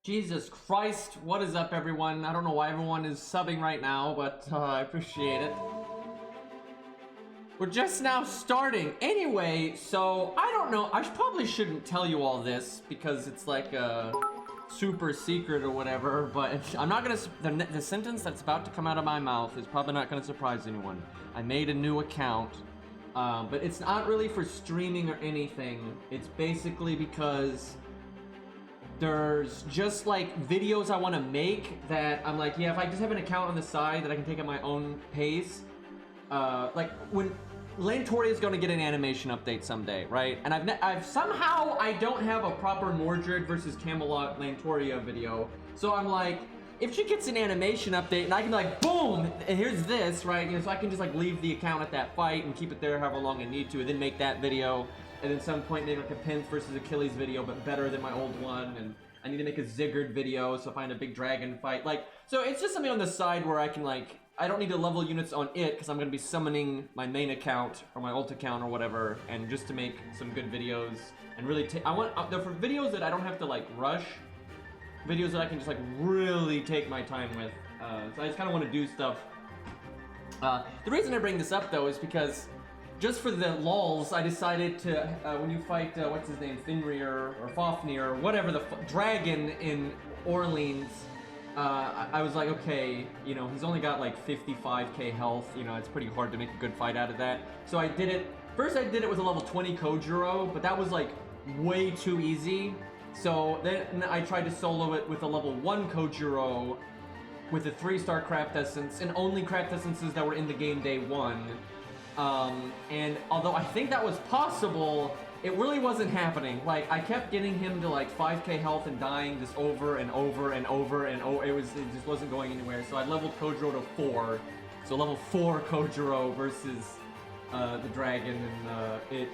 Jesus Christ, what is up, everyone? I don't know why everyone is subbing right now, but I appreciate it. We're just now starting. Anyway, so I don't know. I probably shouldn't tell you all this because it's like a super secret or whatever, but I'm not gonna. The sentence that's about to come out of my mouth is probably not gonna surprise anyone. I made a new account, but it's not really for streaming or anything. It's basically because there's just like videos I want to make that I'm like, yeah, if I just have an account on the side that I can take at my own pace, like when Lantoria is going to get an animation update someday, right? And I've somehow I don't have a proper Mordred versus Camelot Lantoria video, so I'm like, if she gets an animation update and I can be like, boom, and here's this, right? You know, so I can just like leave the account at that fight and keep it there however long I need to, and then make that video. And then some point make like a Pence versus Achilles video, but better than my old one. And I need to make a Zigguard video, so find a big dragon fight. Like, so it's just something on the side where I can like, I don't need to level units on it because I'm gonna be summoning my main account or my ult account or whatever, and just to make some good videos and really take. I want they're for videos that I don't have to like rush, videos that I can just like really take my time with. So I just kind of want to do stuff. The reason I bring this up though is because, just for the lulz, I decided to, when you fight, what's his name, Fenrir, or Fafnir, or whatever, the dragon in Orleans, I was like, okay, you know, he's only got like 55k health, you know, it's pretty hard to make a good fight out of that. So I did it, first I did it with a level 20 Kojiro, but that was like way too easy. So then I tried to solo it with a level 1 Kojiro, with a 3-star craft essence, and only craft essences that were in the game day 1. And although I think that was possible, it really wasn't happening. Like, I kept getting him to like 5k health and dying just over and over and over and over. It just wasn't going anywhere. So I leveled Kojiro to 4. So level 4 Kojiro versus the dragon, and it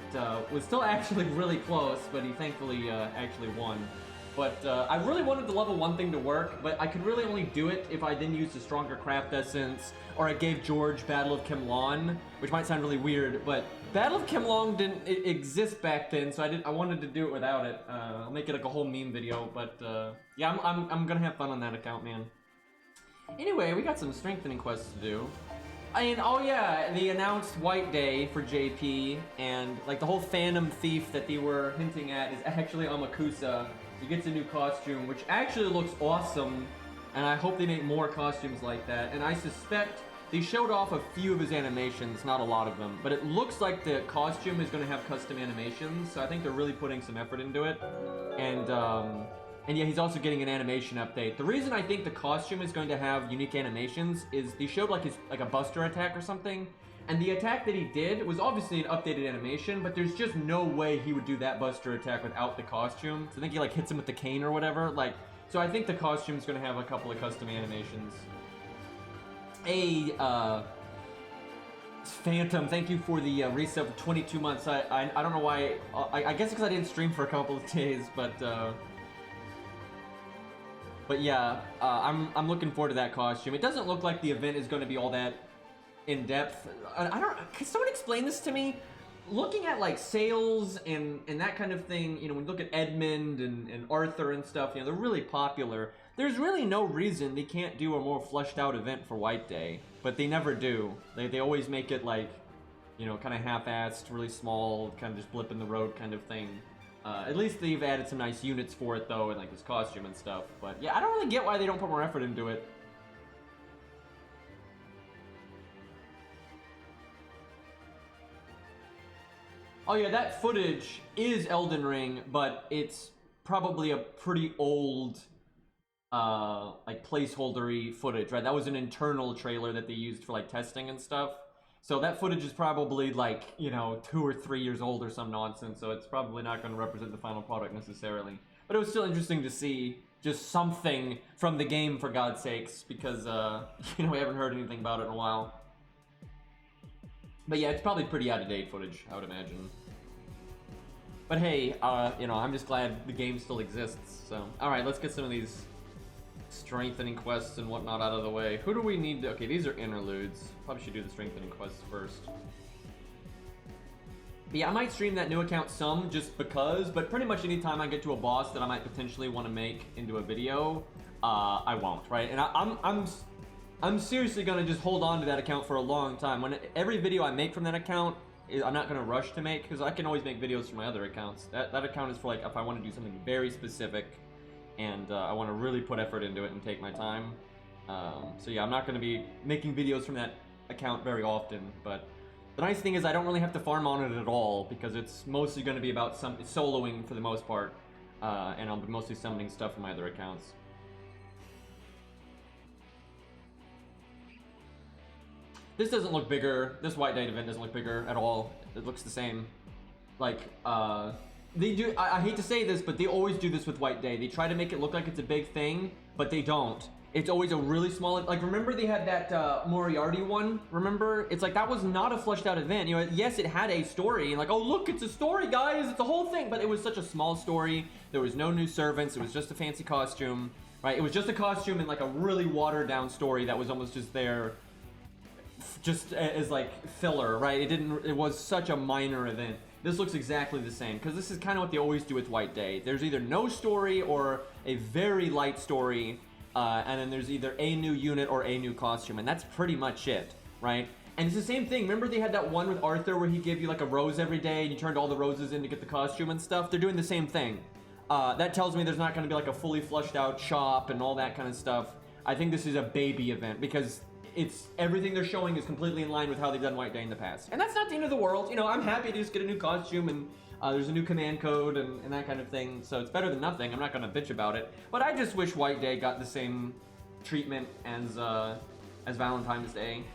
was still actually really close, but he thankfully actually won. But I really wanted the level 1 thing to work, but I could really only do it if I then used a stronger craft essence, or I gave George Battle of Kimlon, which might sound really weird, but Battle of Kimlon didn't exist back then, so I wanted to do it without it. I'll make it like a whole meme video, but yeah, I'm gonna have fun on that account, man. Anyway, we got some strengthening quests to do. I mean, oh yeah, they announced White Day for JP, and like the whole Phantom Thief that they were hinting at is actually Amakusa. He gets a new costume, which actually looks awesome, and I hope they make more costumes like that. And I suspect they showed off a few of his animations, not a lot of them, but it looks like the costume is going to have custom animations, so I think they're really putting some effort into it. And yeah, he's also getting an animation update. The reason I think the costume is going to have unique animations is they showed like his a buster attack or something, and the attack that he did was obviously an updated animation, but there's just no way he would do that buster attack without the costume. So I think he like hits him with the cane or whatever. Like, so I think the costume's gonna have a couple of custom animations. Hey, Phantom, thank you for the resub for 22 months. I don't know why. I guess because I didn't stream for a couple of days, but yeah, I'm looking forward to that costume. It doesn't look like the event is going to be all that in depth. I don't. Can someone explain this to me? Looking at like sales and that kind of thing, you know, when you look at Edmund and Arthur and stuff, you know, they're really popular. There's really no reason they can't do a more fleshed out event for White Day, but they never do. They always make it like, you know, kind of half-assed, really small, kind of just blip in the road kind of thing. At least they've added some nice units for it though, and like his costume and stuff. But yeah, I don't really get why they don't put more effort into it. Oh yeah, that footage is Elden Ring, but it's probably a pretty old, like placeholder-y footage, right? That was an internal trailer that they used for like testing and stuff. So that footage is probably like, you know, 2 or 3 years old or some nonsense, so it's probably not going to represent the final product necessarily. But it was still interesting to see just something from the game, for God's sakes, because, you know, we haven't heard anything about it in a while. But yeah, it's probably pretty out-of-date footage, I would imagine. But hey, you know, I'm just glad the game still exists, so... Alright, let's get some of these strengthening quests and whatnot out of the way. Who do we need to... Okay, these are interludes. Probably should do the strengthening quests first. But yeah, I might stream that new account some just because, but pretty much anytime I get to a boss that I might potentially want to make into a video, I won't, right? And I'm seriously gonna just hold on to that account for a long time. When every video I make from that account, I'm not gonna rush to make, because I can always make videos from my other accounts. That account is for like if I want to do something very specific, and I want to really put effort into it and take my time. So yeah, I'm not gonna be making videos from that account very often, but the nice thing is I don't really have to farm on it at all, because it's mostly going to be about soloing for the most part, and I'll be mostly summoning stuff from my other accounts. This doesn't look bigger. This White Day event doesn't look bigger at all. It looks the same. Like, they do, I hate to say this, but they always do this with White Day. They try to make it look like it's a big thing, but they don't. It's always a really small, like, remember they had that Moriarty one? Remember? It's like, that was not a fleshed out event. You know, yes, it had a story, and like, oh look, it's a story, guys, it's a whole thing, but it was such a small story. There was no new servants, it was just a fancy costume, right? It was just a costume and like a really watered down story that was almost just there, just as like filler, right? It was such a minor event. This looks exactly the same, because this is kind of what they always do with White Day. There's either no story or a very light story, and then there's either a new unit or a new costume, and that's pretty much it, right? And it's the same thing. Remember they had that one with Arthur where he gave you like a rose every day and you turned all the roses in to get the costume and stuff? They're doing the same thing. That tells me there's not going to be like a fully fleshed out shop and all that kind of stuff. I think this is a baby event, because it's everything they're showing is completely in line with how they've done White Day in the past. And that's not the end of the world. You know, I'm happy to just get a new costume, and there's a new command code and that kind of thing, so it's better than nothing. I'm not gonna bitch about it, but I just wish White Day got the same treatment as Valentine's Day.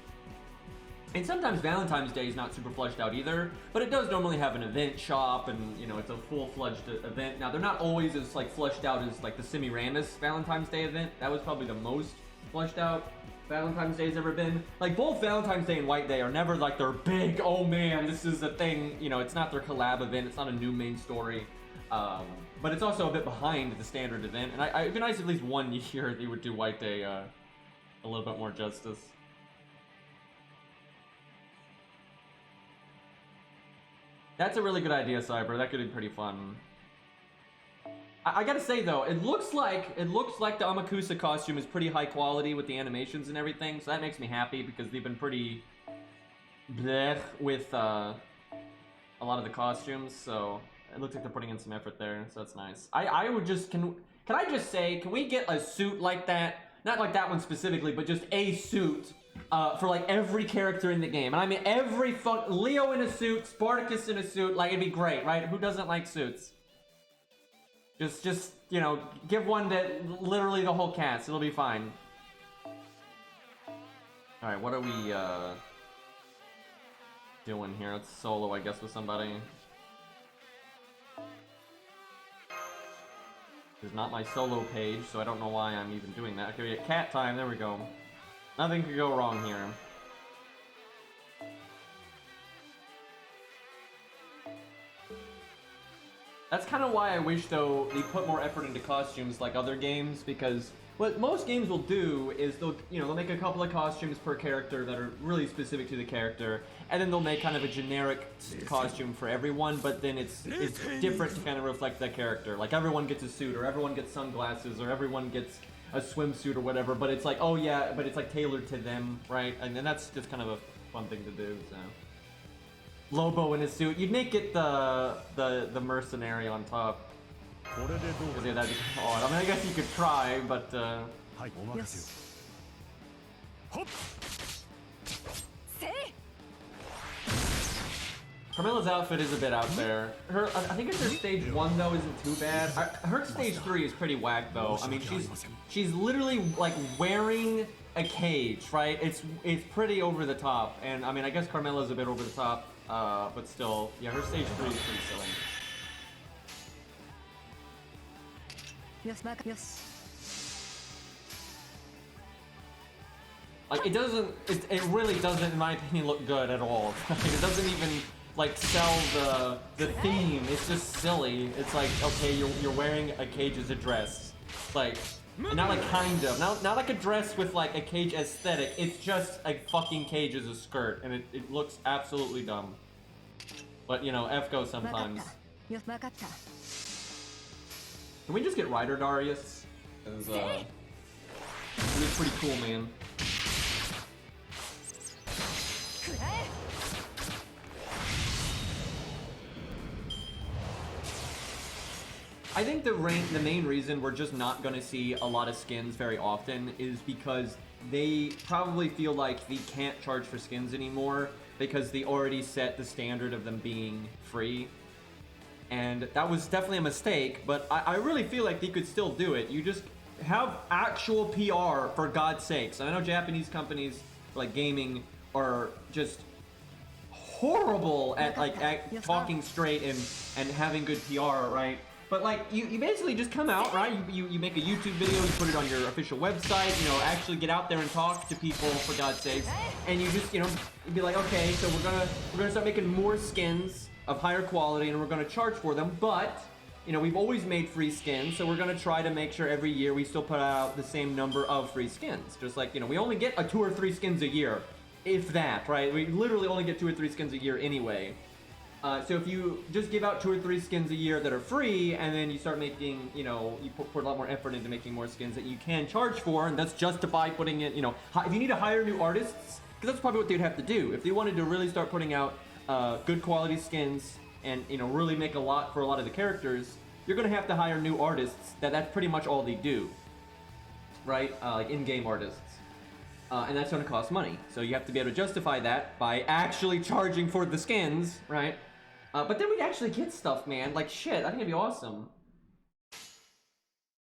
And sometimes Valentine's Day is not super fleshed out either, but it does normally have an event shop, and you know, it's a full-fledged event. Now they're not always as like fleshed out as like the Semiramis Valentine's Day event. That was probably the most fleshed out Valentine's Day's ever been. Like, both Valentine's Day and White Day are never like their big, oh man, this is a thing, you know, it's not their collab event, it's not a new main story, but it's also a bit behind the standard event, and it'd be nice if at least one year they would do White Day a little bit more justice. That's a really good idea, Cyber. That could be pretty fun. I gotta say though, it looks like the Amakusa costume is pretty high quality with the animations and everything, so that makes me happy, because they've been pretty bleh with a lot of the costumes, so it looks like they're putting in some effort there, so that's nice. I would just, can I just say, can we get a suit like that? Not like that one specifically, but just a suit for like every character in the game. And I mean every Leo in a suit, Spartacus in a suit, like it'd be great, right? Who doesn't like suits? Just, you know, give one to literally the whole cast. It'll be fine. Alright, what are we, doing here? Let's solo, I guess, with somebody. This is not my solo page, so I don't know why I'm even doing that. Okay, we get cat time. There we go. Nothing could go wrong here. That's kind of why I wish, though, they put more effort into costumes like other games, because what most games will do is they'll make a couple of costumes per character that are really specific to the character, and then they'll make kind of a generic costume for everyone, but then it's different to kind of reflect that character. Like everyone gets a suit, or everyone gets sunglasses, or everyone gets a swimsuit or whatever, but it's like, oh yeah, but it's like tailored to them, right? And then that's just kind of a fun thing to do, so. Lobo in his suit. You'd make it the mercenary on top. Yeah, that'd be odd. I mean, I guess you could try, but Yes. Carmella's outfit is a bit out there. I think it's her stage 1 though isn't too bad. Her stage 3 is pretty whack though. I mean, she's literally like wearing a cage, right? It's pretty over the top, and I mean, I guess Carmella's a bit over the top, but still, yeah, her stage 3 is pretty silly. Yes. Like, it really doesn't, in my opinion, look good at all. It doesn't even, like, sell the theme. It's just silly. It's like, okay, you're wearing a cage as a dress. Like, not like kind of. Not like a dress with, like, a cage aesthetic. It's just a fucking cage as a skirt, and it looks absolutely dumb. But you know, FGO sometimes. Can we just get Rider Darius? Cause he was pretty cool, man. I think the main reason we're just not gonna see a lot of skins very often is because they probably feel like they can't charge for skins anymore because they already set the standard of them being free. And that was definitely a mistake, but I really feel like they could still do it. You just have actual PR, for God's sakes. I know Japanese companies like gaming are just horrible at talking straight and having good PR, right? But like you basically just come out, right? You make a YouTube video, you put it on your official website, you know, actually get out there and talk to people, for God's sakes. And you just, you know, be like, okay, so we're gonna start making more skins of higher quality and we're gonna charge for them, but you know, we've always made free skins, so we're gonna try to make sure every year we still put out the same number of free skins. Just like, you know, we only get 2 or 3 skins a year, if that, right? We literally only get 2 or 3 skins a year anyway. So if you just give out 2 or 3 skins a year that are free, and then you start making, you know, you put a lot more effort into making more skins that you can charge for, and that's justify putting it, you know, if you need to hire new artists, because that's probably what they'd have to do. If they wanted to really start putting out good quality skins and, you know, really make a lot for a lot of the characters, you're gonna have to hire new artists. That's pretty much all they do, right? Like in-game artists. And that's gonna cost money. So you have to be able to justify that by actually charging for the skins, right? But then we'd actually get stuff, man. Like, shit, I think it'd be awesome.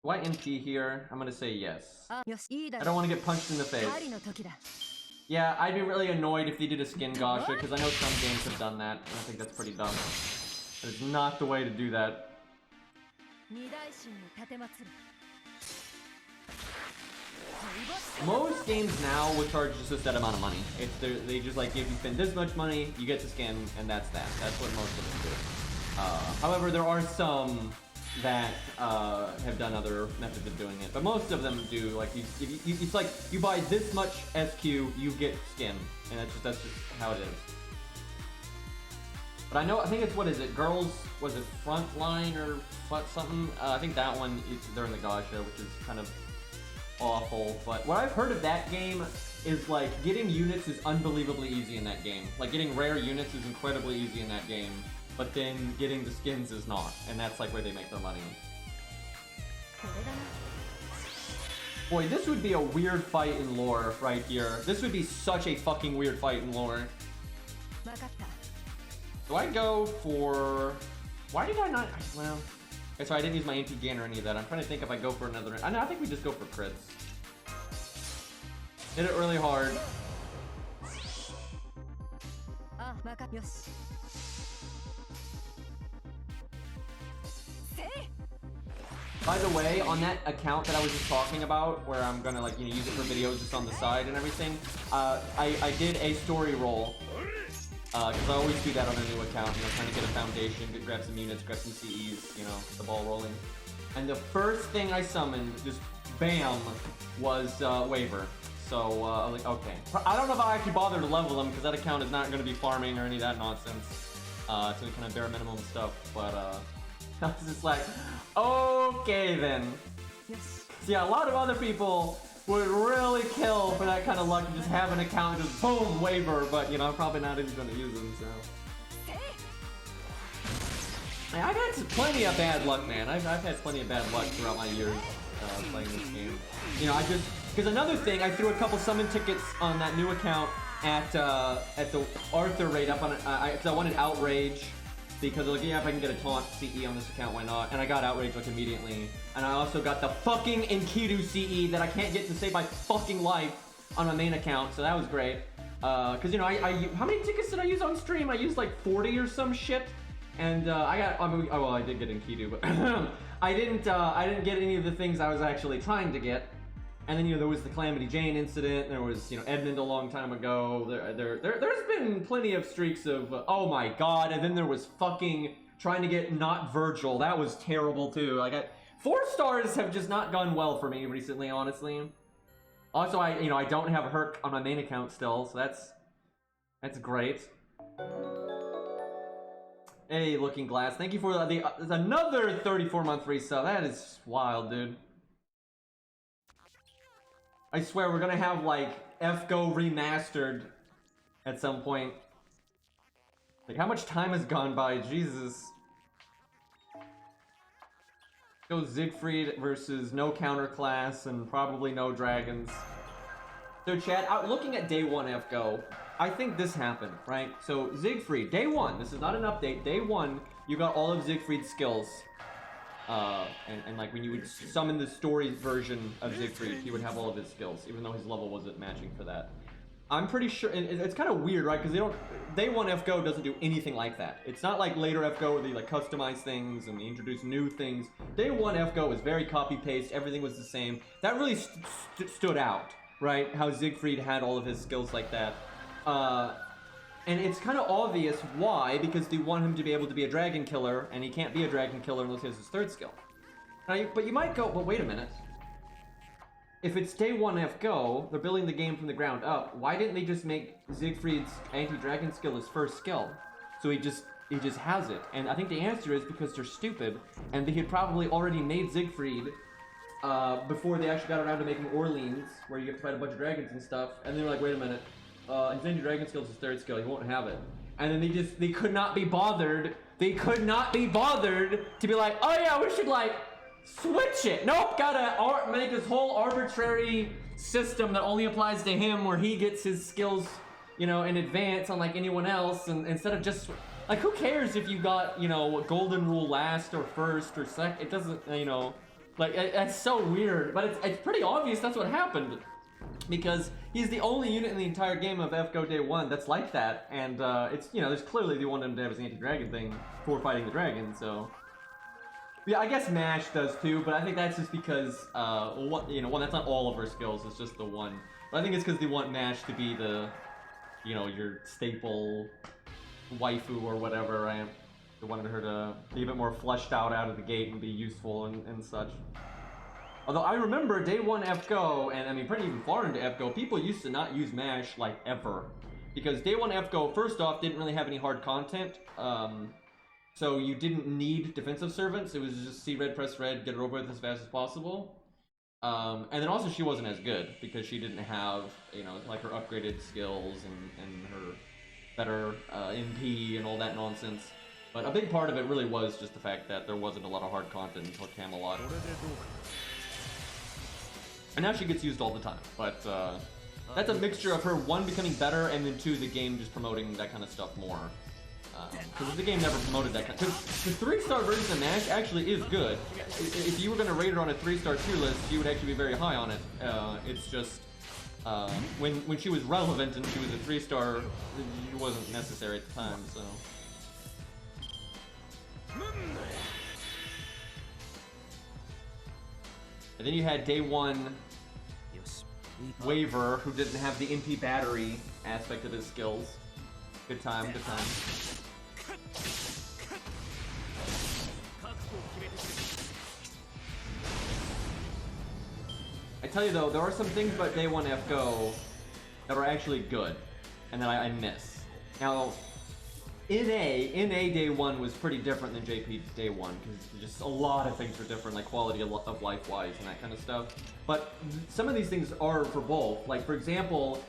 Do I NP here? I'm gonna say yes. I don't want to get punched in the face. Yeah, I'd be really annoyed if they did a skin Gasha, because I know some games have done that, and I think that's pretty dumb. That is not the way to do that. Most games now will charge just a set amount of money. They just like, if you spend this much money, you get the skin, and that's that. That's what most of them do. However, there are some that have done other methods of doing it, but most of them do. Like, it's like you buy this much SQ, you get skin, and that's just how it is. But I think it's, what is it? Girls, was it Frontline or something? I think that one, they're in the Gasha, which is kind of awful. But what I've heard of that game is like getting units is unbelievably easy in that game. Like getting rare units is incredibly easy in that game, but then getting the skins is not, and that's like where they make their money. Boy, this would be a weird fight in lore right here. This would be such a fucking weird fight in lore. Do I go for... Why did I not... Well... Okay, so I didn't use my anti gain or any of that. I'm trying to think if I go for another... I think we just go for crits. Hit it really hard. By the way, on that account that I was just talking about, where I'm gonna like, you know, use it for videos just on the side and everything, I did a story roll. Because I always do that on a new account, you know, trying to get a foundation, grab some units, grab some CEs, you know, the ball rolling. And the first thing I summoned, just BAM, was Waver. So, I'm like, okay. I don't know if I actually bother to level them, because that account is not going to be farming or any of that nonsense. It's any kind of bare minimum stuff, but I was just like, okay then. Yes. So yeah, a lot of other people would really kill for that kind of luck and just have an account and just boom, Waver, but you know, I'm probably not even going to use them, so. Man, I've had plenty of bad luck, man. I've had plenty of bad luck throughout my years playing this game. You know, because another thing, I threw a couple summon tickets on that new account at the Arthur raid up on it, because I wanted Outrage. Because like, yeah, if I can get a taunt CE on this account, why not? And I got Outrage like immediately. And I also got the fucking Enkidu CE that I can't get to save my fucking life on my main account, so that was great. Cause you know, how many tickets did I use on stream? I used like 40 or some shit. And I did get Enkidu, but I didn't get any of the things I was actually trying to get. And then, you know, there was the Calamity Jane incident, there was, you know, Edmund a long time ago, there's been plenty of streaks of, oh my god, and then there was fucking trying to get not Virgil, that was terrible too. Like, 4 stars have just not gone well for me recently, honestly. Also, I don't have Herc on my main account still, so that's great. Hey, Looking Glass, thank you for another 34-month resub. That is wild, dude. I swear we're gonna have like FGO remastered at some point. Like, how much time has gone by? Jesus. Go Siegfried versus no counter class and probably no dragons. So chat, looking at day one FGO, I think this happened, right? So Siegfried, day one, this is not an update, day one, you got all of Siegfried's skills. And like when you would summon the story version of Siegfried, he would have all of his skills, even though his level wasn't matching for that. I'm pretty sure, and it's kind of weird, right? Because day one FGO doesn't do anything like that. It's not like later FGO where they like customize things and they introduce new things. Day one FGO was very copy-paste, everything was the same. That really stood out, right? How Siegfried had all of his skills like that. And it's kind of obvious why, because they want him to be able to be a dragon killer, and he can't be a dragon killer unless he has his third skill. Now, but you might go, but wait a minute. If it's day one FGO, they're building the game from the ground up, why didn't they just make Siegfried's anti-dragon skill his first skill? So he just has it. And I think the answer is because they're stupid, and they had probably already made Siegfried before they actually got around to making Orleans, where you have to fight a bunch of dragons and stuff, and they were like, wait a minute, his anti-dragon skill is his third skill, he won't have it. And then they could not be bothered, to be like, oh yeah, we should like, switch it. Nope, gotta make this whole arbitrary system that only applies to him where he gets his skills, you know, in advance unlike anyone else, and instead of just, like, who cares if you got, you know, golden rule last or first or second, it doesn't, you know, like, it's so weird, but it's pretty obvious that's what happened. Because he's the only unit in the entire game of FGO Day 1 that's like that, and it's, you know, there's clearly they want him to have his anti-dragon thing for fighting the dragon, so... Yeah, I guess MASH does too, but I think that's just because, one, that's not all of her skills, it's just the one. But I think it's because they want MASH to be the, you know, your staple waifu or whatever, right? They wanted her to be a bit more fleshed out of the gate and be useful and such. Although I remember day one FGO, and I mean pretty even far into FGO, people used to not use MASH like ever. Because day one FGO, first off, didn't really have any hard content. So you didn't need defensive servants, it was just see red, press red, get it over with as fast as possible. And then also she wasn't as good, because she didn't have, you know, like her upgraded skills and her better MP and all that nonsense. But a big part of it really was just the fact that there wasn't a lot of hard content until Camelot. And now she gets used all the time, but that's a mixture of her, one, becoming better, and then two, the game just promoting that kind of stuff more. Because the game never promoted that kind of... Because the 3-star version of MASH actually is good. If you were going to rate her on a 3-star tier list, you would actually be very high on it. It's just... when she was relevant and she was a 3-star, it wasn't necessary at the time, so... And then you had day one Waver, who didn't have the MP battery aspect of his skills. Good time, good time. I tell you though, there are some things about day one FGO that are actually good, and that I miss. Now, NA day one was pretty different than JP day one, because just a lot of things were different, like quality of life wise and that kind of stuff. But some of these things are for both. Like for example,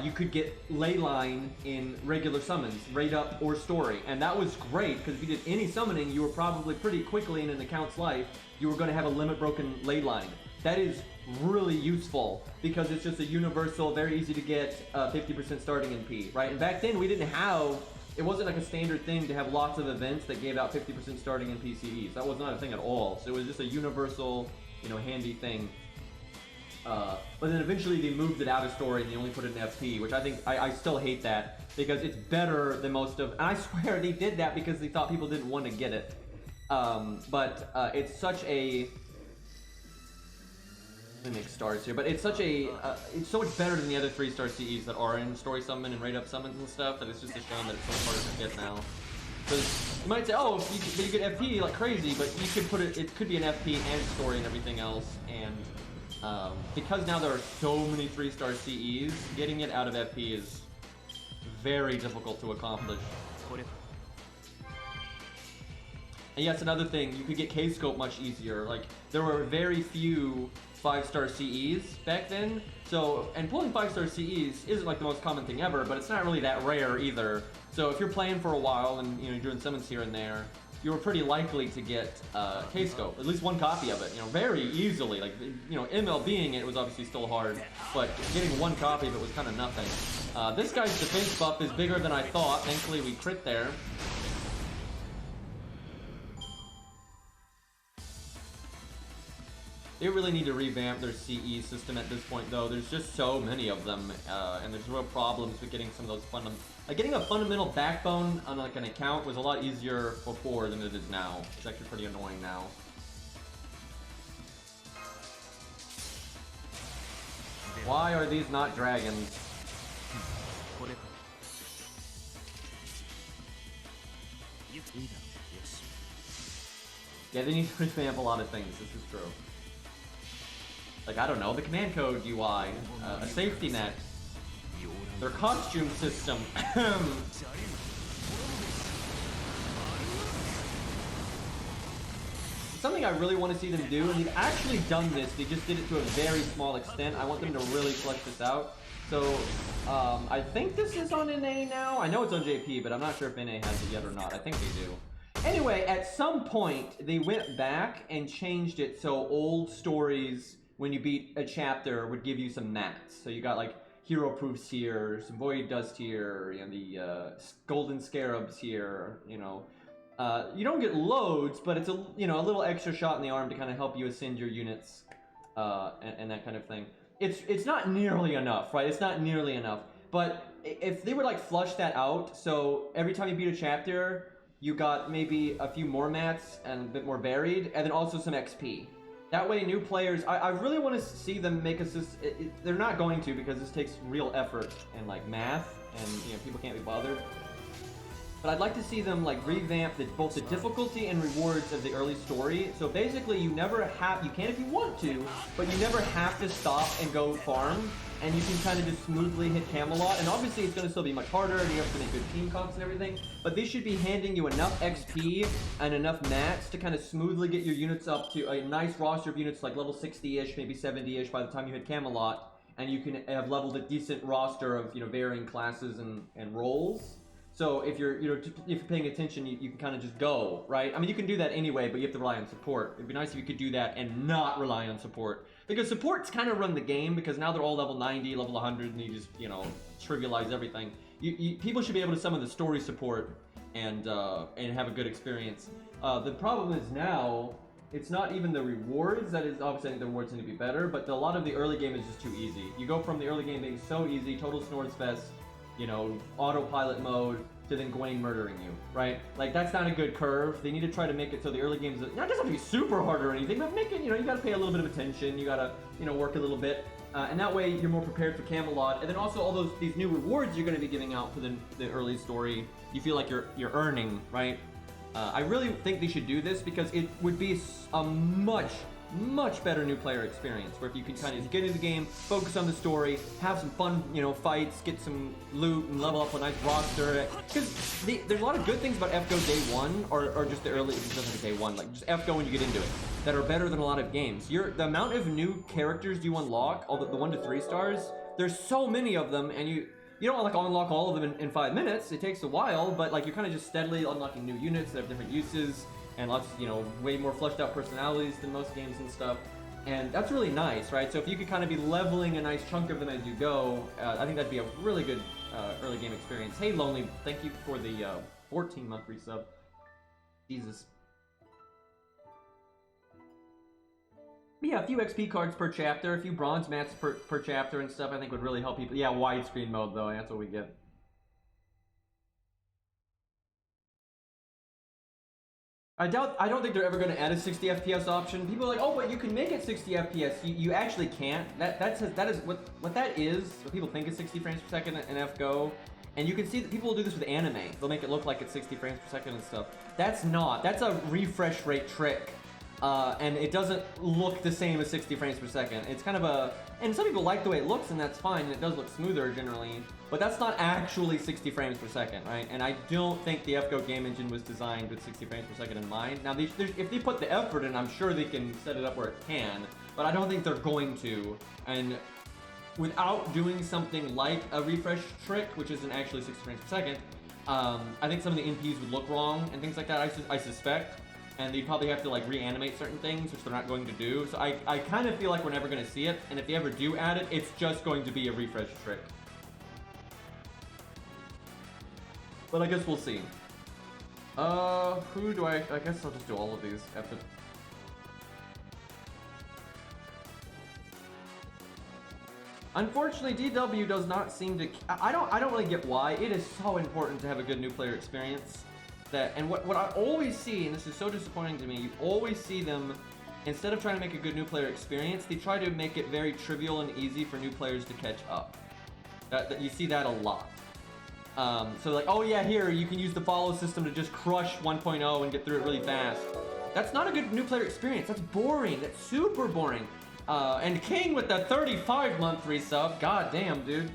you could get ley line in regular summons, raid up or story, and that was great because if you did any summoning, you were probably pretty quickly in an account's life, you were going to have a limit broken ley line. That is really useful because it's just a universal, very easy to get 50% starting NP, right? And back then we didn't have, it wasn't like a standard thing to have lots of events that gave out 50% starting in PCEs. That was not a thing at all. So it was just a universal, you know, handy thing. But then eventually they moved it out of story and they only put it in FP, which I think, I still hate that because it's better than most of, and I swear they did that because they thought people didn't want to get it. It's such a, let me make stars here, but it's such a, it's so much better than the other 3-star CEs that are in story summon and raid up summons and stuff that it's just a shame that it's so harder to get now. Because you might say, oh, you get FP like crazy, but you could put it could be an FP and story and everything else, and because now there are so many 3-star CEs, getting it out of FP is very difficult to accomplish. And yes, another thing, you could get K-Scope much easier. Like, there were very few 5-star CEs back then. So, and pulling 5-star CEs isn't like the most common thing ever, but it's not really that rare either. So if you're playing for a while and, you know, doing summons here and there, you were pretty likely to get K-Scope, at least one copy of it, you know, very easily. Like, you know, MLBing it was obviously still hard, but getting one copy of it was kind of nothing. This guy's defense buff is bigger than I thought. Thankfully, we crit there. They really need to revamp their CE system at this point, though. There's just so many of them, and there's real problems with getting some of those like getting a fundamental backbone on like an account was a lot easier before than it is now. It's actually pretty annoying now. Why are these not dragons? Yeah, they need to revamp a lot of things. This is true. Like, I don't know, the command code UI, a safety net, their costume system. Something I really want to see them do, and they've actually done this, they just did it to a very small extent. I want them to really flesh this out. So, I think this is on NA now. I know it's on JP, but I'm not sure if NA has it yet or not. I think they do. Anyway, at some point, they went back and changed it so old stories, when you beat a chapter, would give you some mats. So you got like hero proofs here, some void dust here, you know, the golden scarabs here, you know. You don't get loads, but it's a, you know, a little extra shot in the arm to kind of help you ascend your units, and that kind of thing. It's not nearly enough, right? It's not nearly enough. But if they would like flush that out, so every time you beat a chapter, you got maybe a few more mats and a bit more varied, and then also some XP. That way, new players, I really want to see them make us this. They're not going to, because this takes real effort and like math, and you know, people can't be bothered. But I'd like to see them like revamp both the difficulty and rewards of the early story. So basically, you never have, you can if you want to, but you never have to stop and go farm, and you can kind of just smoothly hit Camelot. And obviously, it's going to still be much harder, and you have to make good team comps and everything. But they should be handing you enough XP and enough mats to kind of smoothly get your units up to a nice roster of units, like level 60-ish, maybe 70-ish by the time you hit Camelot, and you can have leveled a decent roster of, you know, varying classes and roles. So if you're, you know, if you're paying attention, you can kind of just go, right? I mean, you can do that anyway, but you have to rely on support. It'd be nice if you could do that and not rely on support. Because supports kind of run the game, because now they're all level 90, level 100, and you just, you know, trivialize everything. People should be able to summon the story support and have a good experience. The problem is now, it's not even the rewards that is, obviously I think the rewards need to be better, but a lot of the early game is just too easy. You go from the early game being so easy, total snores fest, you know, autopilot mode, to then Gwen murdering you, right? Like, that's not a good curve. They need to try to make it so the early games, not just have to be super hard or anything, but make it, you know, you gotta pay a little bit of attention, you gotta, you know, work a little bit, and that way you're more prepared for Camelot. And then also all these new rewards you're gonna be giving out for the early story, you feel like you're earning, right? I really think they should do this, because it would be a much better new player experience, where if you can kind of get into the game, focus on the story, have some fun, you know, fights, get some loot, and level up a nice roster. Because there's a lot of good things about FGO day one, or just the early, it doesn't day one, like just FGO when you get into it, that are better than a lot of games. The amount of new characters you unlock, all the 1 to 3 stars, there's so many of them, and you don't like unlock all of them in 5 minutes. It takes a while, but like you're kind of just steadily unlocking new units that have different uses, and lots, you know, way more fleshed out personalities than most games and stuff. And that's really nice, right? So if you could kind of be leveling a nice chunk of them as you go, I think that'd be a really good early game experience. Hey, Lonely, thank you for the 14-month resub. Jesus. But yeah, a few XP cards per chapter, a few bronze mats per chapter and stuff, I think would really help people. Yeah, widescreen mode, though, that's what we get. I don't think they're ever going to add a 60 FPS option. People are like, oh, but you can make it 60 FPS. You actually can't. That is what that is. What people think is 60 frames per second in FGO. And you can see that people will do this with anime. They'll make it look like it's 60 frames per second and stuff. That's not. That's a refresh rate trick. and it doesn't look the same as 60 frames per second. It's kind of a, and some people like the way it looks, and that's fine, and it does look smoother generally, but that's not actually 60 frames per second, right? And I don't think the FGO game engine was designed with 60 frames per second in mind. Now, if they put the effort in, I'm sure they can set it up where it can, but I don't think they're going to. And without doing something like a refresh trick, which isn't actually 60 frames per second, I think some of the NPs would look wrong and things like that, I suspect. And they'd probably have to like reanimate certain things, which they're not going to do. So I kind of feel like we're never going to see it. And if they ever do add it, it's just going to be a refresh trick. But I guess we'll see. Who do I guess I'll just do all of these after. Unfortunately, DW does not seem to. I don't really get why. It is so important to have a good new player experience. That, and what I always see, and this is so disappointing to me, you always see them, instead of trying to make a good new player experience, they try to make it very trivial and easy for new players to catch up. You see that a lot. So like, oh yeah, here, you can use the follow system to just crush 1.0 and get through it really fast. That's not a good new player experience. That's boring. That's super boring. And King with the 35-month resub. God damn, dude.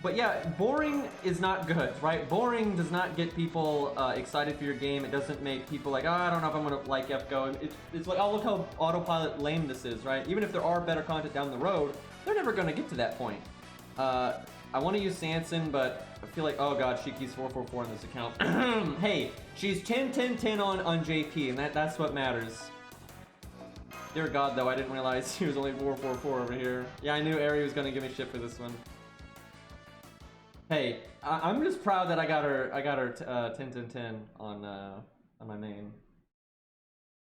But yeah, boring is not good, right? Boring does not get people excited for your game. It doesn't make people like, oh, I don't know if I'm gonna like FGO. It's like, oh, look how autopilot lame this is, right? Even if there are better content down the road, they're never gonna get to that point. I want to use Sanson, but I feel like, oh god, Shiki's 444 on this account. Hey, she's 10-10-10 on JP, and that's what matters. Dear god, though, I didn't realize she was only 444 over here. Yeah, I knew Ari was gonna give me shit for this one. Hey, I'm just proud that I got her 10-10-10 on my main.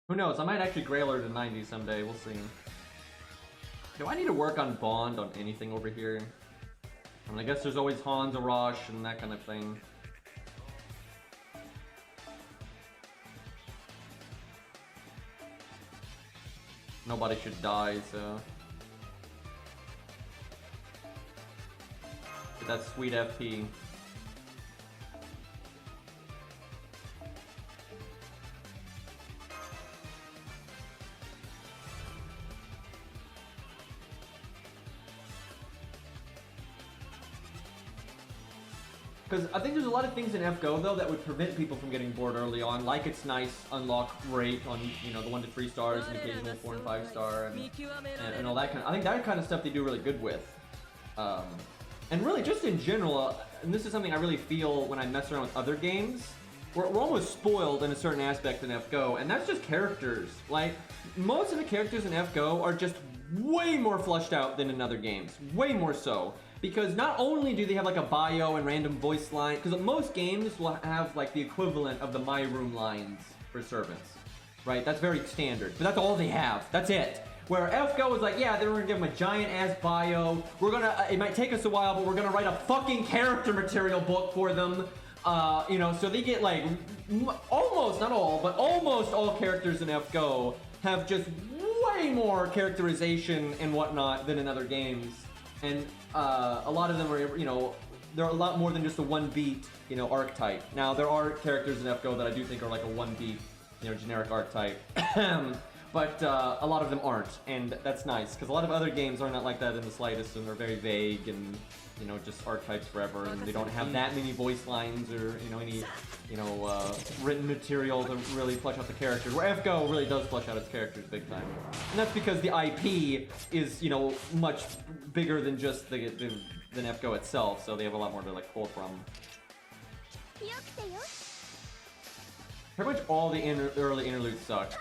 Who knows? I might actually grail her to 90 someday. We'll see. Do I need to work on Bond on anything over here? I mean, I guess there's always Hans, Arash, and that kind of thing. Nobody should die, so. Get that sweet FP. Because I think there's a lot of things in FGO though that would prevent people from getting bored early on, like its nice unlock rate on, you know, the 1 to 3 stars and occasional 4 and 5 star and all that kind of. I think that kind of stuff they do really good with. And really, just in general, and this is something I really feel when I mess around with other games, we're almost spoiled in a certain aspect in FGO, and that's just characters. Like, most of the characters in FGO are just way more fleshed out than in other games. Way more so. Because not only do they have like a bio and random voice line, because most games will have like the equivalent of the My Room lines for servants. Right? That's very standard. But that's all they have. That's it. Where FGO is like, yeah, they're gonna give them a giant ass bio. We're gonna, it might take us a while, but we're gonna write a fucking character material book for them. You know, so they get like, almost, not all, but almost all characters in FGO have just way more characterization and whatnot than in other games. And a lot of them are, you know, they're a lot more than just a one beat, you know, archetype. Now, there are characters in FGO that I do think are like a one beat, you know, generic archetype. But a lot of them aren't, and that's nice, because a lot of other games are not like that in the slightest, and they're very vague and, you know, just archetypes forever, and they don't have that many voice lines or, you know, any, you know, written material to really flesh out the characters, where FGO really does flesh out its characters big time. And that's because the IP is, you know, much bigger than just than FGO itself, so they have a lot more to, like, pull from. Pretty much all the early interludes suck.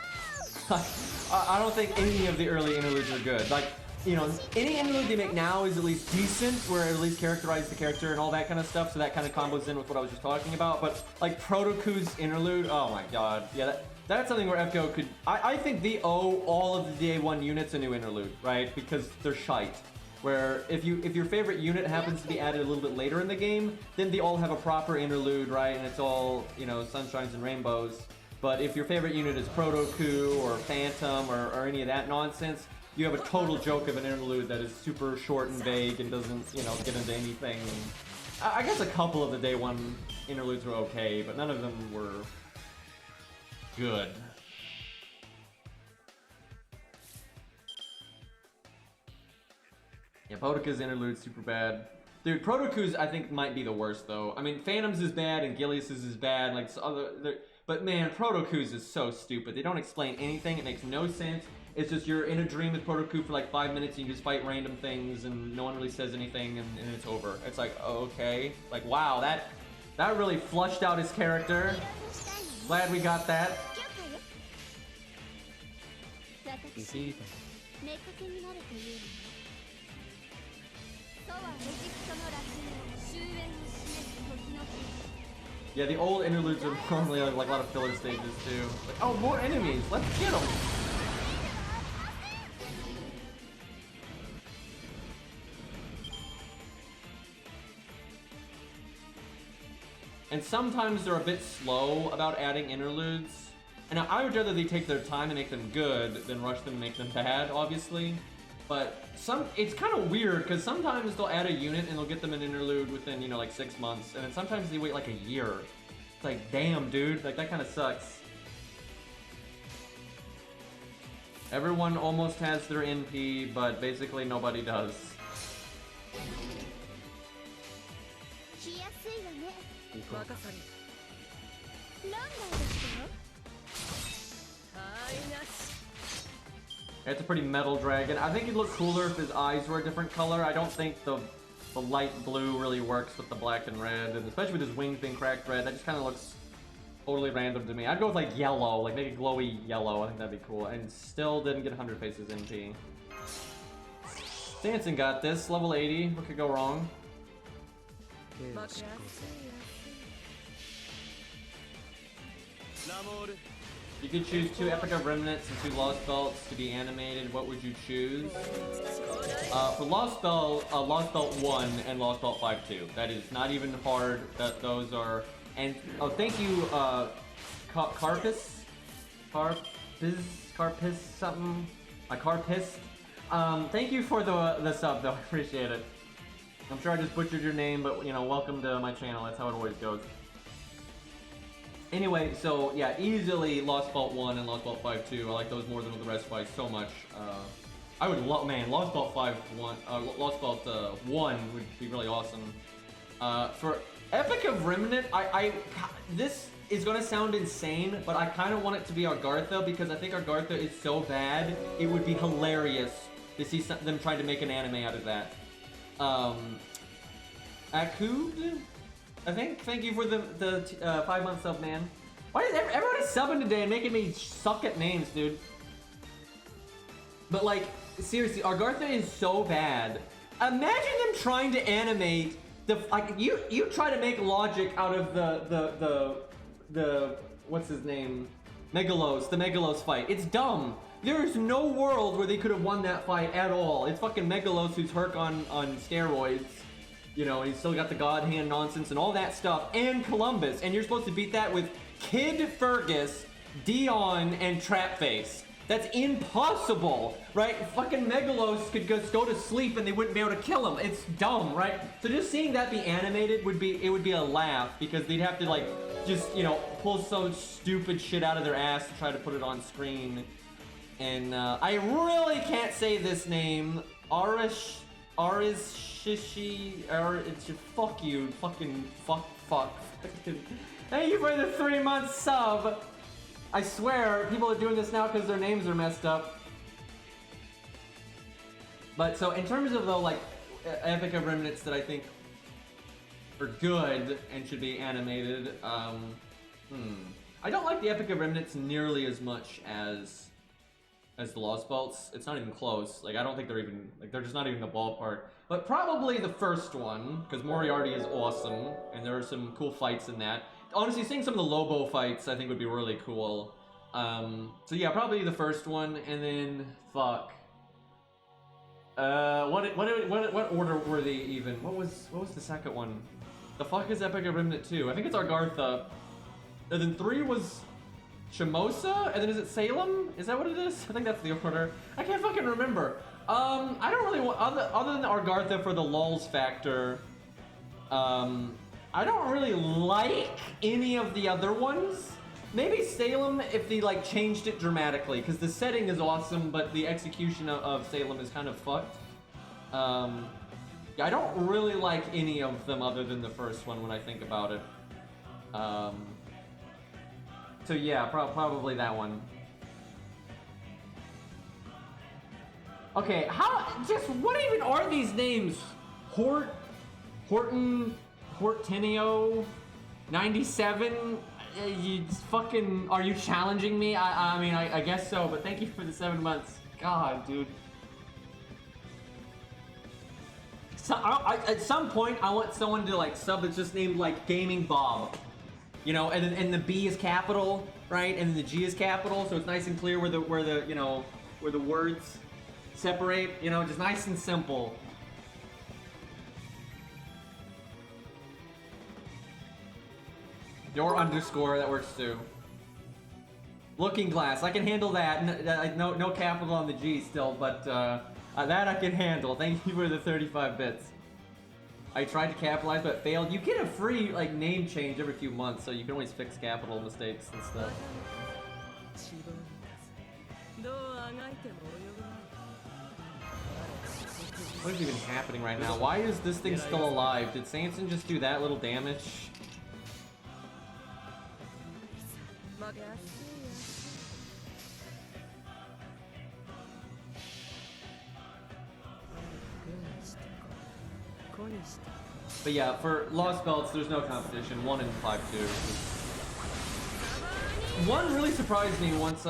I don't think any of the early interludes are good. Like, you know, any interlude they make now is at least decent, where it at least characterizes the character and all that kind of stuff, so that kind of combos in with what I was just talking about. But, like, Protoku's interlude, oh my god. Yeah, that's something where FGO could... I think they owe all of the Day 1 units a new interlude, right? Because they're shite. Where if your favorite unit happens to be added a little bit later in the game, then they all have a proper interlude, right? And it's all, you know, sunshines and rainbows. But if your favorite unit is Protoku or Phantom or any of that nonsense, you have a total joke of an interlude that is super short and vague and doesn't, you know, get into anything. I guess a couple of the Day 1 interludes were okay, but none of them were good. Yeah, Boudicca's interlude super bad. Dude, Protoku's I think might be the worst though. I mean, Phantom's is bad and Gilius's is bad. Like but man, Protoku's is so stupid. They don't explain anything. It makes no sense. It's just you're in a dream with Protoku for like 5 minutes and you just fight random things and no one really says anything and it's over. It's like, okay. Like, wow, that really flushed out his character. Glad we got that. Yeah, the old interludes are normally like a lot of filler stages too. Like, oh, more enemies! Let's get them! And sometimes they're a bit slow about adding interludes. And I would rather they take their time and make them good than rush them and make them bad, obviously. But it's kind of weird because sometimes they'll add a unit and they'll get them an interlude within, you know, like 6 months. And then sometimes they wait like a year. It's like, damn, dude, like that kind of sucks. Everyone almost has their NP, but basically nobody does. It's a pretty metal dragon. I think he'd look cooler if his eyes were a different color. I don't think the light blue really works with the black and red, and especially with his wings being cracked red, that just kind of looks totally random to me. I'd go with like yellow, like make it glowy yellow. I think that'd be cool. And still didn't get 100 faces NP. Dancing got this, level 80. What could go wrong? You could choose 2 Epic of Remnants and 2 Lost Belts to be animated. What would you choose? For Lost Belt 1 and Lost Belt 5-2. That is not even hard. Those are... And oh, thank you, Carpus something. Carpist. Thank you for the sub though. I appreciate it. I'm sure I just butchered your name, but you know, welcome to my channel. That's how it always goes. Anyway, so yeah, easily Lost Belt 1 and Lost Belt 5-2. I like those more than the rest by so much. I would love, man, Lost Belt 1 would be really awesome. For Epic of Remnant, this is gonna sound insane, but I kind of want it to be Argartha because I think Argartha is so bad, it would be hilarious to see them trying to make an anime out of that. Akud? I think. Thank you for the 5-month sub, man. Why is everybody subbing today and making me suck at names, dude? But like, seriously, Argartha is so bad. Imagine them trying to animate you try to make logic out of the what's his name? The Megalos fight. It's dumb. There is no world where they could have won that fight at all. It's fucking Megalos who's Herc on steroids. You know, he's still got the God Hand nonsense and all that stuff, and Columbus, and you're supposed to beat that with Kid Fergus, Dion, and Trapface. That's impossible, right? Fucking Megalos could just go to sleep and they wouldn't be able to kill him. It's dumb, right? So just seeing that be animated would be a laugh because they'd have to like just, you know, pull some stupid shit out of their ass to try to put it on screen. And I really can't say this name. Fuck you, fuck. Thank you for the 3-month sub. I swear, people are doing this now because their names are messed up. But so in terms of the like Epic of Remnants that I think are good and should be animated, I don't like the Epic of Remnants nearly as much as the Lost Belts. It's not even close. Like I don't think they're even like they're just not even in the ballpark. But probably the first one because Moriarty is awesome and there are some cool fights in that. Honestly, seeing some of the Lobo fights I think would be really cool. So yeah, probably the first one, and then fuck. What order were they even? What was the second one? The fuck is Epic of Remnant 2? I think it's Argartha. And then 3 was Shimosa, and then is it Salem? Is that what it is? I think that's the order. I can't fucking remember. I don't really want other than Argartha for the lulz factor. I don't really like any of the other ones. Maybe Salem if they like changed it dramatically, because the setting is awesome, but the execution of Salem is kind of fucked. Yeah, I don't really like any of them other than the first one when I think about it. So yeah, probably that one. Okay, what even are these names? Hortenio, 97? You fucking, are you challenging me? I mean, I guess so, but thank you for the 7 months. God, dude. So, at some point, I want someone to like sub that's just named like Gaming Bob. You know, and the B is capital, right? And the G is capital, so it's nice and clear where the you know, where the words separate, you know, just nice and simple. Your underscore, that works too. Looking Glass, I can handle that. No capital on the G still, but that I can handle. Thank you for the 35 bits. I tried to capitalize, but failed. You get a free like name change every few months, so you can always fix capital mistakes and stuff. What is even happening right now? Why is this thing still alive? Did Samson just do that little damage? But yeah, for Lost Belts, there's no competition. 1 and 5-2. One really surprised me once.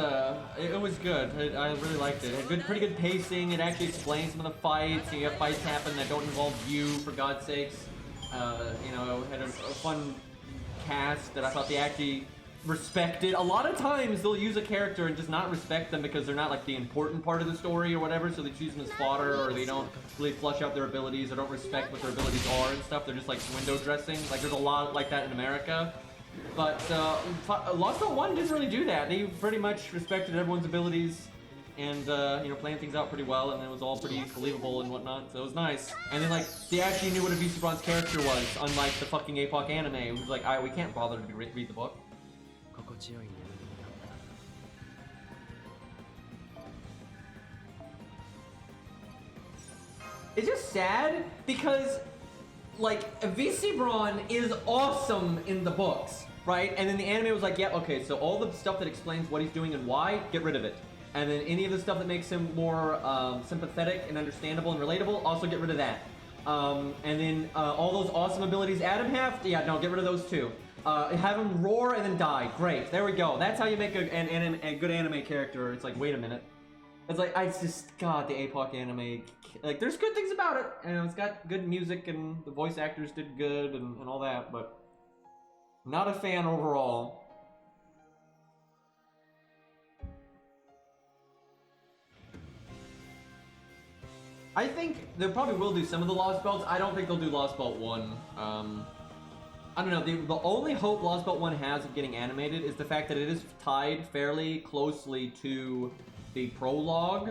It was good. I really liked it. It had pretty good pacing. It actually explains some of the fights. You have fights happen that don't involve you, for God's sakes. You know, it had a fun cast that I thought they actually respected. A lot of times they'll use a character and just not respect them because they're not like the important part of the story or whatever, so they choose them as fodder, or they don't really flush out their abilities or don't respect what their abilities are and stuff. They're just like window dressing. Like there's a lot like that in America. But Lost Belt 1 didn't really do that. They pretty much respected everyone's abilities and, you know, planned things out pretty well, and it was all pretty believable and whatnot, so it was nice. And then, like, they actually knew what a VC Bronze character was, unlike the fucking APOC anime. It was like, we can't bother to read the book. It's just sad because, like, VC Braun is awesome in the books, right? And then the anime was like, yeah, okay, so all the stuff that explains what he's doing and why, get rid of it. And then any of the stuff that makes him more sympathetic and understandable and relatable, also get rid of that. And then all those awesome abilities Adam have, yeah, no, get rid of those too. Have him roar and then die. Great, there we go. That's how you make a good anime character. It's like, wait a minute. It's like, I just, God, the APOC anime, like, there's good things about it, and it's got good music, and the voice actors did good, and all that, but not a fan overall. I think they probably will do some of the Lost Belts. I don't think they'll do Lost Belt 1. I don't know, the only hope Lost Belt 1 has of getting animated is the fact that it is tied fairly closely to the prologue,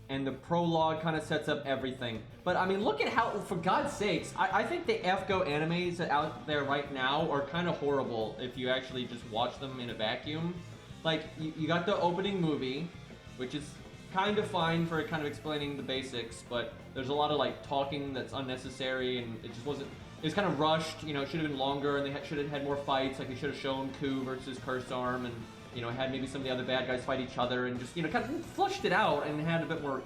and the prologue kind of sets up everything. But I mean, look at how, for God's sakes, I think the FGO animes out there right now are kind of horrible if you actually just watch them in a vacuum. Like, you got the opening movie, which is kind of fine for kind of explaining the basics, but there's a lot of like talking that's unnecessary, and it just wasn't, it was kind of rushed, you know. It should have been longer, and they should have had more fights. Like, they should have shown Ku versus Curse Arm, and, you know, had maybe some of the other bad guys fight each other, and just, you know, kind of flushed it out and had a bit more,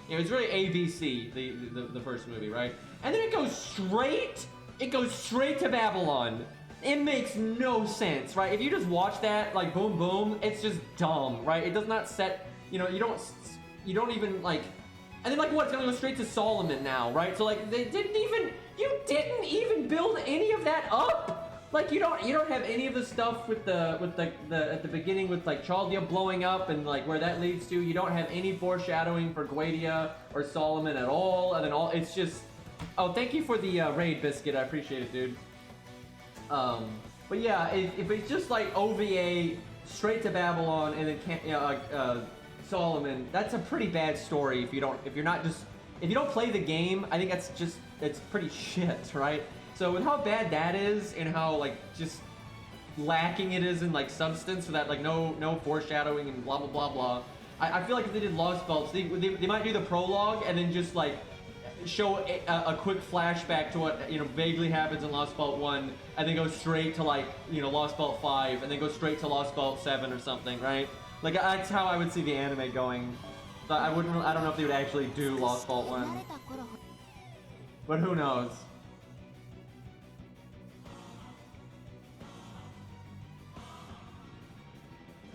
you know, it's really ABC, the first movie, right? And then it goes straight to Babylon. It makes no sense, right? If you just watch that, like, boom, boom, it's just dumb, right? It does not set, you know, you don't even, like, and then, like, what, it's gonna go straight to Solomon now, right? So, like, you didn't even build any of that up. Like, you don't have any of the stuff with the at the beginning with, like, Chaldia blowing up and, like, where that leads to. You don't have any foreshadowing for Guadia or Solomon at all, and then it's just, oh, thank you for the raid, Biscuit, I appreciate it, dude. But yeah, if it's just like OVA straight to Babylon and then Solomon, that's a pretty bad story. If you don't play the game, I think it's pretty shit, right? So with how bad that is and how, like, just lacking it is in, like, substance, so that, like, no foreshadowing and blah blah blah blah, I feel like if they did Lost Belts, they might do the prologue and then just, like, show a quick flashback to what, you know, vaguely happens in Lost Vault 1, and then go straight to, like, you know, Lost Vault 5, and then go straight to Lost Vault 7 or something, right? Like, that's how I would see the anime going. But I don't know if they would actually do Lost Vault 1. But who knows?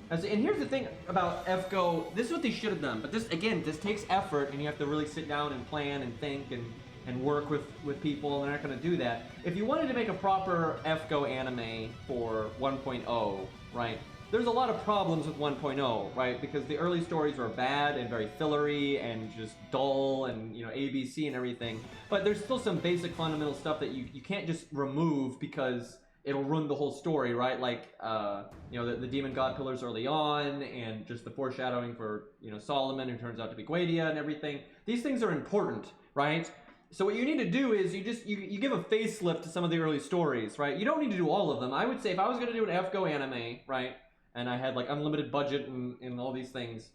And here's the thing about FGO, this is what they should have done, but this, again, this takes effort, and you have to really sit down and plan and think and work with people, and they're not going to do that. If you wanted to make a proper FGO anime for 1.0, right, there's a lot of problems with 1.0, right, because the early stories were bad and very fillery and just dull and, you know, ABC and everything, but there's still some basic fundamental stuff that you can't just remove because it'll ruin the whole story, right? Like, you know, the demon god pillars early on, and just the foreshadowing for, you know, Solomon, who turns out to be Guadia and everything. These things are important, right? So what you need to do is you give a facelift to some of the early stories, right? You don't need to do all of them. I would say if I was going to do an FGO anime, right, and I had like unlimited budget and all these things,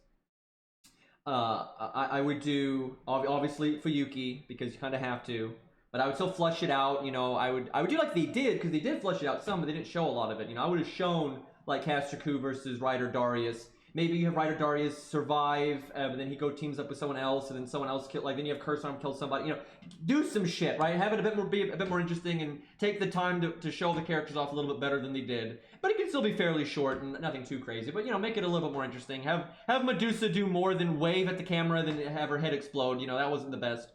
I would do obviously Fuyuki, because you kind of have to. But I would still flush it out, you know, I would do like they did, because they did flush it out some, but they didn't show a lot of it. You know, I would have shown, like, Castraku versus Ryder Darius. Maybe you have Ryder Darius survive, but then he teams up with someone else, and then someone else then you have Curse Arm kill somebody. You know, do some shit, right? Have it be a bit more interesting, and take the time to show the characters off a little bit better than they did. But it can still be fairly short and nothing too crazy. But, you know, make it a little bit more interesting. Have Medusa do more than wave at the camera than have her head explode. You know, that wasn't the best.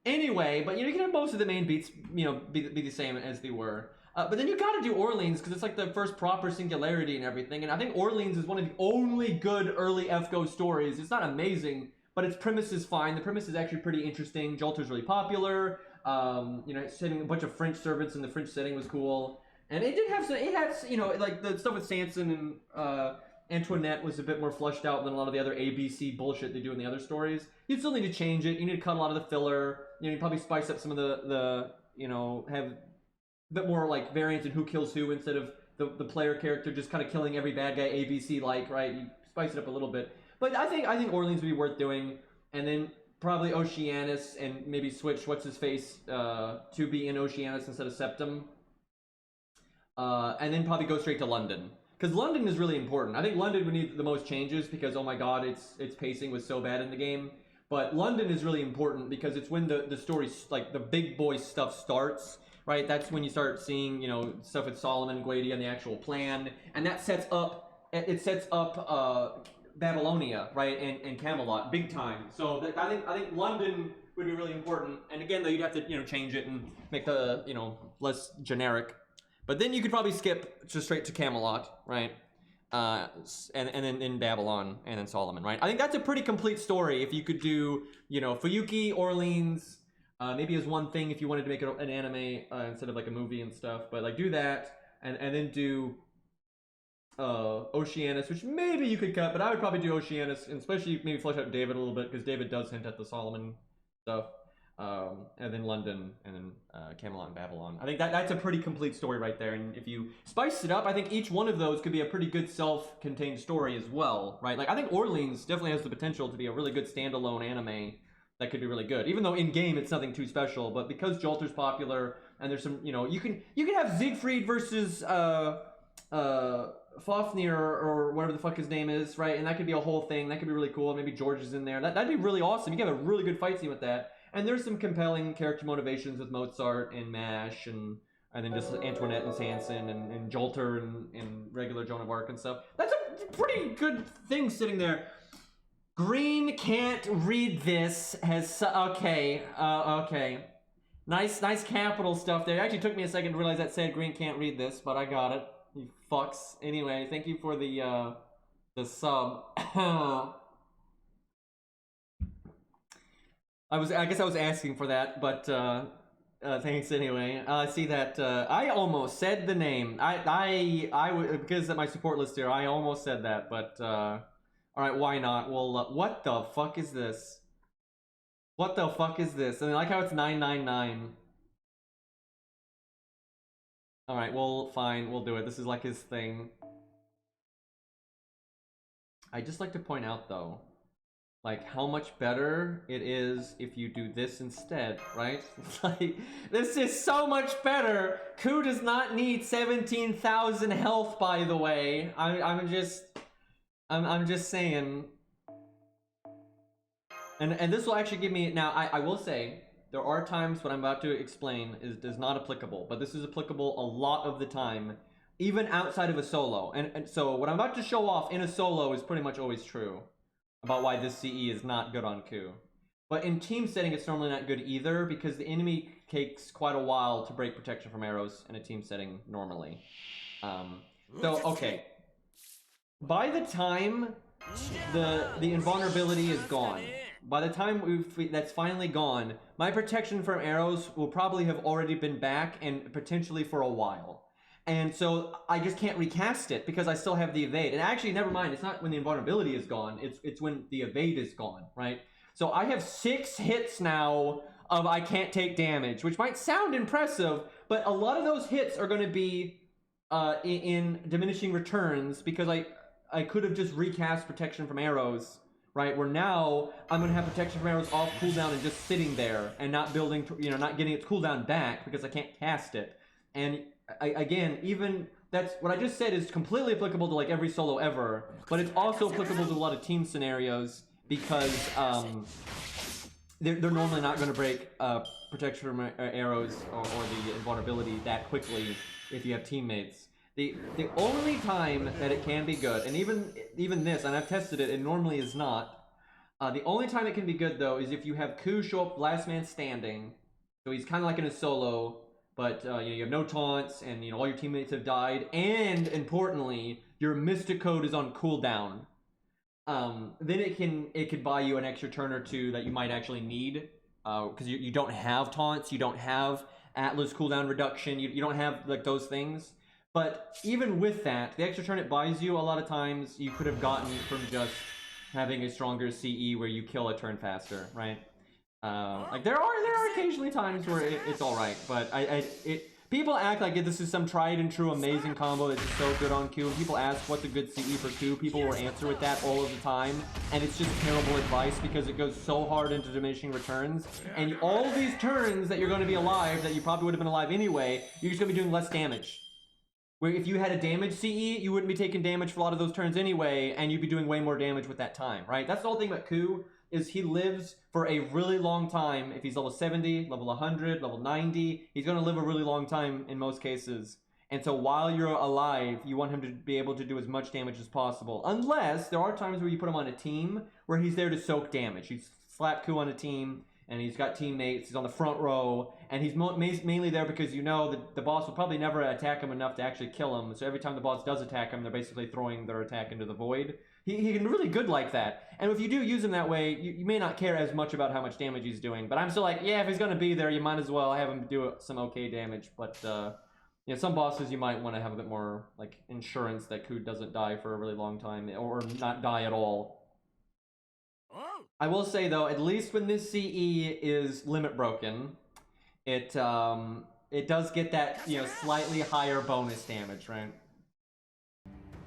Anyway, but, you know, you can have most of the main beats, you know, be the same as they were. But then you gotta do Orleans, because it's like the first proper singularity and everything. And I think Orleans is one of the only good early FGO stories. It's not amazing, but its premise is fine. The premise is actually pretty interesting. Jolter's really popular. You know, setting a bunch of French servants in the French setting was cool. And it did have some, it had, you know, like the stuff with Sanson and Antoinette was a bit more fleshed out than a lot of the other ABC bullshit they do in the other stories. You still need to change it. You need to cut a lot of the filler. You know, you probably spice up some of the you know, have a bit more like variance in who kills who, instead of the player character just kind of killing every bad guy ABC like, right? You spice it up a little bit. But I think Orleans would be worth doing, and then probably Oceanus, and maybe switch what's his face to be in Oceanus instead of Septum. And then probably go straight to London, because London is really important. I think London would need the most changes, because, oh my god, its pacing was so bad in the game. But London is really important because it's when the story, like the big boy stuff, starts, right? That's when you start seeing, you know, stuff with Solomon and Guadia and the actual plan, and that sets up Babylonia, right, and Camelot big time. So I think London would be really important. And again, though, you'd have to, you know, change it and make the, you know, less generic. But then you could probably skip just straight to Camelot, right? And then in Babylon, and then Solomon, right? I think that's a pretty complete story if you could do, you know, Fuyuki, Orleans, maybe as one thing if you wanted to make it an anime instead of like a movie and stuff. But like do that, and then do Oceanus, which maybe you could cut, but I would probably do Oceanus, and especially maybe flesh out David a little bit, because David does hint at the Solomon stuff. And then London, and then Camelot and Babylon. I think that's a pretty complete story right there. And if you spice it up, I think each one of those could be a pretty good self-contained story as well, right? Like, I think Orleans definitely has the potential to be a really good standalone anime that could be really good. Even though in game it's nothing too special, but because Jolter's popular, and there's some, you know, you can have Siegfried versus Fafnir, or whatever the fuck his name is, right? And that could be a whole thing. That could be really cool. Maybe George is in there. That'd be really awesome. You could have a really good fight scene with that. And there's some compelling character motivations with Mozart and MASH, and then just Antoinette and Sanson, and Jolter and regular Joan of Arc and stuff. That's a pretty good thing sitting there. Green can't read this. Okay. Nice capital stuff there. It actually took me a second to realize that said Green can't read this, but I got it. You fucks. Anyway, thank you for the sub. I guess I was asking for that, but thanks anyway. I see that I almost said the name. Because of my support list here, I almost said that, but all right, why not? Well, what the fuck is this? What the fuck is this? And I like how it's 999. All right, well, fine, we'll do it. This is like his thing. I just like to point out though, like how much better it is if you do this instead, right? Like, this is so much better. Ku does not need 17,000 health, by the way. I'm just saying. And this will actually give me, now I will say, there are times what I'm about to explain is not applicable, but this is applicable a lot of the time, even outside of a solo. And so what I'm about to show off in a solo is pretty much always true about why this CE is not good on Ku. But in team setting, it's normally not good either, because the enemy takes quite a while to break protection from arrows in a team setting normally. So, okay. By the time the invulnerability is gone, by the time that's finally gone, my protection from arrows will probably have already been back, and potentially for a while. And so I just can't recast it because I still have the evade. And actually, never mind, it's not when the invulnerability is gone, it's when the evade is gone, right? So I have 6 hits now of I can't take damage, which might sound impressive, but a lot of those hits are going to be in diminishing returns, because I could have just recast protection from arrows, right? Where now I'm going to have protection from arrows off cooldown and just sitting there and not building, not getting its cooldown back because I can't cast it. And again, even that's what I just said is completely applicable to like every solo ever, but it's also applicable to a lot of team scenarios, because they're normally not going to break protection from arrows or the invulnerability that quickly if you have teammates. The only time that it can be good, and even this, and I've tested it, it normally is not. The only time it can be good though is if you have Ku show up last man standing, so he's kind of like in a solo, but you have no taunts, and all your teammates have died, and importantly, your Mystic Code is on cooldown. Then it could buy you an extra turn or two that you might actually need, because you don't have taunts, you don't have Atlas cooldown reduction, you don't have like those things. But even with that, the extra turn it buys you, a lot of times you could have gotten from just having a stronger CE where you kill a turn faster, right? Like there are occasionally times where it's all right, but people act like this is some tried and true amazing combo that's just so good on Q. And people ask what's a good CE for Q. People will answer with that all of the time, and it's just terrible advice because it goes so hard into diminishing returns. And all these turns that you're going to be alive, that you probably would have been alive anyway, you're just going to be doing less damage. Where if you had a damage CE, you wouldn't be taking damage for a lot of those turns anyway, and you'd be doing way more damage with that time, right? That's the whole thing about Ku, is he lives for a really long time. If he's level 70, level 100, level 90, he's going to live a really long time in most cases. And so while you're alive, you want him to be able to do as much damage as possible. Unless there are times where you put him on a team where he's there to soak damage. You slap Ku on a team, and he's got teammates, he's on the front row, and he's mainly there because the boss will probably never attack him enough to actually kill him, so every time the boss does attack him, they're basically throwing their attack into the void. He can be really good like that, and if you do use him that way, you may not care as much about how much damage he's doing, but I'm still like, yeah, if he's gonna be there, you might as well have him do some okay damage, but some bosses you might want to have a bit more like insurance that Ku doesn't die for a really long time, or not die at all. I will say though, at least when this CE is limit broken, it does get that slightly higher bonus damage, right?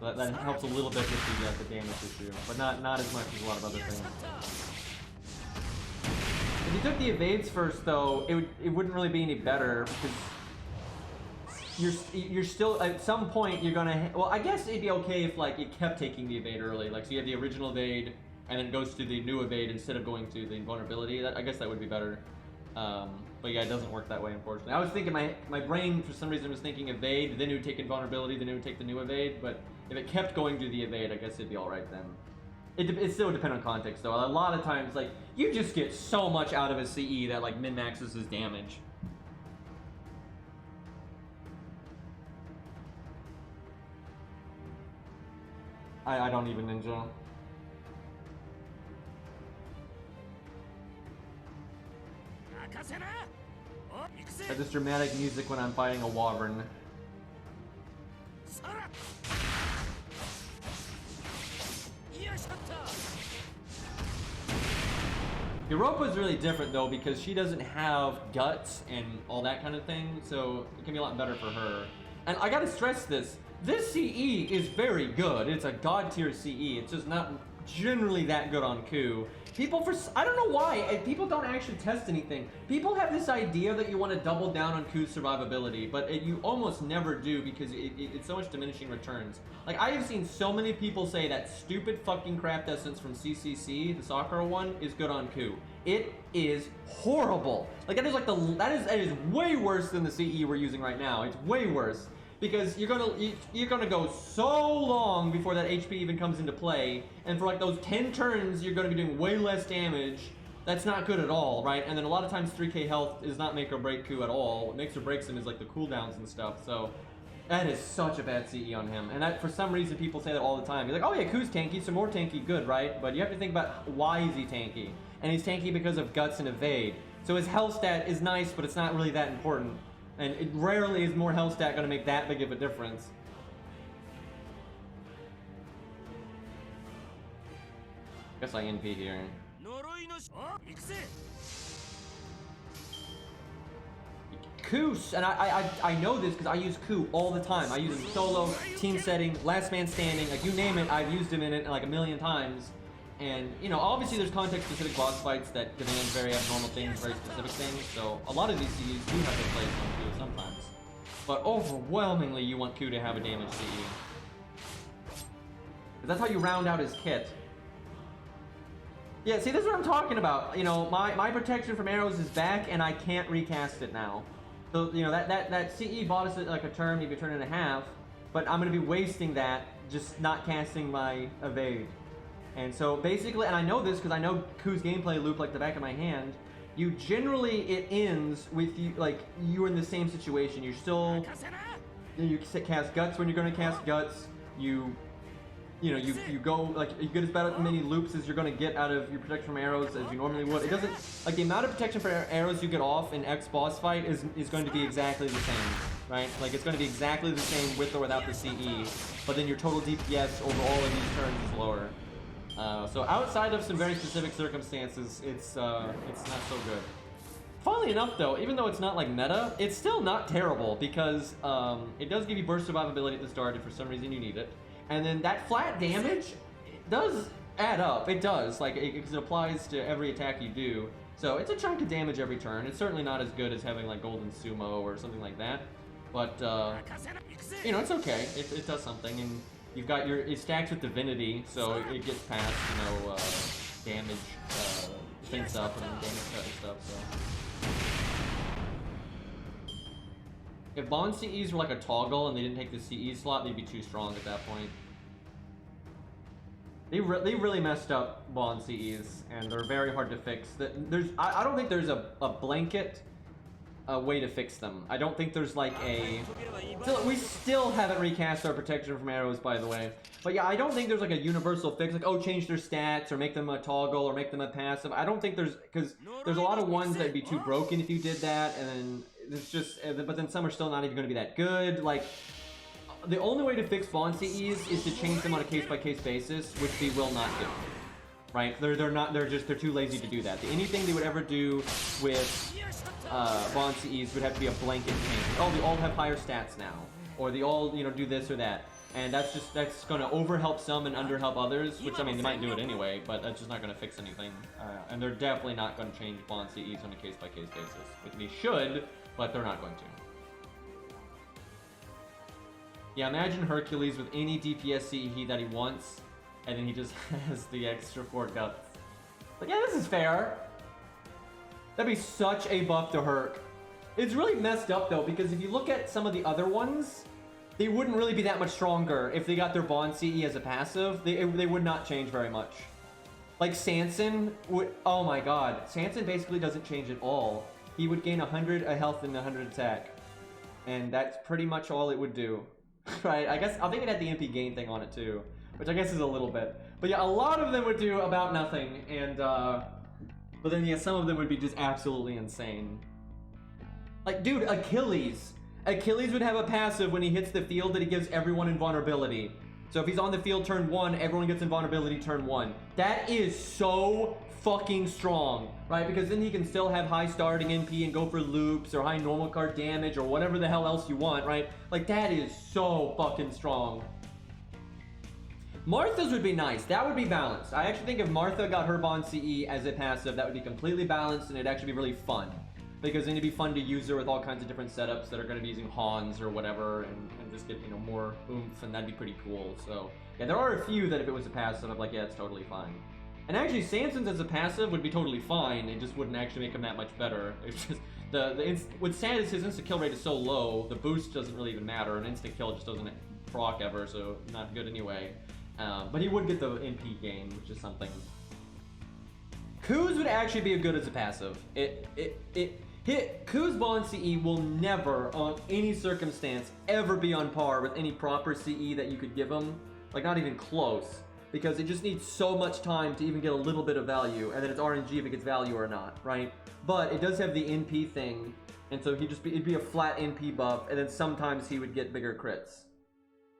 That helps a little bit with the damage issue, but not as much as a lot of other things. If you took the evades first though, it wouldn't really be any better, because you're still at some point you're gonna well, I guess it'd be okay if like you kept taking the evade early, like so you have the original evade and then goes to the new evade instead of going to the invulnerability. I guess that would be better. But yeah, it doesn't work that way, unfortunately. I was thinking, my brain for some reason was thinking evade, then it would take invulnerability, then it would take the new evade, but if it kept going to the evade, I guess it'd be alright then. It still would depend on context though. A lot of times, like, you just get so much out of a CE that like min-maxes his damage. I don't even ninja. This dramatic music when I'm fighting a wyvern. Europa's really different though because she doesn't have guts and all that kind of thing, so it can be a lot better for her. And I gotta stress this CE is very good. It's a god tier CE. It's just not generally that good on Ku. People, I don't know why, people don't actually test anything. People have this idea that you want to double down on Ku's survivability, but you almost never do because it's so much diminishing returns. Like, I have seen so many people say that stupid fucking craft essence from CCC, the Sakura one, is good on Ku. It is horrible. Like, that is way worse than the CE we're using right now. It's way worse. Because you're gonna go so long before that HP even comes into play, and for like those 10 turns, you're gonna be doing way less damage. That's not good at all, right? And then a lot of times 3k health is not make or break Ku at all. What makes or breaks him is like the cooldowns and stuff. So that is such a bad CE on him. And that, for some reason, people say that all the time. You're like, oh yeah, Ku's tanky, so more tanky, good, right? But you have to think about why is he tanky? And he's tanky because of guts and evade. So his health stat is nice, but it's not really that important. And it rarely is more health stat gonna make that big of a difference. Guess I NP here. Ku, and I know this because I use Ku all the time. I use him solo, team setting, last man standing, like you name it, I've used him in it like a million times. And, you know, obviously there's context-specific boss fights that demand very abnormal things, very specific things, so a lot of these CEs do have their place on Ku sometimes. But overwhelmingly, you want Ku to have a damage CE. That's how you round out his kit. Yeah, see, this is what I'm talking about. You know, my protection from arrows is back, and I can't recast it now. So, you know, that CE bought us like a turn, maybe a turn and a half, but I'm going to be wasting that just not casting my evade. And so basically, and I know this because I know Ku's gameplay loop like the back of my hand, you generally, it ends with you, like, you're in the same situation. You're still, you cast Guts when you're going to cast Guts. You go, like, you get as many loops as you're going to get out of your protection from arrows as you normally would. It doesn't, like, the amount of protection for arrows you get off in X boss fight is going to be exactly the same, right? Like, it's going to be exactly the same with or without the CE, but then your total DPS over all of these turns is lower. So outside of some very specific circumstances, it's not so good. Funnily enough, though, even though it's not like meta, it's still not terrible because it does give you burst survivability at the start if for some reason you need it, and then that flat damage does add up. It does, like it applies to every attack you do. So it's a chunk of damage every turn. It's certainly not as good as having like Golden Sumo or something like that, but you know, it's okay. It does something, and you've got it stacks with Divinity, so it gets past, you know, damage, things up, and damage cut and stuff, so. If Bond CEs were like a toggle and they didn't take the CE slot, they'd be too strong at that point. They really messed up Bond CEs, and they're very hard to fix. I don't think there's a blanket way to fix them. I don't think there's like we still haven't recast our protection from arrows, by the way. But yeah, I don't think there's like a universal fix, like, oh, change their stats or make them a toggle or make them a passive. I don't think because there's a lot of ones that'd be too broken if you did that, and then it's just, but then some are still not even going to be that good. Like, the only way to fix Bond CEs is to change them on a case-by-case basis, which they will not do. Right? They're too lazy to do that. Anything they would ever do with Bond CEs would have to be a blanket change. Oh, they all have higher stats now, or they all, you know, do this or that, and that's going to overhelp some and underhelp others. Which, I mean, they might do it anyway, but that's just not going to fix anything. And they're definitely not going to change Bond CEs on a case-by-case basis, which they should, but they're not going to. Yeah, imagine Hercules with any DPS CE that he wants, and then he just has the extra 4 guts. But yeah, this is fair. That'd be such a buff to Herc. It's really messed up, though, because if you look at some of the other ones, they wouldn't really be that much stronger if they got their Bond CE as a passive. They would not change very much. Like Sanson would, oh my god. Sanson basically doesn't change at all. He would gain 100 health and 100 attack. And that's pretty much all it would do. Right, I think it had the MP gain thing on it too, which I guess is a little bit. But yeah, a lot of them would do about nothing, and but then yeah, some of them would be just absolutely insane. Like, dude, Achilles would have a passive when he hits the field that he gives everyone invulnerability. So if he's on the field turn 1, everyone gets invulnerability turn 1. That is so fucking strong, right? Because then he can still have high starting NP and go for loops or high normal card damage or whatever the hell else you want, right? Like, that is so fucking strong. Martha's would be nice. That would be balanced. I actually think if Martha got her Bond CE as a passive, that would be completely balanced and it'd actually be really fun. Because then it'd be fun to use her with all kinds of different setups that are going to be using Hans or whatever and just get, you know, more oomph, and that'd be pretty cool. So, yeah, there are a few that if it was a passive, I'm like, yeah, it's totally fine. And actually, Samson's as a passive would be totally fine. It just wouldn't actually make him that much better. It's just, with Sandus, his instant-kill rate is so low, the boost doesn't really even matter. An instant-kill just doesn't proc ever, so not good anyway. But he would get the NP gain, which is something. Kuz would actually be good as a passive. Kuz Bond CE will never, on any circumstance, ever be on par with any proper CE that you could give him. Like, not even close. Because it just needs so much time to even get a little bit of value, and then it's RNG if it gets value or not, right? But it does have the NP thing, and so it'd be a flat NP buff, and then sometimes he would get bigger crits.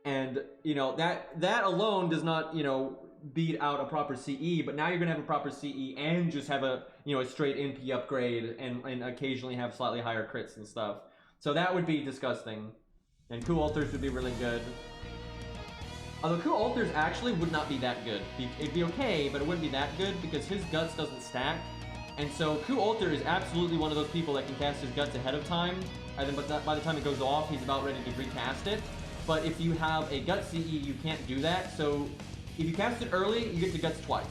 And, you know, that alone does not, you know, beat out a proper CE, but now you're gonna have a proper CE and just have a, you know, a straight NP upgrade and occasionally have slightly higher crits and stuff. So that would be disgusting. And Coup Alters would be really good. Although Coup Alters actually would not be that good. It'd be okay, but it wouldn't be that good because his guts doesn't stack. And so Coup Alter is absolutely one of those people that can cast his guts ahead of time, and then by the time it goes off, he's about ready to recast it. But if you have a gut CE, you can't do that. So if you cast it early, you get to guts twice.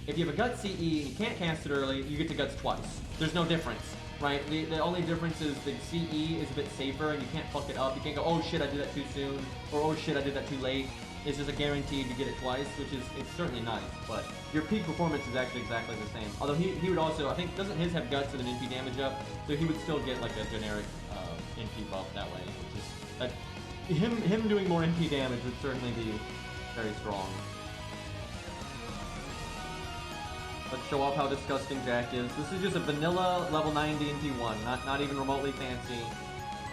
If you have a gut CE and you can't cast it early, you get to guts twice. There's no difference, right? The only difference is the CE is a bit safer and you can't fuck it up. You can't go, oh shit, I did that too soon, or oh shit, I did that too late. It's just a guarantee to get it twice, which is, it's certainly nice, but your peak performance is actually exactly the same. Although he would also, I think, doesn't his have guts and an NP damage up, so he would still get like a generic NP buff that way, which is, him doing more NP damage would certainly be very strong. Let's show off how disgusting Jack is. This is just a vanilla level 90 NP1, not even remotely fancy,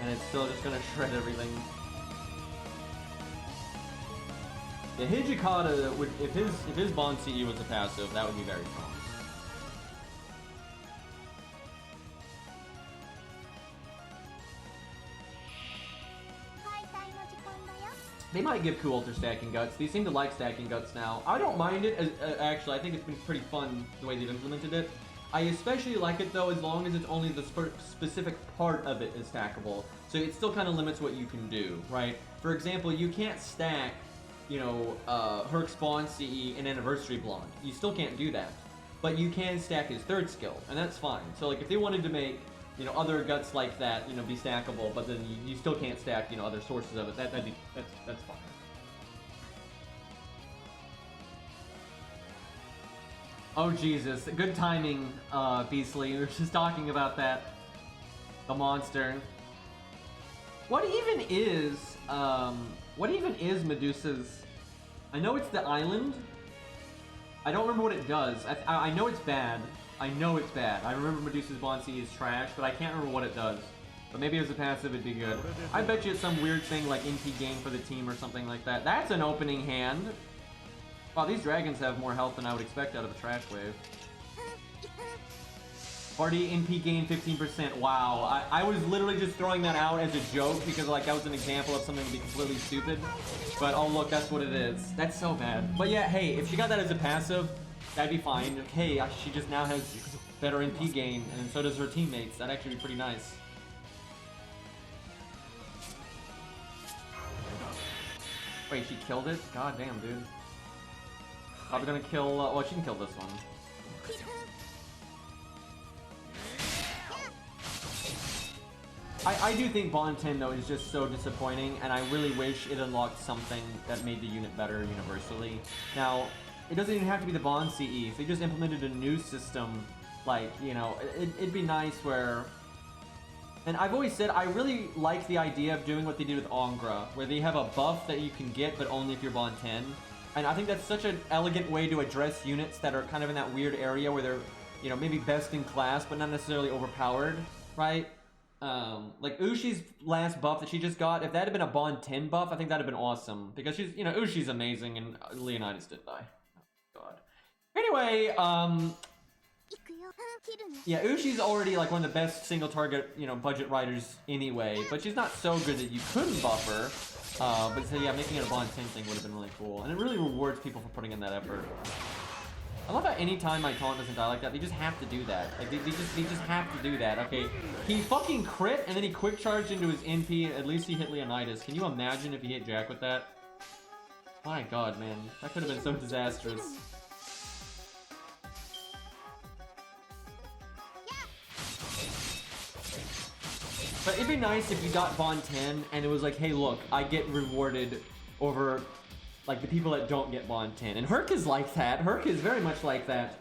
and it's still just gonna shred everything. Yeah, Hijikata would, if his Bond CE was a passive, that would be very strong. They might give Coup Alter stacking guts. They seem to like stacking guts now. I don't mind it, actually. I think it's been pretty fun the way they've implemented it. I especially like it, though, as long as it's only the specific part of it is stackable. So it still kind of limits what you can do, right? For example, you can't stack, you know, Herc Spawn CE and Anniversary Blonde. You still can't do that. But you can stack his third skill, and that's fine. So, like, if they wanted to make, you know, other guts like that, you know, be stackable, but then you still can't stack, you know, other sources of it. That's fine. Oh Jesus! Good timing, Beastly. We were just talking about that. The monster. What even is Medusa's? I know it's the island. I don't remember what it does. I know it's bad. I know it's bad. I remember Medusa's Bond C is trash, but I can't remember what it does. But maybe as a passive, it'd be good. I bet you it's some weird thing like NP gain for the team or something like that. That's an opening hand. Wow, these dragons have more health than I would expect out of a trash wave. Party NP gain 15%. Wow, I was literally just throwing that out as a joke because like that was an example of something to be completely stupid. But oh look, that's what it is. That's so bad. But yeah, hey, if she got that as a passive, that'd be fine. Hey, she just now has better NP gain, and so does her teammates. That'd actually be pretty nice. Wait, she killed it? God damn, dude. Probably gonna kill, well, she can kill this one. I do think Bond 10, though, is just so disappointing, and I really wish it unlocked something that made the unit better universally. Now, it doesn't even have to be the Bond CE. If they just implemented a new system, like, you know, it'd be nice where... And I've always said, I really like the idea of doing what they did with Angra, where they have a buff that you can get, but only if you're Bond 10. And I think that's such an elegant way to address units that are kind of in that weird area where they're, you know, maybe best in class, but not necessarily overpowered, right? Like Ushi's last buff that she just got, if that had been a Bond 10 buff, I think that'd have been awesome. Because she's, you know, Ushi's amazing and Leonidas did die. Oh, God. Anyway, yeah, Ushi's already like one of the best single target, you know, budget riders anyway, but she's not so good that you couldn't buff her. But so yeah, making it a bond 10 thing would have been really cool. And it really rewards people for putting in that effort. I love how anytime my taunt doesn't die like that, they just have to do that. Like, they just have to do that. Okay, he fucking crit, and then he quick charged into his NP, at least he hit Leonidas. Can you imagine if he hit Jack with that? My god, man. That could have been so disastrous. But it'd be nice if you got Bond 10 and it was like, hey, look, I get rewarded over, like, the people that don't get Bond 10. And Herc is like that. Herc is very much like that.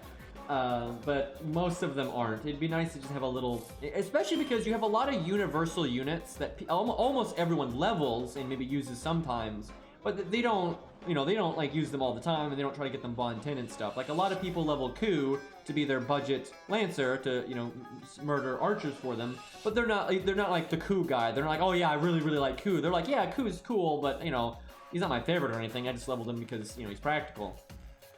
But most of them aren't. It'd be nice to just have a little, especially because you have a lot of universal units that almost everyone levels and maybe uses sometimes, but they don't, you know, they don't like use them all the time, and they don't try to get them Bond 10 and stuff. Like, a lot of people level Ku to be their budget Lancer to, you know, murder archers for them, but they're not like the Ku guy. They're not like, oh yeah, I really like Ku. They're like, yeah, Ku is cool, but, you know, he's not my favorite or anything. I just leveled him because, you know, he's practical.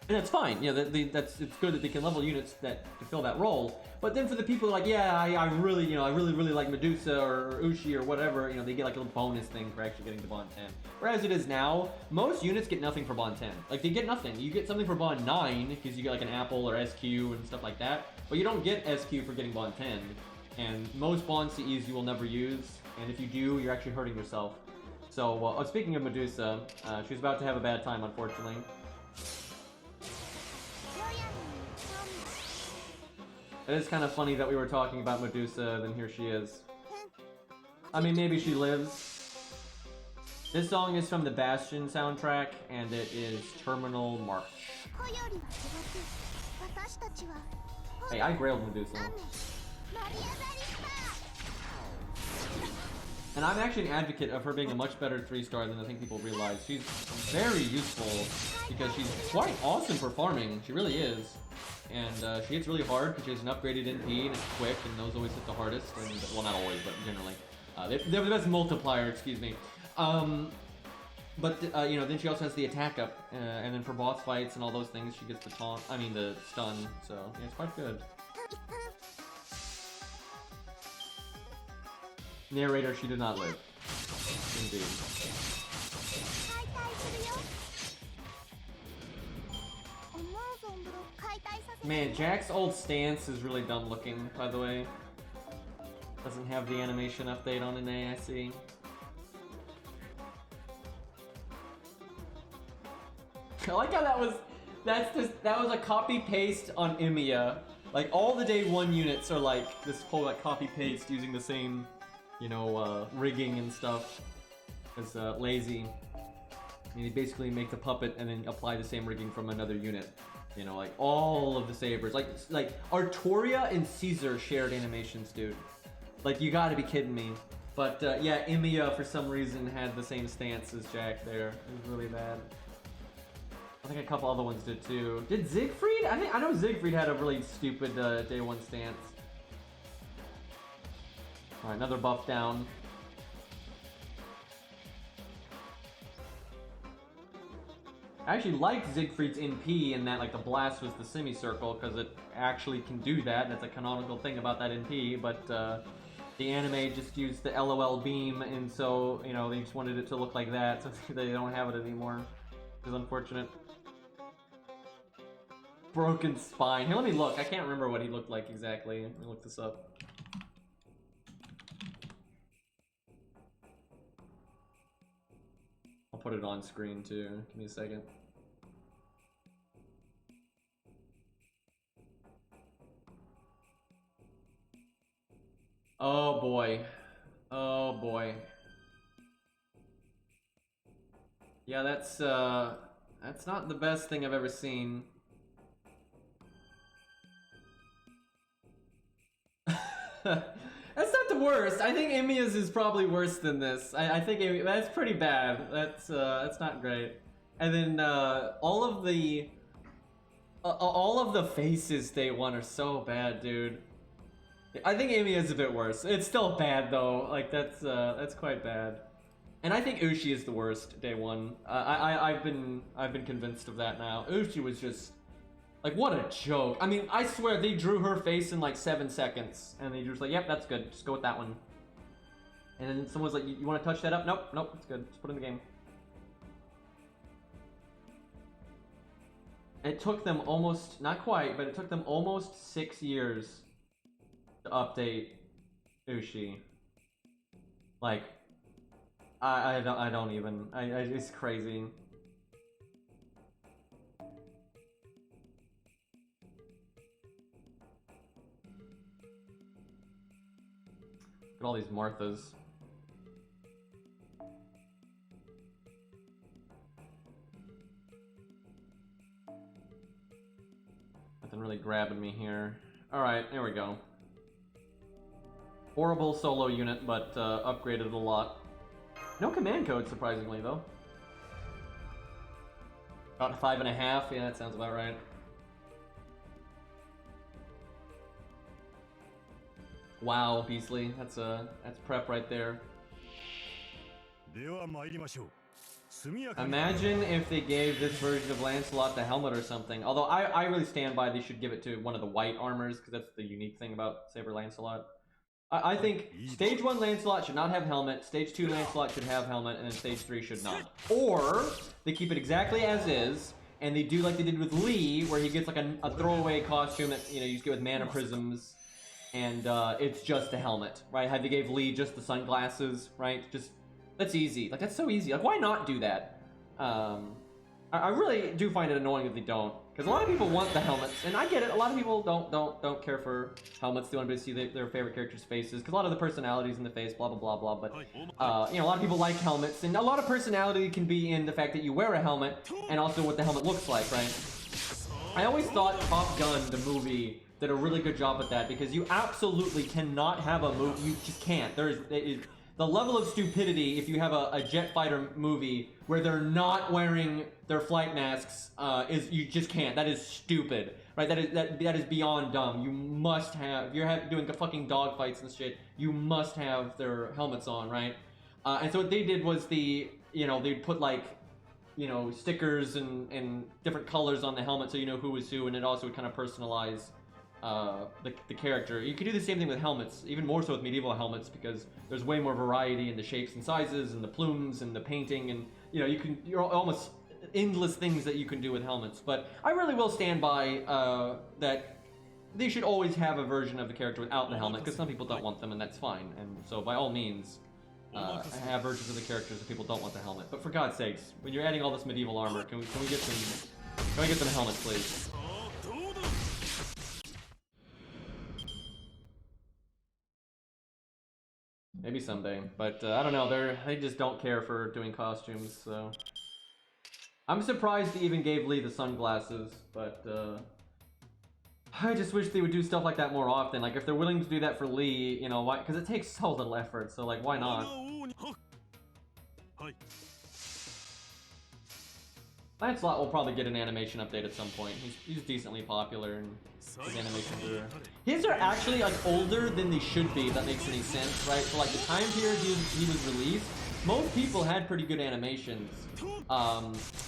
And that's fine, you know, it's good that they can level units to fill that role. But then for the people like, yeah, I really like Medusa or Ushi or whatever, you know, they get like a little bonus thing for actually getting to Bond 10. Whereas it is now, most units get nothing for Bond 10. Like, they get nothing. You get something for Bond 9, because you get like an Apple or SQ and stuff like that. But you don't get SQ for getting Bond 10. And most Bond CEs you will never use, and if you do, you're actually hurting yourself. So, speaking of Medusa, she's about to have a bad time, unfortunately. It is kind of funny that we were talking about Medusa, then here she is. I mean, maybe she lives. This song is from the Bastion soundtrack, and it is Terminal March. Hey, I grailed Medusa. And I'm actually an advocate of her being a much better 3-star than I think people realize. She's very useful because she's quite awesome for farming. She really is. And she hits really hard because she has an upgraded NP and it's quick, and those always hit the hardest. And, well, not always, but generally. They're the best multiplier, excuse me. You know, then she also has the attack up, and then for boss fights and all those things, she gets the taunt, the stun, so yeah, it's quite good. Narrator, she did not live. Indeed. Man, Jack's old stance is really dumb looking, by the way. Doesn't have the animation update on an A, I see. I like how that was a copy paste on Emiya. Like, all the day 1 units are like this whole like copy paste using the same, you know, rigging and stuff as Lazy. And you basically make the puppet and then apply the same rigging from another unit. You know, like all of the sabers, like Artoria and Caesar shared animations, dude. Like, you gotta be kidding me. But yeah, Emiya for some reason had the same stance as Jack there. It was really bad. I think a couple other ones did too. Did Siegfried? I know Siegfried had a really stupid day 1 stance. All right, another buff down. I actually liked Siegfried's NP in that, like, the blast was the semicircle, because it actually can do that. That's a canonical thing about that NP, but the anime just used the LOL beam, and so, you know, they just wanted it to look like that, so they don't have it anymore. Which is unfortunate. Broken spine. Here, let me look. I can't remember what he looked like exactly. Let me look this up. I'll put it on screen too. Give me a second. Oh boy. Oh boy. Yeah, that's not the best thing I've ever seen. That's not the worst. I think Emiya's is probably worse than this. I think that's pretty bad. That's not great. And then all of the faces day 1 are so bad, dude. I think Emiya's a bit worse. It's still bad though. Like, that's quite bad. And I think Ushi is the worst day 1. I've been convinced of that now. Ushi was just, like, what a joke. I mean, I swear they drew her face in like 7 seconds, and they just like, yep, that's good. Just go with that one. And then someone's like, you want to touch that up? Nope, nope, it's good. Just put it in the game. It took them almost, not quite, but it took them almost 6 years to update Ushi. Like, I don't even, it's crazy. Look at all these Marthas. Nothing really grabbing me here. Alright, there we go. Horrible solo unit, but upgraded a lot. No command code, surprisingly, though. About 5.5, yeah, that sounds about right. Wow, Beastly, that's prep right there. Imagine if they gave this version of Lancelot the helmet or something. Although I really stand by they should give it to one of the white armors, because that's the unique thing about Saber Lancelot. I think Stage 1 Lancelot should not have helmet, Stage 2 Lancelot should have helmet, and then Stage 3 should not. Or, they keep it exactly as is, and they do like they did with Lee, where he gets like a throwaway costume that, you know, you get with mana prisms, and it's just a helmet, right? How they gave Lee just the sunglasses, right? Just, that's easy. Like, that's so easy. Like, why not do that? I really do find it annoying if they don't. Because a lot of people want the helmets, and I get it. A lot of people don't care for helmets. They want to see their favorite characters' faces, because a lot of the personalities in the face, blah, blah, blah, blah. But, you know, a lot of people like helmets, and a lot of personality can be in the fact that you wear a helmet, and also what the helmet looks like, right? I always thought Top Gun, the movie, did a really good job at that, because you absolutely cannot have a movie. You just can't. The level of stupidity if you have a jet fighter movie where they're not wearing their flight masks is, you just can't. That is stupid, right? That is beyond dumb. You must have, if you're doing fucking dogfights and shit, you must have their helmets on, right? And so what they did was they'd put like, you know, stickers and different colors on the helmet so you know who was who, and it also would kind of personalize the character. You could do the same thing with helmets, even more so with medieval helmets, because there's way more variety in the shapes and sizes and the plumes and the painting, and you know, you're almost endless things that you can do with helmets. But I really will stand by that they should always have a version of the character without the helmet, because some people don't want them, and that's fine. And so by all means, have versions of the characters if people don't want the helmet. But for God's sakes, when you're adding all this medieval armor, can we get some helmets, please? Maybe someday, but I don't know. They just don't care for doing costumes, so I'm surprised they even gave Lee the sunglasses. But I just wish they would do stuff like that more often. Like if they're willing to do that for Lee, you know, why? Because it takes so little effort. So like, why not? Lancelot will probably get an animation update at some point. He's decently popular, and his animations are... His are actually, like, older than they should be, if that makes any sense, right? So, like, the time period he was released, most people had pretty good animations.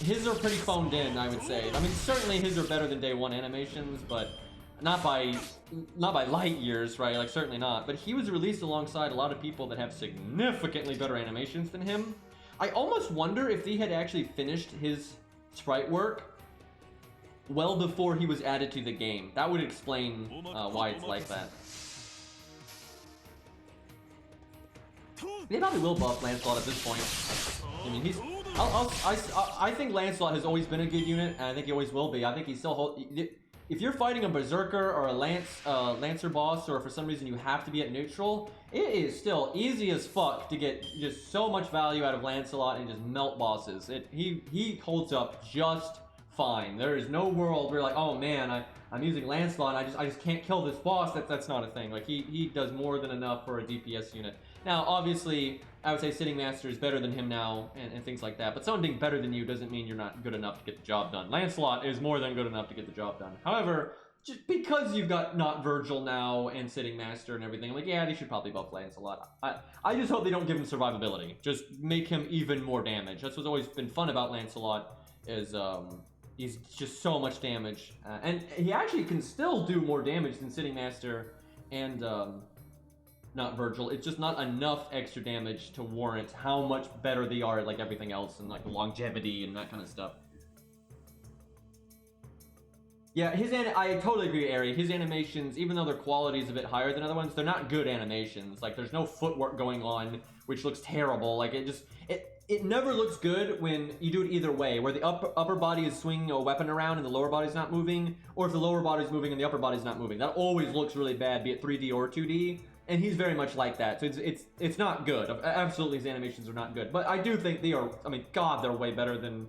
His are pretty phoned in, I would say. I mean, certainly his are better than day one animations, but not by light years, right? Like, certainly not. But he was released alongside a lot of people that have significantly better animations than him. I almost wonder if he had actually finished his sprite work well before he was added to the game. That would explain why it's like that. They probably will buff Lancelot at this point. I mean, I think Lancelot has always been a good unit, and I think he always will be. I think he's still if you're fighting a Berserker or a Lancer boss, or for some reason you have to be at neutral, it is still easy as fuck to get just so much value out of Lancelot and just melt bosses. He holds up just fine. There is no world where you're like, oh man, I'm using Lancelot and I just can't kill this boss. That's not a thing. Like he does more than enough for a DPS unit. Now, obviously, I would say Sitting Master is better than him now, and things like that. But someone being better than you doesn't mean you're not good enough to get the job done. Lancelot is more than good enough to get the job done. However, just because you've got not Virgil now and Sitting Master and everything, I'm like, yeah, they should probably buff Lancelot. I just hope they don't give him survivability. Just make him even more damage. That's what's always been fun about Lancelot, is he's just so much damage. And he actually can still do more damage than Sitting Master and not Virgil. It's just not enough extra damage to warrant how much better they are at like everything else and like longevity and that kind of stuff. Yeah, I totally agree, Ari. His animations, even though their quality is a bit higher than other ones, they're not good animations. Like, there's no footwork going on, which looks terrible. Like, it never looks good when you do it either way, where the upper body is swinging a weapon around and the lower body's not moving, or if the lower body's moving and the upper body's not moving. That always looks really bad, be it 3D or 2D, and he's very much like that. So it's not good. Absolutely, his animations are not good. But I do think they are, I mean, God, they're way better than,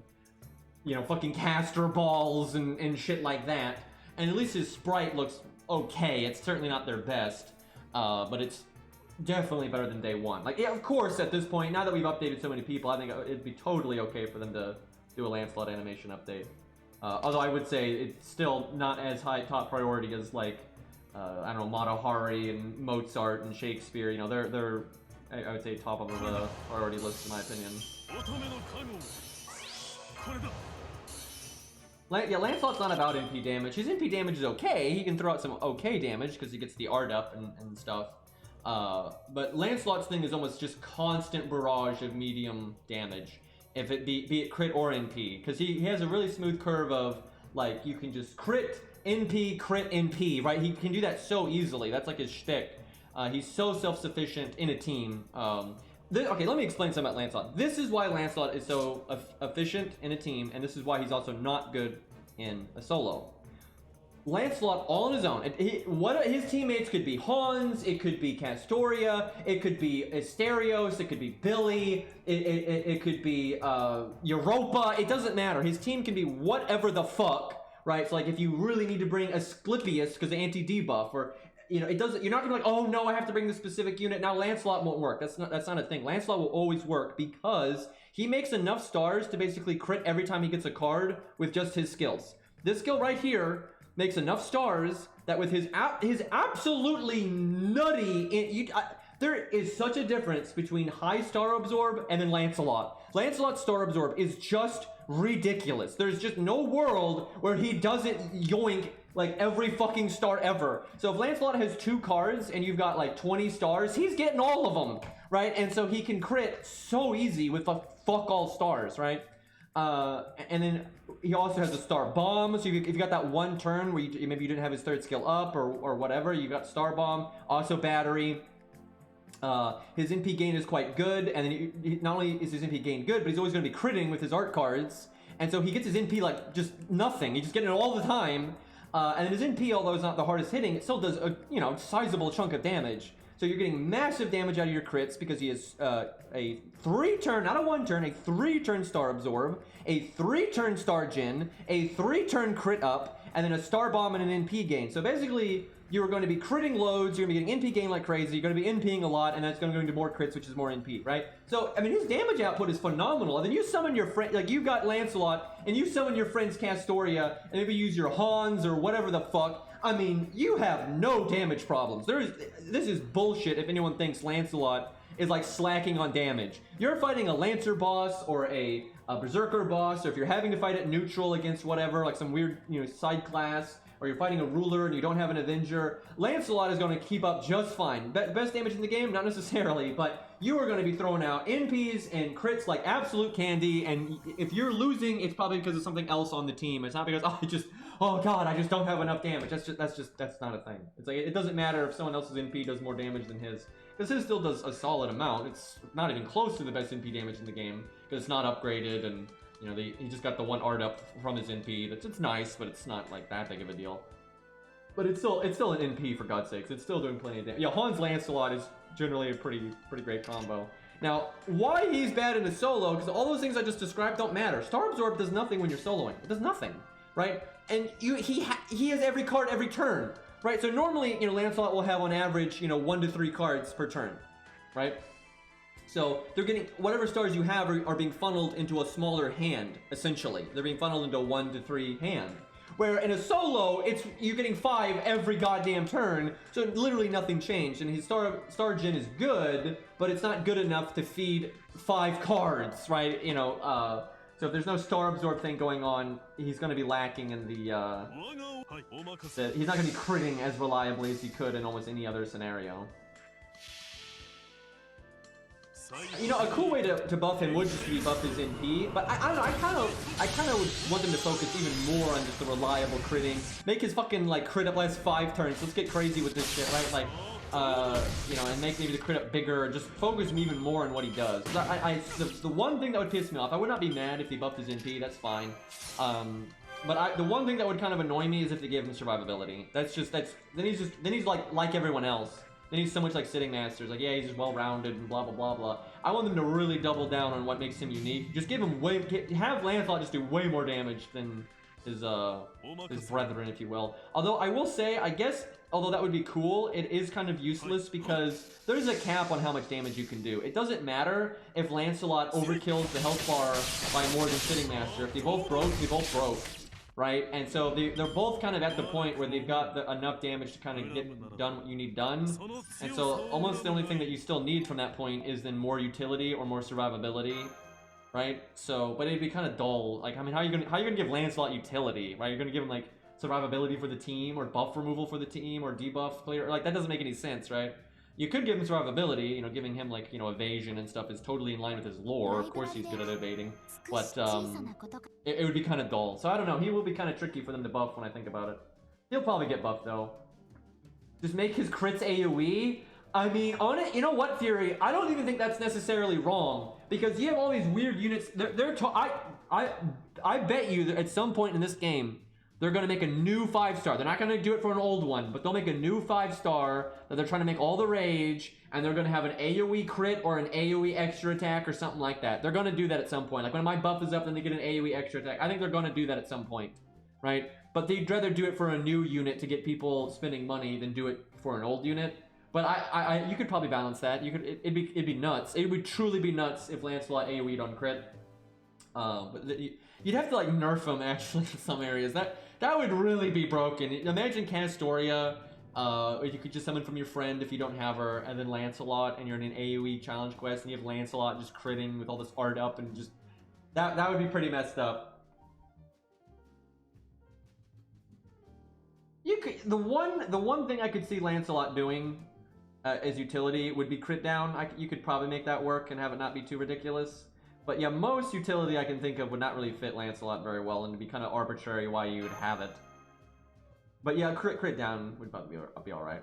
you know, fucking caster balls and shit like that. And at least his sprite looks okay. It's certainly not their best, but it's definitely better than day one. Like, yeah, of course, at this point, now that we've updated so many people, I think it'd be totally okay for them to do a Lancelot animation update. Although I would say it's still not as high top priority as, like, I don't know, Mata Hari and Mozart and Shakespeare. You know, they're I would say top of the priority list in my opinion. Yeah, Lancelot's not about NP damage. His NP damage is okay. He can throw out some okay damage because he gets the art up and stuff. But Lancelot's thing is almost just constant barrage of medium damage, if it be it crit or NP, because he has a really smooth curve of, like, you can just crit NP, right? He can do that so easily. That's like his shtick. He's so self-sufficient in a team. Okay, let me explain something about Lancelot. This is why Lancelot is so efficient in a team, and this is why he's also not good in a solo. Lancelot, all on his own, his teammates could be Hans, it could be Castoria, it could be Asterios, it could be Billy, it could be Europa, it doesn't matter. His team can be whatever the fuck, right? So like if you really need to bring Asclepius because of anti-debuff, or, you know, it doesn't, you're not gonna be like, oh no, I have to bring this specific unit. Now Lancelot won't work. That's not a thing. Lancelot will always work because he makes enough stars to basically crit every time he gets a card with just his skills. This skill right here makes enough stars that with his absolutely nutty, there is such a difference between high star absorb and then Lancelot. Lancelot's star absorb is just ridiculous. There's just no world where he doesn't yoink like every fucking star ever. So if Lancelot has 2 cards and you've got like 20 stars, he's getting all of them, right? And so he can crit so easy with the fuck all stars, right? And then he also has a star bomb. So if you got that one turn where maybe you didn't have his 3rd skill up or whatever, you got star bomb, also battery. His NP gain is quite good, and then not only is his NP gain good, but he's always going to be critting with his art cards, and so he gets his NP like just nothing. He's just getting it all the time, and then his NP, although it's not the hardest hitting, it still does a sizable chunk of damage. So you're getting massive damage out of your crits because he has a 3-turn, not a 1-turn, a 3-turn star absorb, a 3-turn star gen, a 3-turn crit up, and then a star bomb and an NP gain. So basically, you're going to be critting loads, you're going to be getting NP gain like crazy, you're going to be NPing a lot, and that's going to go into more crits, which is more NP, right? So, I mean, his damage output is phenomenal. And then you summon your friend, like, you got Lancelot, and you summon your friend's Castoria, and maybe use your Hans or whatever the fuck. I mean, you have no damage problems. This is bullshit if anyone thinks Lancelot is, like, slacking on damage. You're fighting a Lancer boss or a Berserker boss, or if you're having to fight at neutral against whatever, like some weird, side class, or you're fighting a ruler and you don't have an Avenger, Lancelot is going to keep up just fine. Best damage in the game? Not necessarily, but you are going to be throwing out NPs and crits like absolute candy, and if you're losing, it's probably because of something else on the team. It's not because, oh god, I just don't have enough damage. That's not a thing. It's like, it doesn't matter if someone else's NP does more damage than his, because his still does a solid amount. It's not even close to the best NP damage in the game, because it's not upgraded, and he just got the 1 art up from his NP. It's nice, but it's not like that big of a deal. But it's still an NP, for God's sakes. It's still doing plenty of damage. Yeah, Hans Lancelot is generally a pretty great combo. Now, why he's bad in a solo, because all those things I just described don't matter. Star Absorb does nothing when you're soloing. It does nothing, right? And he has every card every turn, right? So normally, Lancelot will have on average, 1 to 3 cards per turn, right? So they're getting, whatever stars you have are being funneled into a smaller hand, essentially. They're being funneled into a 1 to 3 hand. Where in a solo, you're getting 5 every goddamn turn, so literally nothing changed. And his star gen is good, but it's not good enough to feed 5 cards, right? So if there's no star absorb thing going on, he's going to be lacking in the he's not going to be critting as reliably as he could in almost any other scenario. You know, a cool way to buff him would just be buff his NP, but I don't know, I kind of would want them to focus even more on just the reliable critting. Make his fucking, like, crit up last 5 turns. Let's get crazy with this shit, right? Like, you know, and make maybe the crit up bigger, just focus him even more on what he does. The one thing that would piss me off, I would not be mad if they buffed his NP, that's fine. But the one thing that would kind of annoy me is if they gave him survivability. Then he's like everyone else. Then he's so much like Sitting Masters. Like, yeah, he's just well-rounded and blah, blah, blah, blah. I want them to really double down on what makes him unique. Just give him have Lancelot just do way more damage than his brethren, if you will. Although, I will say, I guess, although that would be cool, it is kind of useless because there's a cap on how much damage you can do. It doesn't matter if Lancelot overkills the health bar by more than Sitting Master. If they both broke, they both broke. Right, and so they're both kind of at the point where they've got enough damage to kind of get done what you need done, and so almost the only thing that you still need from that point is then more utility or more survivability, right? So, but it'd be kind of dull. Like, I mean, how are you gonna give Lancelot utility, right? You're gonna give him like survivability for the team, or buff removal for the team, or debuff player? Like, that doesn't make any sense, right? You could give him survivability, you know, giving him, like, you know, evasion and stuff is totally in line with his lore. Of course he's good at evading, but it would be kind of dull. So I don't know, he will be kind of tricky for them to buff when I think about it. He'll probably get buffed though. Just make his crits AoE? I mean, on it, you know what, Fury? I don't even think that's necessarily wrong, because you have all these weird units. I bet you that at some point in this game, they're going to make a new 5-star. They're not going to do it for an old one, but they'll make a new 5-star that they're trying to make all the rage, and they're going to have an AoE crit or an AoE extra attack or something like that. They're going to do that at some point. Like, when my buff is up, then they get an AoE extra attack. I think they're going to do that at some point, right? But they'd rather do it for a new unit to get people spending money than do it for an old unit. But you could probably balance that. It'd be nuts. It would truly be nuts if Lancelot AoE'd on crit. But you'd have to, like, nerf him actually in some areas. That would really be broken. Imagine Castoria, you could just summon from your friend if you don't have her, and then Lancelot, and you're in an AoE challenge quest, and you have Lancelot just critting with all this art up, and just that would be pretty messed up. You could the one thing I could see Lancelot doing as utility would be crit down. You could probably make that work and have it not be too ridiculous. But yeah, most utility I can think of would not really fit Lancelot very well, and it'd be kind of arbitrary why you would have it. But yeah, crit down would probably be alright.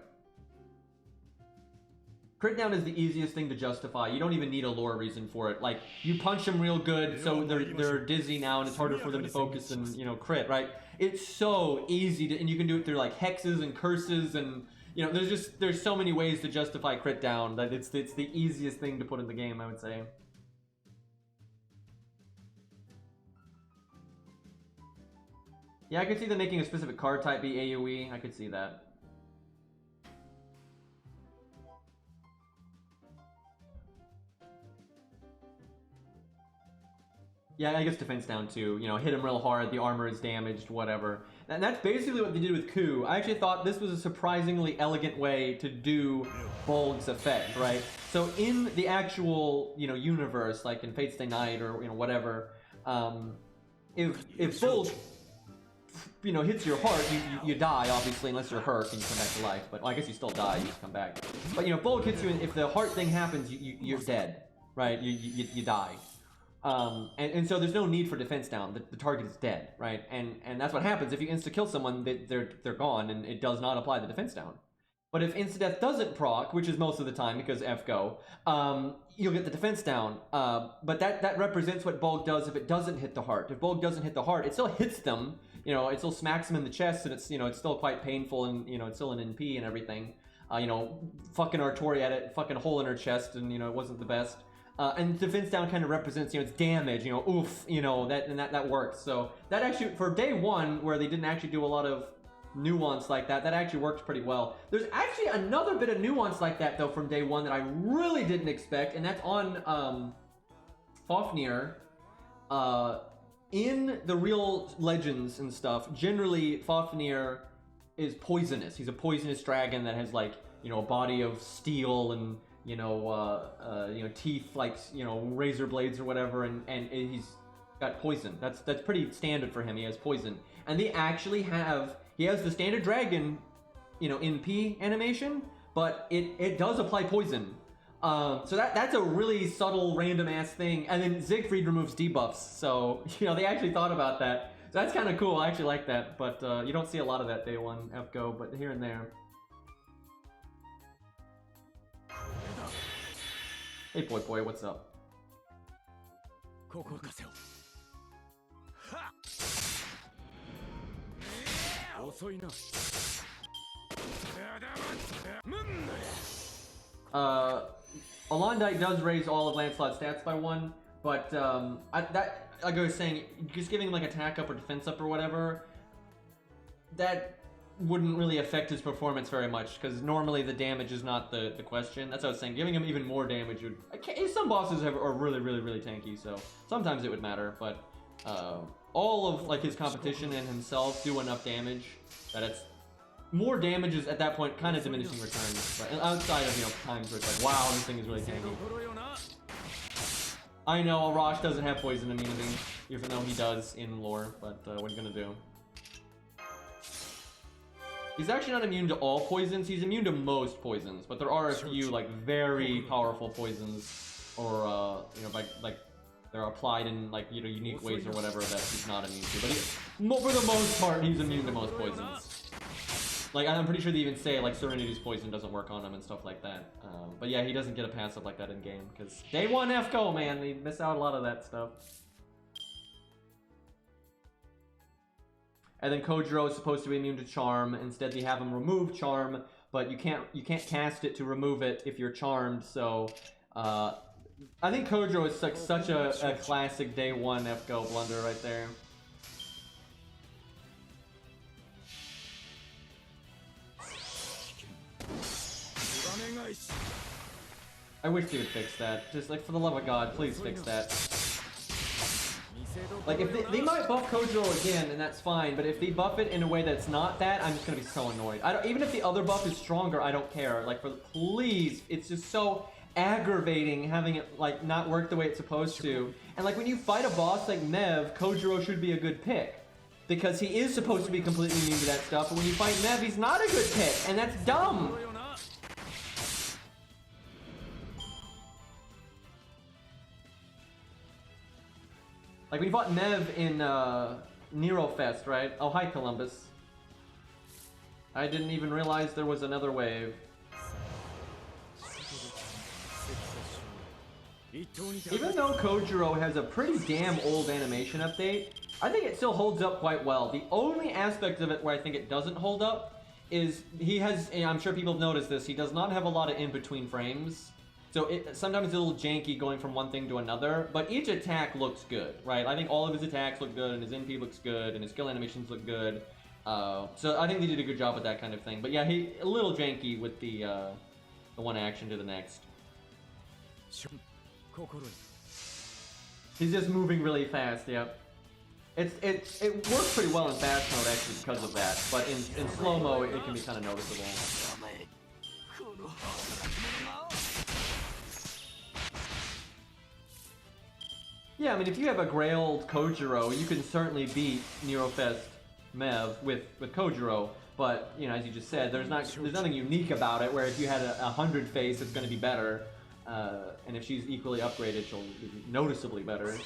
Crit down is the easiest thing to justify. You don't even need a lore reason for it. Like, you punch them real good, so they're dizzy now, and it's harder for them to focus and, you know, crit, right? It's so easy to, and you can do it through, like, hexes and curses, and, you know, there's so many ways to justify crit down that it's the easiest thing to put in the game, I would say. Yeah, I could see them making a specific card type be AoE. I could see that. Yeah, I guess defense down too. You know, hit him real hard, the armor is damaged, whatever. And that's basically what they did with Ku. I actually thought this was a surprisingly elegant way to do Bolg's effect, right? So in the actual, you know, universe, like in Fate's Day Night or, you know, whatever, if Bolg, you know, hits your heart, you die, obviously, unless you're hurt and you come back to life. But, well, I guess you still die, you just come back. But, you know, if Bolg hits you, and if the heart thing happens, you're dead, right? You die. And so there's no need for defense down. The target is dead, right? And that's what happens if you insta-kill someone, they're gone, and it does not apply the defense down. But if insta-death doesn't proc, which is most of the time because FGO, you'll get the defense down. But that represents what Bolg does if it doesn't hit the heart. If Bolg doesn't hit the heart, it still hits them. You know, it still smacks them in the chest, and it's, you know, it's still quite painful, and, you know, it's still an NP and everything. You know, fucking Artori had a fucking hole in her chest, and, you know, it wasn't the best. And defense down kind of represents, you know, it's damage, you know, oof, you know, that works. So that actually, for day one, where they didn't actually do a lot of nuance like that actually works pretty well. There's actually another bit of nuance like that, though, from day one that I really didn't expect, and that's on Fafnir. In the real legends and stuff, generally Fafnir is poisonous. He's a poisonous dragon that has, like, you know, a body of steel and, you know, teeth like, you know, razor blades or whatever, and he's got poison. That's pretty standard for him. He has poison, and they actually have. He has the standard dragon, you know, NP animation, but it does apply poison. So that's a really subtle, random ass thing. And then Siegfried removes debuffs, so you know they actually thought about that. So that's kind of cool. I actually like that, but you don't see a lot of that day one FGO, but here and there. Hey boy, what's up? Alondite does raise all of Lancelot's stats by 1, but like I was saying, just giving him like attack up or defense up or whatever, that wouldn't really affect his performance very much, because normally the damage is not the question. That's what I was saying. Giving him even more damage would... Some bosses are really tanky, so sometimes it would matter, but all of like his competition and himself do enough damage that it's... More damage is at that point kind of diminishing returns, but outside of, you know, times where it's like, wow, this thing is really tanky. I know, Arash doesn't have poison immunity, even though he does in lore, but what are you gonna do? He's actually not immune to all poisons. He's immune to most poisons, but there are a few like very powerful poisons, or you know, like they're applied in like, you know, unique ways or whatever that he's not immune to. But for the most part, he's immune to most poisons. Like I'm pretty sure they even say like Serenity's poison doesn't work on him and stuff like that. But yeah, he doesn't get a passive like that in game because day 1 FGO, man, they miss out a lot of that stuff. And then Kojiro is supposed to be immune to Charm. Instead, they have him remove Charm, but you can't cast it to remove it if you're charmed. So, I think Kojiro is such a classic day 1 FGO blunder right there. I wish they would fix that. Just like for the love of God, please fix that. Like if they might buff Kojiro again, and that's fine. But if they buff it in a way that's not that, I'm just gonna be so annoyed. Even if the other buff is stronger, I don't care. Like please, it's just so aggravating having it like not work the way it's supposed to. And like when you fight a boss like Mev, Kojiro should be a good pick because he is supposed to be completely immune to that stuff. But when you fight Mev, he's not a good pick, and that's dumb. Like we fought Mev in Nero Fest, right? Oh, hi Columbus. I didn't even realize there was another wave. Even though Kojiro has a pretty damn old animation update, I think it still holds up quite well. The only aspect of it where I think it doesn't hold up is he has, and I'm sure people have noticed this, he does not have a lot of in-between frames. So sometimes it's a little janky going from one thing to another, but each attack looks good, right? I think all of his attacks look good, and his NP looks good, and his skill animations look good. So I think they did a good job with that kind of thing. But yeah, he a little janky with the one action to the next. He's just moving really fast, yep. It works pretty well in fast mode actually because of that, but in slow-mo it can be kind of noticeable. Yeah, I mean, if you have a Grailed Kojiro, you can certainly beat Nerofest Mev with Kojiro. But, you know, as you just said, there's nothing unique about it, where if you had a 100 face, it's going to be better. And if she's equally upgraded, she'll be noticeably better.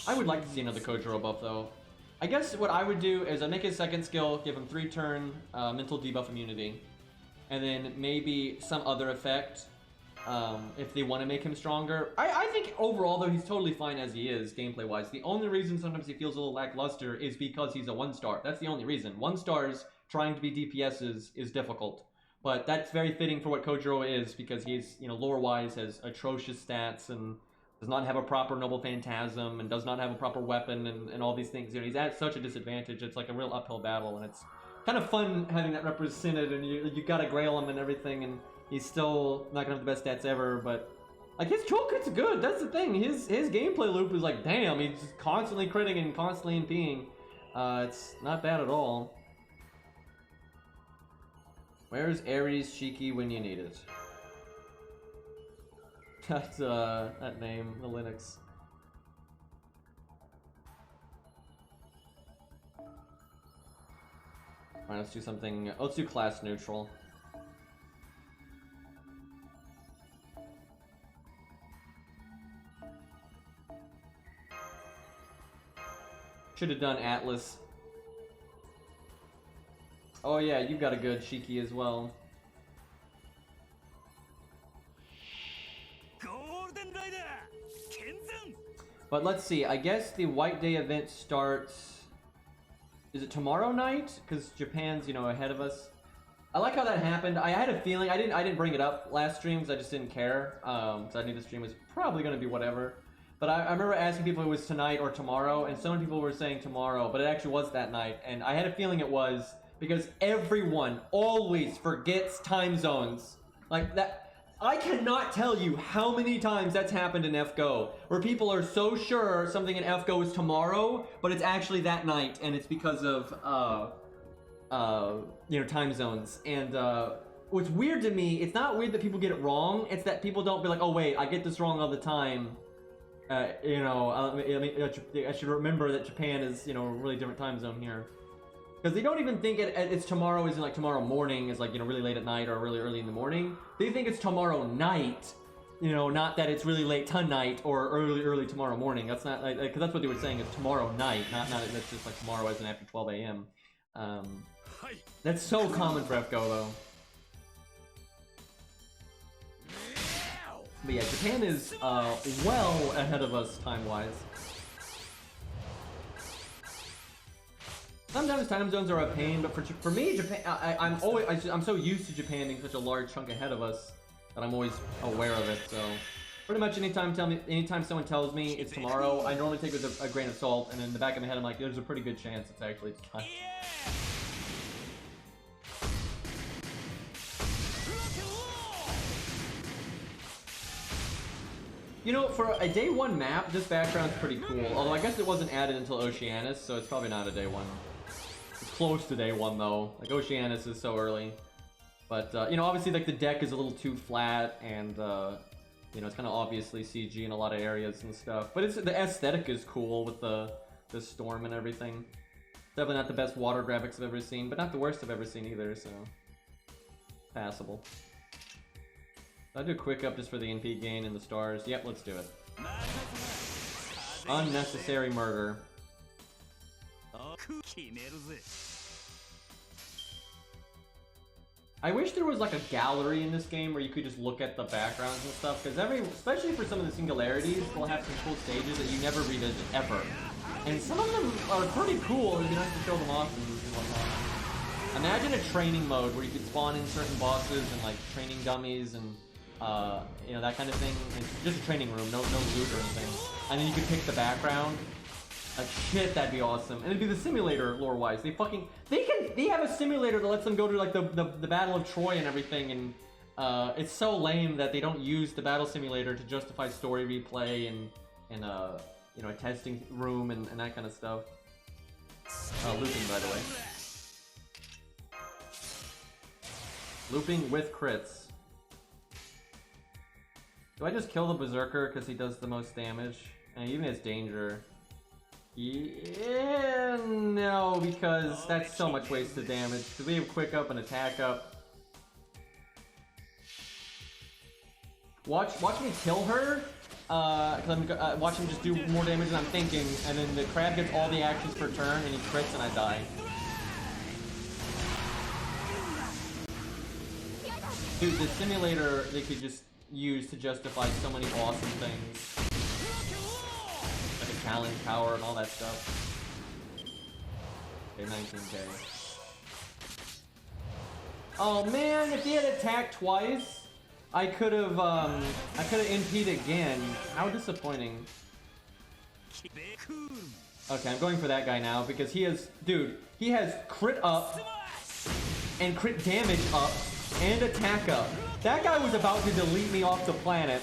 I would like to see another Kojiro buff, though. I guess what I would do is I'd make his second skill, give him 3-turn mental debuff immunity, and then maybe some other effect if they want to make him stronger. I think overall, though, he's totally fine as he is, gameplay-wise. The only reason sometimes he feels a little lackluster is because he's a 1-star. That's the only reason. 1-stars trying to be DPSs is difficult. But that's very fitting for what Kojiro is, because he's, you know, lore-wise has atrocious stats and does not have a proper Noble Phantasm, and does not have a proper weapon, and all these things. You know, he's at such a disadvantage. It's like a real uphill battle, and it's kind of fun having that represented, and you gotta grail him and everything, and he's still not gonna have the best stats ever, but like his kill crit's good. That's the thing. His gameplay loop is like, damn, he's just constantly critting and constantly NPing. It's not bad at all. Where's Ares Shiki when you need it? That's that name, the Linux. Alright, let's do something. Let's do class neutral. Should have done Atlas. Oh yeah, you got a good Shiki as well. But let's see, I guess the White Day event starts... Is it tomorrow night? Because Japan's, you know, ahead of us. I like how that happened. I had a feeling, I didn't bring it up last stream because I just didn't care. Because I knew the stream was probably going to be whatever. But I remember asking people if it was tonight or tomorrow, and some people were saying tomorrow, but it actually was that night. And I had a feeling it was, because everyone always forgets time zones. Like that. I cannot tell you how many times that's happened in FGO, where people are so sure something in FGO is tomorrow, but it's actually that night, and it's because of, you know, time zones. And what's weird to me, it's not weird that people get it wrong, it's that people don't be like, oh wait, I get this wrong all the time. You know, I should remember that Japan is, you know, a really different time zone here. Because they don't even think it's tomorrow, as in like tomorrow morning is like, you know, really late at night or really early in the morning. They think it's tomorrow night, you know, not that it's really late tonight or early tomorrow morning. That's not, like, because that's what they were saying is tomorrow night, not that's just like tomorrow as in after 12 a.m. That's so common for FGO though. But yeah, Japan is well ahead of us time-wise. Sometimes time zones are a pain, but for me, Japan, I'm so used to Japan being such a large chunk ahead of us that I'm always aware of it. So pretty much anytime someone tells me it's tomorrow, I normally take it with a grain of salt, and in the back of my head, I'm like, there's a pretty good chance it's actually tonight. You know, for a day one map, this background's pretty cool. Although I guess it wasn't added until Oceanus, so it's probably not a day one. It's close to day one though. Like Oceanus is so early. But you know, obviously like the deck is a little too flat, and you know, it's kind of obviously CG in a lot of areas and stuff. But the aesthetic is cool with the storm and everything. Definitely not the best water graphics I've ever seen, but not the worst I've ever seen either. So passable. I'll do a quick up just for the NP gain and the stars. Yep, let's do it. Unnecessary murder. I wish there was like a gallery in this game where you could just look at the backgrounds and stuff, because especially for some of the singularities, they'll have some cool stages that you never revisit ever. And some of them are pretty cool, it'd be nice to show them off and whatnot. Imagine a training mode where you could spawn in certain bosses and like training dummies and you know, that kind of thing. And just a training room, no loot or anything. And then you could pick the background. Like shit, that'd be awesome. And it'd be the simulator lore-wise. They have a simulator that lets them go to like the Battle of Troy and everything, and it's so lame that they don't use the battle simulator to justify story replay and you know, a testing room and that kind of stuff. Looping, by the way. Looping with crits. Do I just kill the Berserker because he does the most damage? And even has danger. Yeah, no, because that's so much wasted damage. Because we have quick up and attack up. Watch me kill her. Because I'm watch him just do more damage than I'm thinking, and then the crab gets all the actions per turn, and he crits, and I die. Dude, the simulator they could just use to justify so many awesome things. Like a challenge power and all that stuff. Okay, 19k. Oh man, if he had attacked twice, I could have NP'd again. How disappointing. Okay, I'm going for that guy now because he has crit up and crit damage up and attack up. That guy was about to delete me off the planet.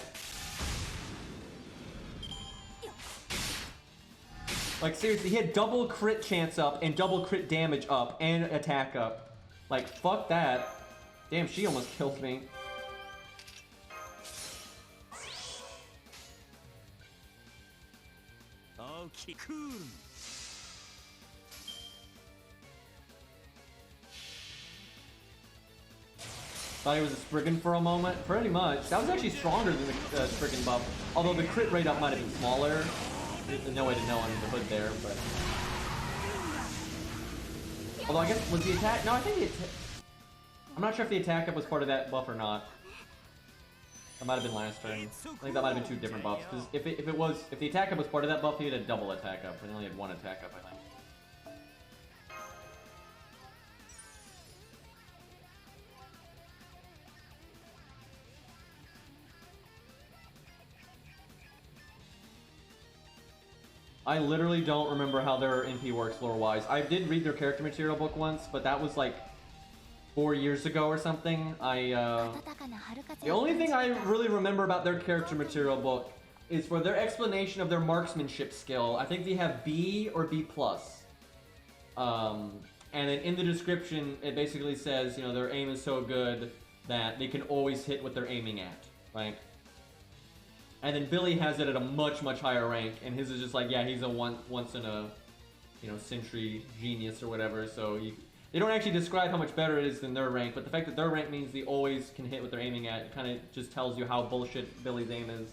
Like seriously, he had double crit chance up and double crit damage up and attack up. Like fuck that. Damn, she almost killed me. Okay, cool. Thought he was a Spriggan for a moment. Pretty much. That was actually stronger than the Spriggan buff. Although the crit rate up might have been smaller. There's no way to know under the hood there, but... Although I guess, was the attack... No, I think the attack... I'm not sure if the attack up was part of that buff or not. That might have been last turn. I think that might have been two different buffs. Because if the attack up was part of that buff, he had a double attack up. And he only had one attack up, I think. I literally don't remember how their NP works lore-wise. I did read their character material book once, but that was like 4 years ago or something. The only thing I really remember about their character material book is for their explanation of their marksmanship skill. I think they have B or B+. And then in the description, it basically says, you know, their aim is so good that they can always hit what they're aiming at, right? And then Billy has it at a much, much higher rank, and his is just like, yeah, he's a once in a, you know, century genius or whatever, so they don't actually describe how much better it is than their rank, but the fact that their rank means they always can hit what they're aiming at, it kind of just tells you how bullshit Billy's aim is.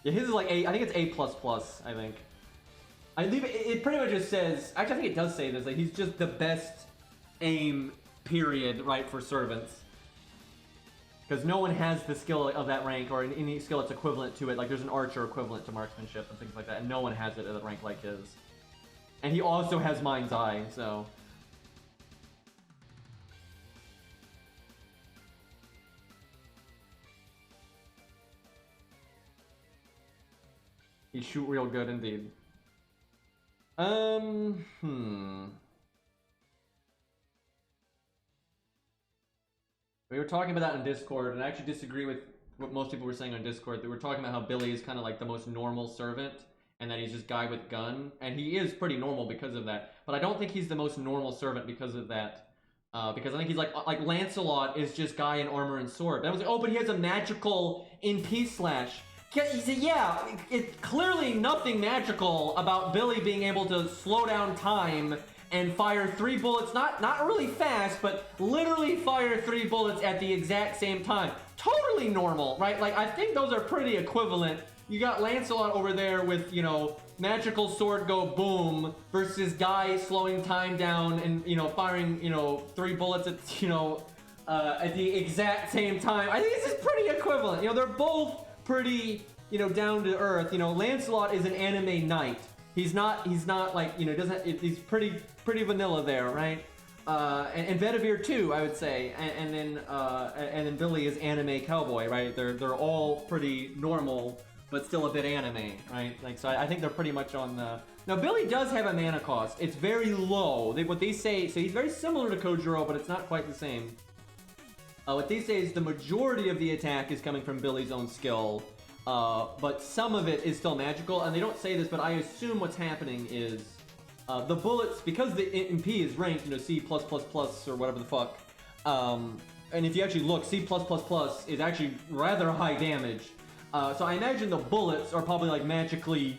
Yeah, his is like A, I think it's A++, I think. I leave it pretty much just says, actually I think it does say this, like he's just the best aim, period, right, for servants. Because no one has the skill of that rank, or any skill that's equivalent to it. Like, there's an archer equivalent to marksmanship and things like that, and no one has it at a rank like his. And he also has Mind's Eye, so... He shoot real good indeed. We were talking about that in Discord, and I actually disagree with what most people were saying on Discord. They were talking about how Billy is kind of like the most normal servant, and that he's just guy with gun, and he is pretty normal because of that. But I don't think he's the most normal servant because of that. Because I think he's like Lancelot is just guy in armor and sword. But I was like, oh, but he has a magical NP slash. He said, yeah, it's clearly nothing magical about Billy being able to slow down time and fire 3 bullets, not really fast, but literally fire 3 bullets at the exact same time. Totally normal, right? Like, I think those are pretty equivalent. You got Lancelot over there with, you know, magical sword go boom versus guy slowing time down and, you know, firing, you know, 3 bullets at, you know, at the exact same time. I think this is pretty equivalent. You know, they're both pretty, you know, down to earth. You know, Lancelot is an anime knight. He's not like, you know, he's pretty vanilla there, right? And Bedivere too, I would say, and then Billy is anime cowboy, right? They're all pretty normal, but still a bit anime, right? Like, so I think they're pretty much on the... Now, Billy does have a mana cost. It's very low. What they say, so he's very similar to Kojiro, but it's not quite the same. What they say is the majority of the attack is coming from Billy's own skill, but some of it is still magical, and they don't say this, but I assume what's happening is the bullets, because the MP is ranked, you know, C+++ or whatever the fuck, and if you actually look, C++ is actually rather high damage, so I imagine the bullets are probably like magically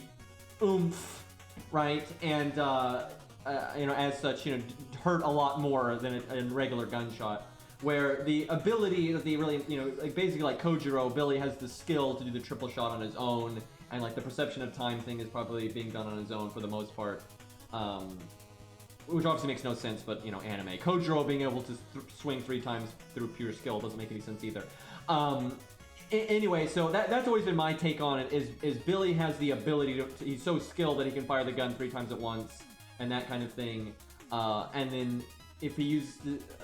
oomph, right, and you know, as such, you know, hurt a lot more than a regular gunshot. Where the ability of the really, you know, like basically like Kojiro, Billy has the skill to do the triple shot on his own, and like the perception of time thing is probably being done on his own for the most part. Which obviously makes no sense, but, you know, anime. Kojiro being able to swing 3 times through pure skill doesn't make any sense either. Anyway, so that's always been my take on it, is Billy has the ability to, he's so skilled that he can fire the gun 3 times at once, and that kind of thing. And then if he uses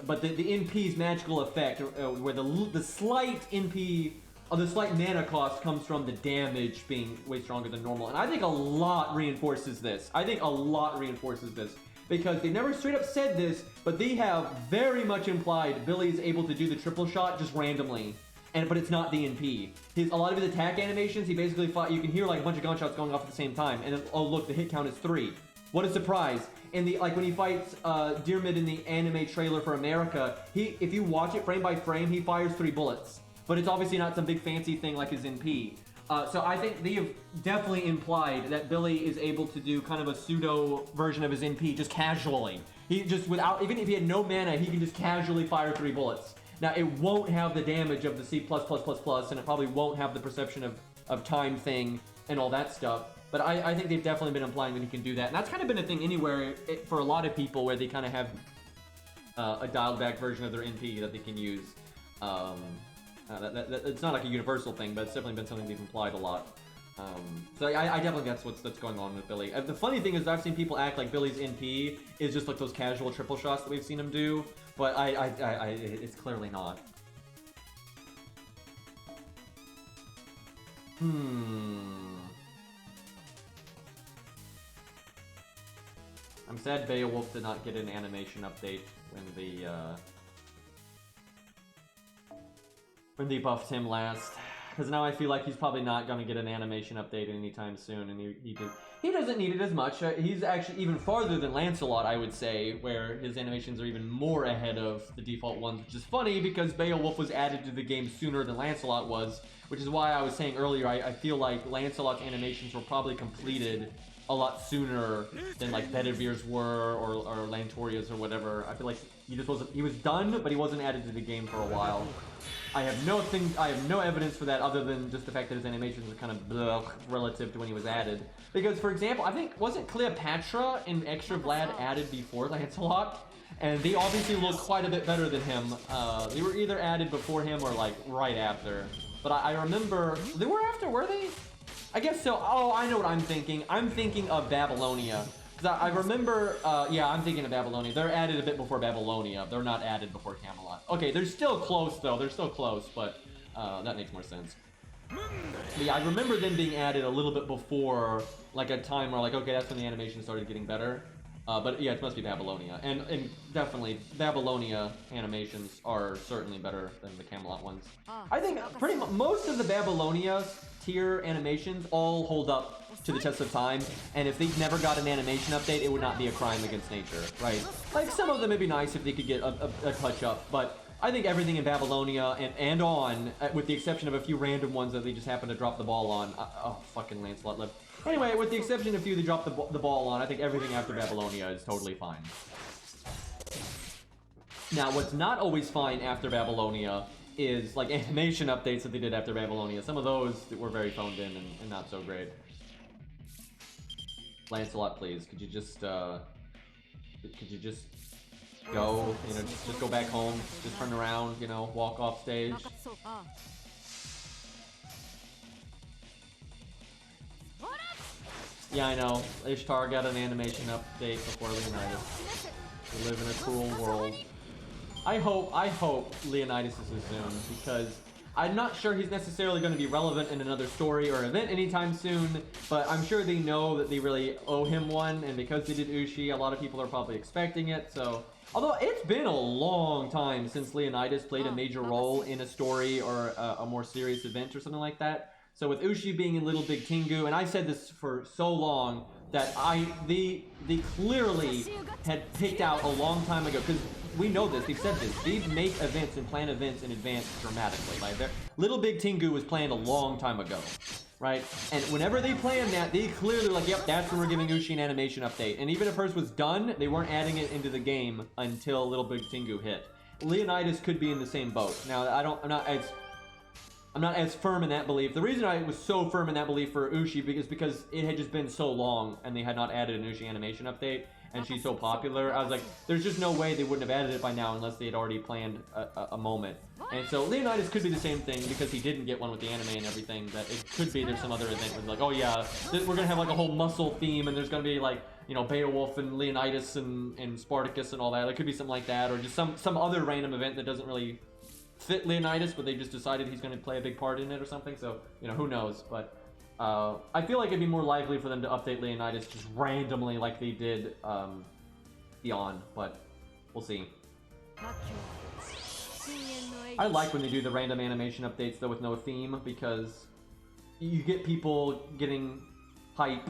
but the NP's magical effect, where the slight NP, or the slight mana cost comes from the damage being way stronger than normal. And I think a lot reinforces this. Because they never straight up said this, but they have very much implied Billy's able to do the triple shot just randomly. But it's not the NP. A lot of his attack animations, he basically fought, you can hear like a bunch of gunshots going off at the same time, and then, oh look, the hit count is 3. What a surprise. In the, like when he fights Dearmid in the anime trailer for America, if you watch it frame by frame, he fires 3 bullets. But it's obviously not some big fancy thing like his NP. So I think they have definitely implied that Billy is able to do kind of a pseudo version of his NP just casually. He just, without, even if he had no mana, he can just casually fire 3 bullets. Now, it won't have the damage of the C++++, and it probably won't have the perception of time thing and all that stuff. But I think they've definitely been implying that he can do that. And that's kind of been a thing anywhere for a lot of people where they kind of have a dialed back version of their NP that they can use. It's not like a universal thing, but it's definitely been something they've implied a lot. So I definitely think that's going on with Billy. The funny thing is I've seen people act like Billy's NP is just like those casual triple shots that we've seen him do, but it's clearly not. I'm sad Beowulf did not get an animation update when they buffed him last, because now I feel like he's probably not going to get an animation update anytime soon, and he doesn't need it as much. He's actually even farther than Lancelot, I would say, where his animations are even more ahead of the default ones, which is funny because Beowulf was added to the game sooner than Lancelot was, which is why I was saying earlier I feel like Lancelot's animations were probably completed a lot sooner than like Bedivir's were or Lantoria's or whatever. I feel like he was done, but he wasn't added to the game for a while. I have no evidence for that other than just the fact that his animations are kind of bleh relative to when he was added. Because, for example, I think, wasn't Cleopatra and Extra Vlad added before Lancelot? And they obviously look quite a bit better than him. They were either added before him or like right after. But I remember, they were after, were they? I guess so. Oh, I know what I'm thinking. I'm thinking of Babylonia. Because I remember, yeah, I'm thinking of Babylonia. They're added a bit before Babylonia. They're not added before Camelot. Okay, they're still close, though. They're still close, but that makes more sense. But yeah, I remember them being added a little bit before, like, a time where, like, okay, that's when the animation started getting better. But yeah, it must be Babylonia. And definitely, Babylonia animations are certainly better than the Camelot ones. I think pretty much most of the Babylonia tier animations all hold up to the test of time, and if they never got an animation update, it would not be a crime against nature, right? Like, some of them would be nice if they could get a touch up, but I think everything in Babylonia and on, with the exception of a few random ones that they just happen to drop the ball on. Oh, fucking Lancelot lived. Anyway, with the exception of a few they dropped the ball on, I think everything after Babylonia is totally fine. Now, what's not always fine after Babylonia is, like, animation updates that they did after Babylonia. Some of those were very phoned in and not so great. Lancelot, please, could you just go, you know, just go back home, just turn around, you know, walk off stage. Yeah, I know. Ishtar got an animation update before Leonidas. We live in a cruel world. I hope Leonidas is soon, because I'm not sure he's necessarily going to be relevant in another story or event anytime soon, but I'm sure they know that they really owe him one, and because they did Ushi, a lot of people are probably expecting it, so... Although, it's been a long time since Leonidas played a major role in a story or a more serious event or something like that. So with Ushi being in Little Big Tengu, and I said this for so long, that they clearly had picked out a long time ago, because we know this, they've said this, they make events and plan events in advance dramatically. Like, Little Big Tengu was planned a long time ago, right? And whenever they planned that, they clearly were like, yep, that's when we're giving Ushi an animation update. And even if hers was done, they weren't adding it into the game until Little Big Tengu hit. Leonidas could be in the same boat. Now, I'm not as firm in that belief. The reason I was so firm in that belief for Ushi is because it had just been so long and they had not added an Ushi animation update, and she's so popular. I was like, there's just no way they wouldn't have added it by now unless they had already planned a moment. And so Leonidas could be the same thing because he didn't get one with the anime and everything, that it could be there's some other event where like, oh yeah, we're gonna have like a whole muscle theme and there's gonna be like, you know, Beowulf and Leonidas and Spartacus and all that. It could be something like that, or just some other random event that doesn't really fit Leonidas, but they just decided he's going to play a big part in it or something, so, you know, who knows, but I feel like it'd be more likely for them to update Leonidas just randomly like they did Beyond, but we'll see. I like when they do the random animation updates, though, with no theme, because you get people getting hype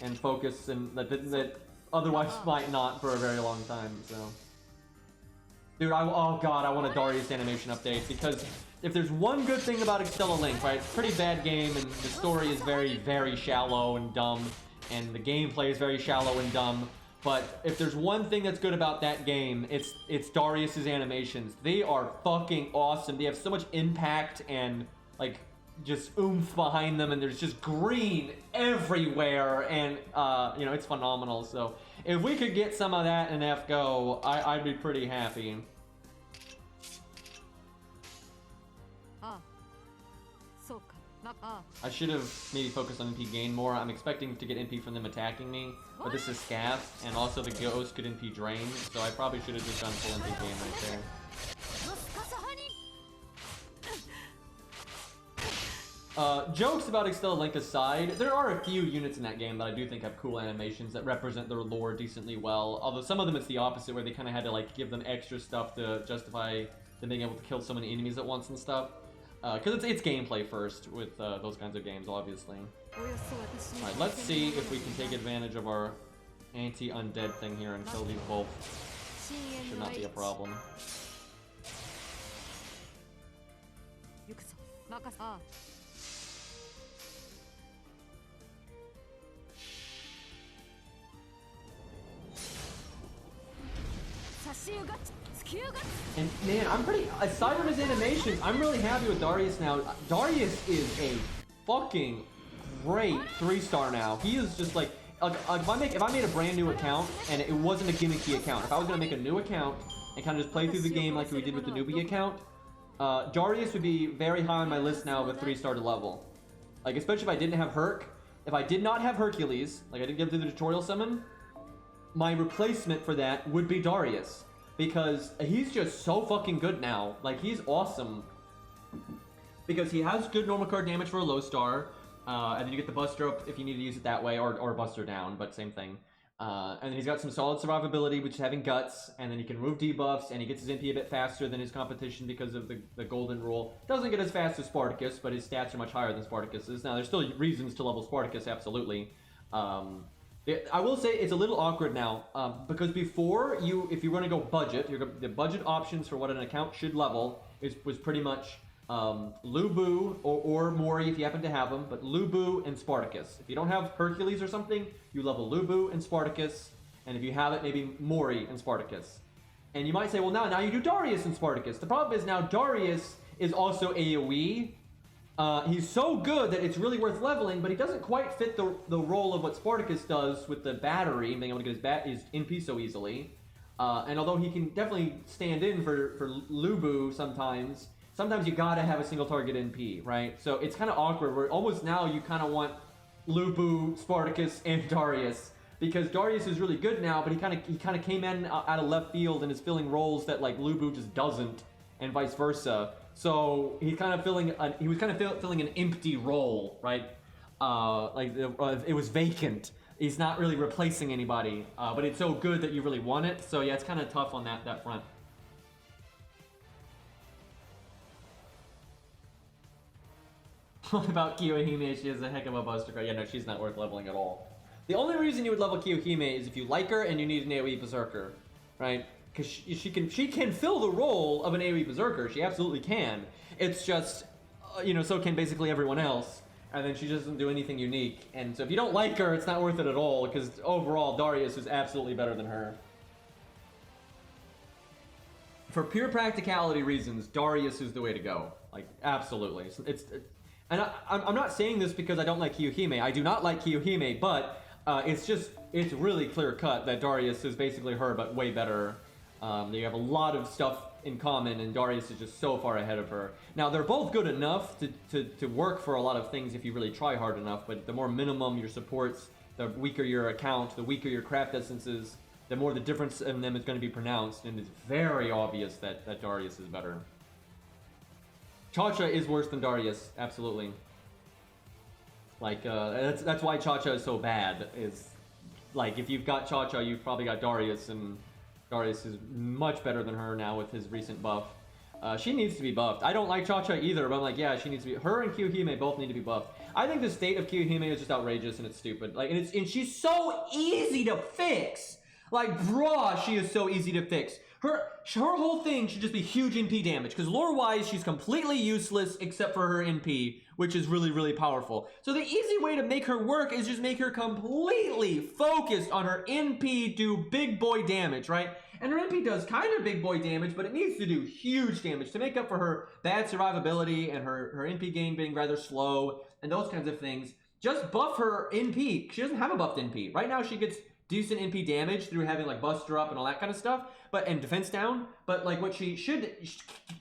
and focus and that otherwise might not for a very long time, so... Dude, oh god, I want a Darius animation update, because if there's one good thing about Extella Link, right? It's a pretty bad game, and the story is very, very shallow and dumb, and the gameplay is very shallow and dumb. But if there's one thing that's good about that game, it's Darius's animations. They are fucking awesome. They have so much impact and like just oomph behind them, and there's just green everywhere, and you know, it's phenomenal. So if we could get some of that in FGO, I'd be pretty happy. I should have maybe focused on NP gain more. I'm expecting to get NP from them attacking me, but this is Scaff, and also the Ghost could NP drain, so I probably should have just done full NP gain right there. Jokes about Extella Link aside, there are a few units in that game that I do think have cool animations that represent their lore decently well, although some of them it's the opposite, where they kind of had to like give them extra stuff to justify them being able to kill so many enemies at once and stuff. Because it's gameplay first with those kinds of games, obviously. Alright, let's see if we can take advantage of our anti-undead thing here and kill these both. Should not be a problem. And man, I'm pretty, aside from his animations, I'm really happy with Darius now. Darius is a fucking great 3-star now. He is just like if I made a brand new account and it wasn't a gimmicky account, if I was gonna make a new account and kind of just play through the game like we did with the newbie account, Darius would be very high on my list now of a 3-star to level. Like, especially if I didn't have Herc. If I did not have Hercules, like I didn't get through the tutorial summon, my replacement for that would be Darius. Because he's just so fucking good now. Like, he's awesome. Because he has good normal card damage for a low star. And then you get the Buster up if you need to use it that way, or Buster down, but same thing. And then he's got some solid survivability, which is having Guts. And then he can remove debuffs, and he gets his MP a bit faster than his competition because of the golden rule. Doesn't get as fast as Spartacus, but his stats are much higher than Spartacus's. Now, there's still reasons to level Spartacus, absolutely. I will say it's a little awkward now, because before, if you want to go budget, the budget options for what an account should level was pretty much Lubu or Mori if you happen to have them, but Lubu and Spartacus. If you don't have Hercules or something, you level Lubu and Spartacus, and if you have it, maybe Mori and Spartacus. And you might say, well, now you do Darius and Spartacus. The problem is now Darius is also AoE. He's so good that it's really worth leveling, but he doesn't quite fit the role of what Spartacus does with the battery and being able to get his NP so easily. And although he can definitely stand in for Lubu sometimes you gotta have a single target NP, right? So it's kind of awkward where almost now you kind of want Lubu, Spartacus, and Darius. Because Darius is really good now, but he kind of came in out of left field and is filling roles that like Lubu just doesn't, and vice versa. So he's kind of filling an empty role, right? It was vacant. He's not really replacing anybody, but it's so good that you really want it. So yeah, it's kind of tough on that front. What about Kiyohime? She has a heck of a Buster card. Yeah, no, she's not worth leveling at all. The only reason you would level Kiyohime is if you like her and you need an AoE Berserker, right? Because she can fill the role of an AoE Berserker. She absolutely can. It's just, so can basically everyone else. And then she doesn't do anything unique. And so if you don't like her, it's not worth it at all. Because overall, Darius is absolutely better than her. For pure practicality reasons, Darius is the way to go. Like, absolutely. And I'm not saying this because I don't like Kiyohime. I do not like Kiyohime, but it's really clear cut that Darius is basically her, but way better. They have a lot of stuff in common, and Darius is just so far ahead of her. Now, they're both good enough to work for a lot of things if you really try hard enough, but the more minimum your supports, the weaker your account, the weaker your craft essences, the more the difference in them is going to be pronounced, and it's very obvious that Darius is better. Cha-Cha is worse than Darius, absolutely. Like, that's why Cha-Cha is so bad, is, like, if you've got Cha-Cha, you've probably got Darius, and Darius is much better than her now with his recent buff. She needs to be buffed. I don't like Cha-Cha either, but I'm like, yeah, she needs to be. Her and Kiyohime both need to be buffed. I think the state of Kiyohime is just outrageous and it's stupid. Like, and she's so easy to fix. Like, bruh, she is so easy to fix. her whole thing should just be huge NP damage, because lore-wise, she's completely useless except for her NP, which is really, really powerful. So the easy way to make her work is just make her completely focused on her NP, do big boy damage, right? And her NP does kind of big boy damage, but it needs to do huge damage to make up for her bad survivability and her NP gain being rather slow and those kinds of things. Just buff her NP. She doesn't have a buffed NP. Right now she gets decent NP damage through having like Buster up and all that kind of stuff, and defense down. But like what she should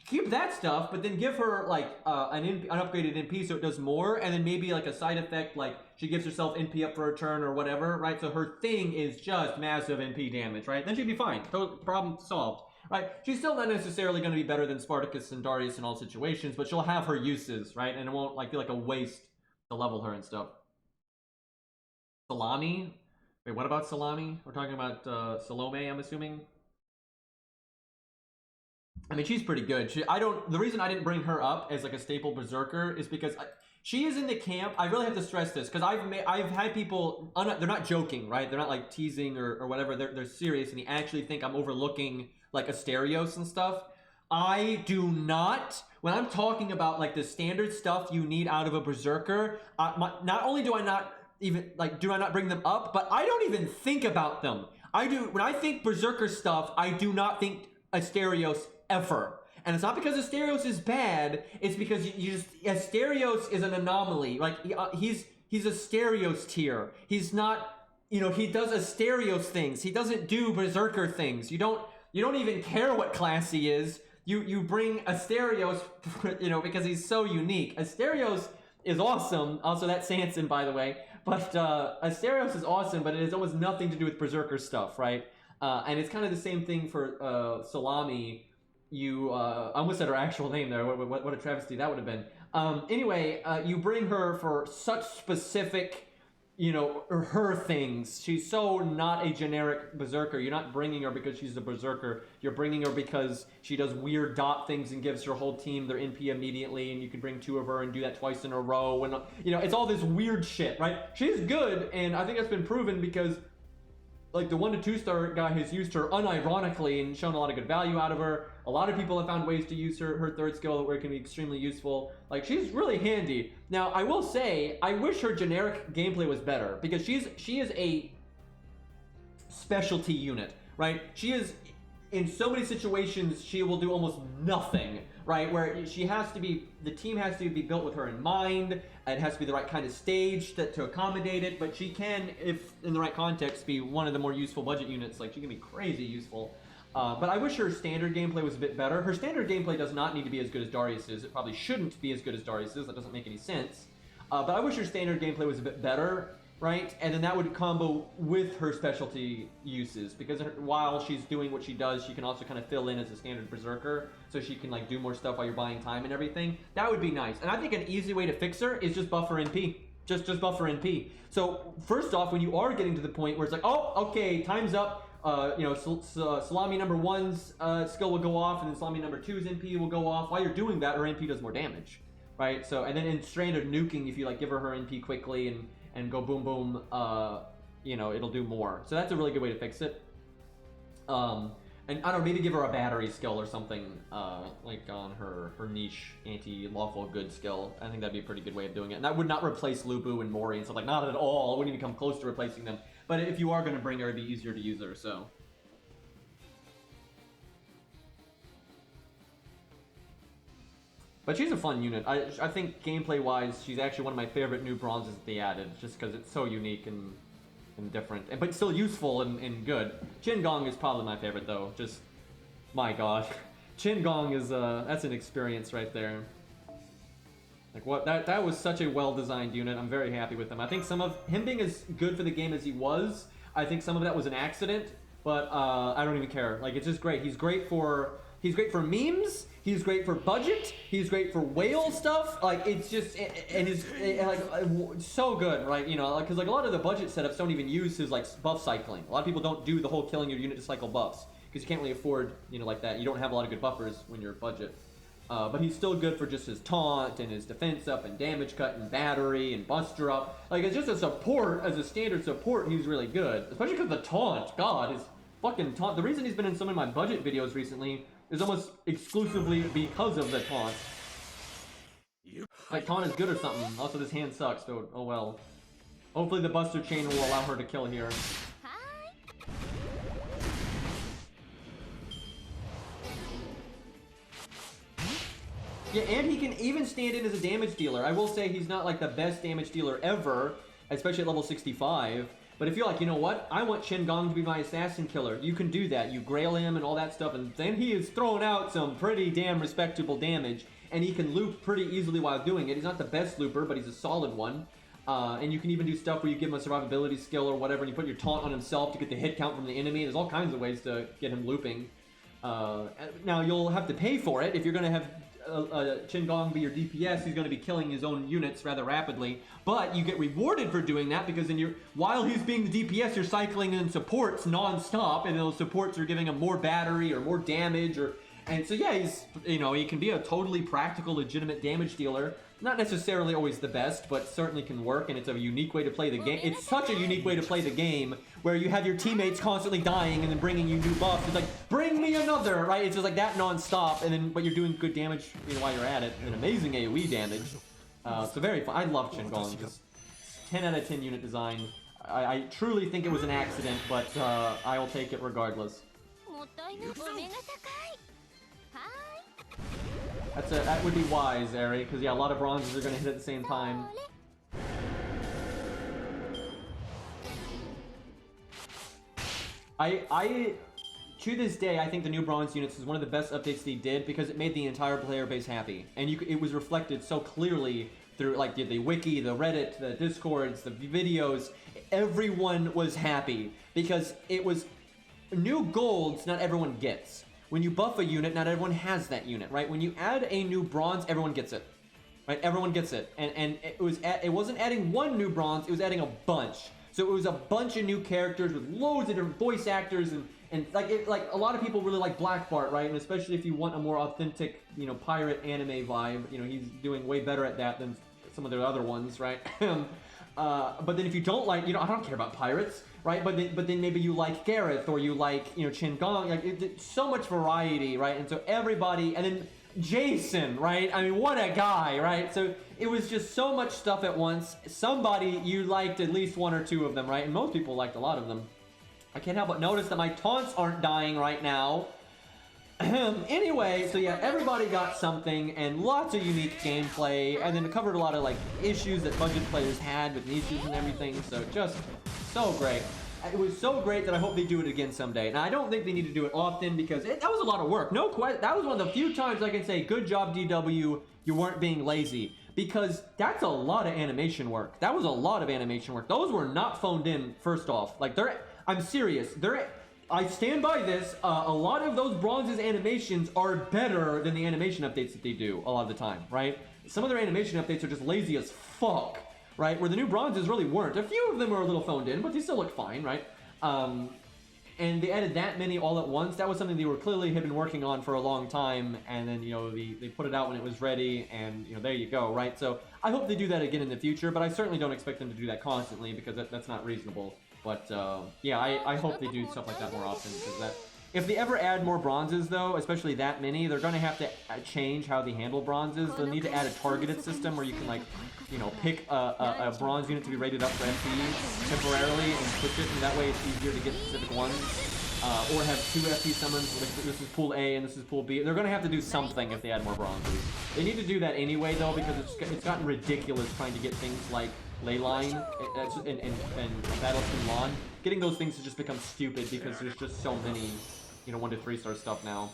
keep that stuff, but then give her like an upgraded NP so it does more, and then maybe like a side effect like she gives herself NP up for a turn or whatever, right? So her thing is just massive NP damage, right? Then she'd be fine. Problem solved, right? She's still not necessarily going to be better than Spartacus and Darius in all situations, but she'll have her uses, right? And it won't like feel like a waste to level her and stuff. Salami. Wait, what about Salami? We're talking about Salome, I'm assuming. I mean, she's pretty good. The reason I didn't bring her up as like a staple berserker is because she is in the camp. I really have to stress this because I've had people, they're not joking, right? They're not like teasing or whatever. They're serious and they actually think I'm overlooking like Asterios and stuff. I do not. When I'm talking about like the standard stuff you need out of a berserker, not only do I not bring them up, but I don't even think about them. When I think berserker stuff, I do not think Asterios ever. And it's not because Asterios is bad, it's because Asterios is an anomaly. Like he's Asterios tier. He's not, he does Asterios things. He doesn't do berserker things. You don't even care what class he is. You bring Asterios, because he's so unique. Asterios is awesome. Also, that's Sanson, by the way. But Asterios is awesome, but it has almost nothing to do with berserker stuff, right? And it's kind of the same thing for Salami. I almost said her actual name there. What a travesty that would have been. Anyway, you bring her for such specific, her things. She's so not a generic berserker. You're not bringing her because she's a berserker. You're bringing her because she does weird dot things and gives her whole team their NP immediately, and you can bring two of her and do that twice in a row. And it's all this weird shit, right? She's good, and I think that's been proven because like the 1 to 2 star guy has used her unironically and shown a lot of good value out of her. A lot of people have found ways to use her third skill where it can be extremely useful. Like, she's really handy. Now, I will say, I wish her generic gameplay was better because she is a specialty unit, right? She is, in so many situations, she will do almost nothing, right? Where the team has to be built with her in mind. It has to be the right kind of stage to accommodate it, but she can, if in the right context, be one of the more useful budget units. Like, she can be crazy useful. But I wish her standard gameplay was a bit better. Her standard gameplay does not need to be as good as Darius's. It probably shouldn't be as good as Darius's. That doesn't make any sense. But I wish her standard gameplay was a bit better, right? And then that would combo with her specialty uses, because while she's doing what she does, she can also kind of fill in as a standard berserker, so she can like do more stuff while you're buying time and everything. That would be nice. And I think an easy way to fix her is just buff her NP. Just buff her NP. So first off, when you are getting to the point where it's like, oh, okay, time's up. Salami number 1's skill will go off, and then Salami number 2's NP will go off. While you're doing that, her NP does more damage, right? So, and then in standard nuking, if you like give her NP quickly and go boom boom, it'll do more. So that's a really good way to fix it. And I don't know, maybe give her a battery skill or something, like on her niche anti-lawful good skill. I think that'd be a pretty good way of doing it. And that would not replace Lubu and Mori and stuff, like, not at all. It wouldn't even come close to replacing them. But if you are going to bring her, it'd be easier to use her, so. But she's a fun unit. I think gameplay-wise, she's actually one of my favorite new bronzes that they added, just because it's so unique and different, but still useful and good. Chin Gong is probably my favorite, though. Just, my god. Chin Gong is, that's an experience right there. Like, what, that was such a well-designed unit. I'm very happy with him. I think some of him being as good for the game as he was, I think some of that was an accident, but I don't even care. Like, it's just great. He's great for memes. He's great for budget. He's great for whale stuff. Like, it's just, and it's so good, right? Because like a lot of the budget setups don't even use his like buff cycling. A lot of people don't do the whole killing your unit to cycle buffs because you can't really afford, like that. You don't have a lot of good buffers when you're budget. But he's still good for just his taunt and his defense up and damage cut and battery and buster up. Like, it's just a support, as a standard support, he's really good. Especially because the taunt, god, fucking taunt. The reason he's been in some of my budget videos recently is almost exclusively because of the taunt. Like, taunt is good or something. Also, this hand sucks, so oh well. Hopefully the Buster Chain will allow her to kill here. Yeah, and he can even stand in as a damage dealer. I will say he's not like the best damage dealer ever, especially at level 65. But if you're like, you know what, I want Shen Gong to be my assassin killer, you can do that. You grail him and all that stuff, and then he is throwing out some pretty damn respectable damage, and he can loop pretty easily while doing it. He's not the best looper, but he's a solid one. And you can even do stuff where you give him a survivability skill or whatever, and you put your taunt on himself to get the hit count from the enemy. There's all kinds of ways to get him looping. Now, you'll have to pay for it if you're going to have Shen Gong be your DPS. He's going to be killing his own units rather rapidly, but you get rewarded for doing that because while he's being the DPS, you're cycling in supports non-stop, and those supports are giving him more battery or more damage, and so yeah, he can be a totally practical, legitimate damage dealer. Not necessarily always the best, but certainly can work, and it's a unique way to play the game. It's such a unique way to play the game, where you have your teammates constantly dying and then bringing you new buffs. It's like, bring me another, right? It's just like that non-stop, and then but you're doing good damage, while you're at it, and amazing AoE damage. So very fun. I love Shen Gong. Just 10 out of 10 unit design. I truly think it was an accident, but I will take it regardless. That would be wise, Ari, because yeah, a lot of bronzes are going to hit at the same time. To this day, I think the new bronze units is one of the best updates they did because it made the entire player base happy, and it was reflected so clearly through like the wiki, the Reddit, the Discords, the videos. Everyone was happy because it was new golds. Not everyone gets. When you buff a unit, not everyone has that unit, right? When you add a new bronze, everyone gets it, right? Everyone gets it, and it wasn't adding one new bronze; it was adding a bunch. So it was a bunch of new characters with loads of different voice actors, and like a lot of people really like Black Bart, right? And especially if you want a more authentic, pirate anime vibe, he's doing way better at that than some of the other ones, right? But then if you don't like, I don't care about pirates. Right, but then maybe you like Gareth or you like Shen Gong, like so much variety, right? And so everybody, and then Jason, right? I mean, what a guy, right? So it was just so much stuff at once. Somebody you liked at least one or two of them, right? And most people liked a lot of them. I can't help but notice that my taunts aren't dying right now. Anyway, so yeah, everybody got something and lots of unique gameplay, and then it covered a lot of like issues that budget players had with niches and everything. So just so great. It was so great that I hope they do it again someday. Now I don't think they need to do it often because that was a lot of work. No question. That was one of the few times I can say, good job DW, you weren't being lazy, because that's a lot of animation work. That was a lot of animation work. Those were not phoned in. First off, like I'm serious. I stand by this. A lot of those bronzes animations are better than the animation updates that they do a lot of the time, right? Some of their animation updates are just lazy as fuck, right? Where the new bronzes really weren't. A few of them were a little phoned in, but they still look fine, right? And they added that many all at once. That was something they were clearly had been working on for a long time, and then they put it out when it was ready, and there you go, right? So I hope they do that again in the future, but I certainly don't expect them to do that constantly because that's not reasonable. But yeah, I hope they do stuff like that more often, because if they ever add more bronzes though, especially that many, they're going to have to change how they handle bronzes. They'll need to add a targeted system where you can pick a bronze unit to be rated up for FP temporarily and push it, and that way it's easier to get specific ones. Or have 2 FP summons, this is pool A and this is pool B. They're going to have to do something if they add more bronzes. They need to do that anyway though, because it's gotten ridiculous trying to get things like Leyline and Battle Lawn. Getting those things has just become stupid because there's just so many, 1 to 3 star stuff now.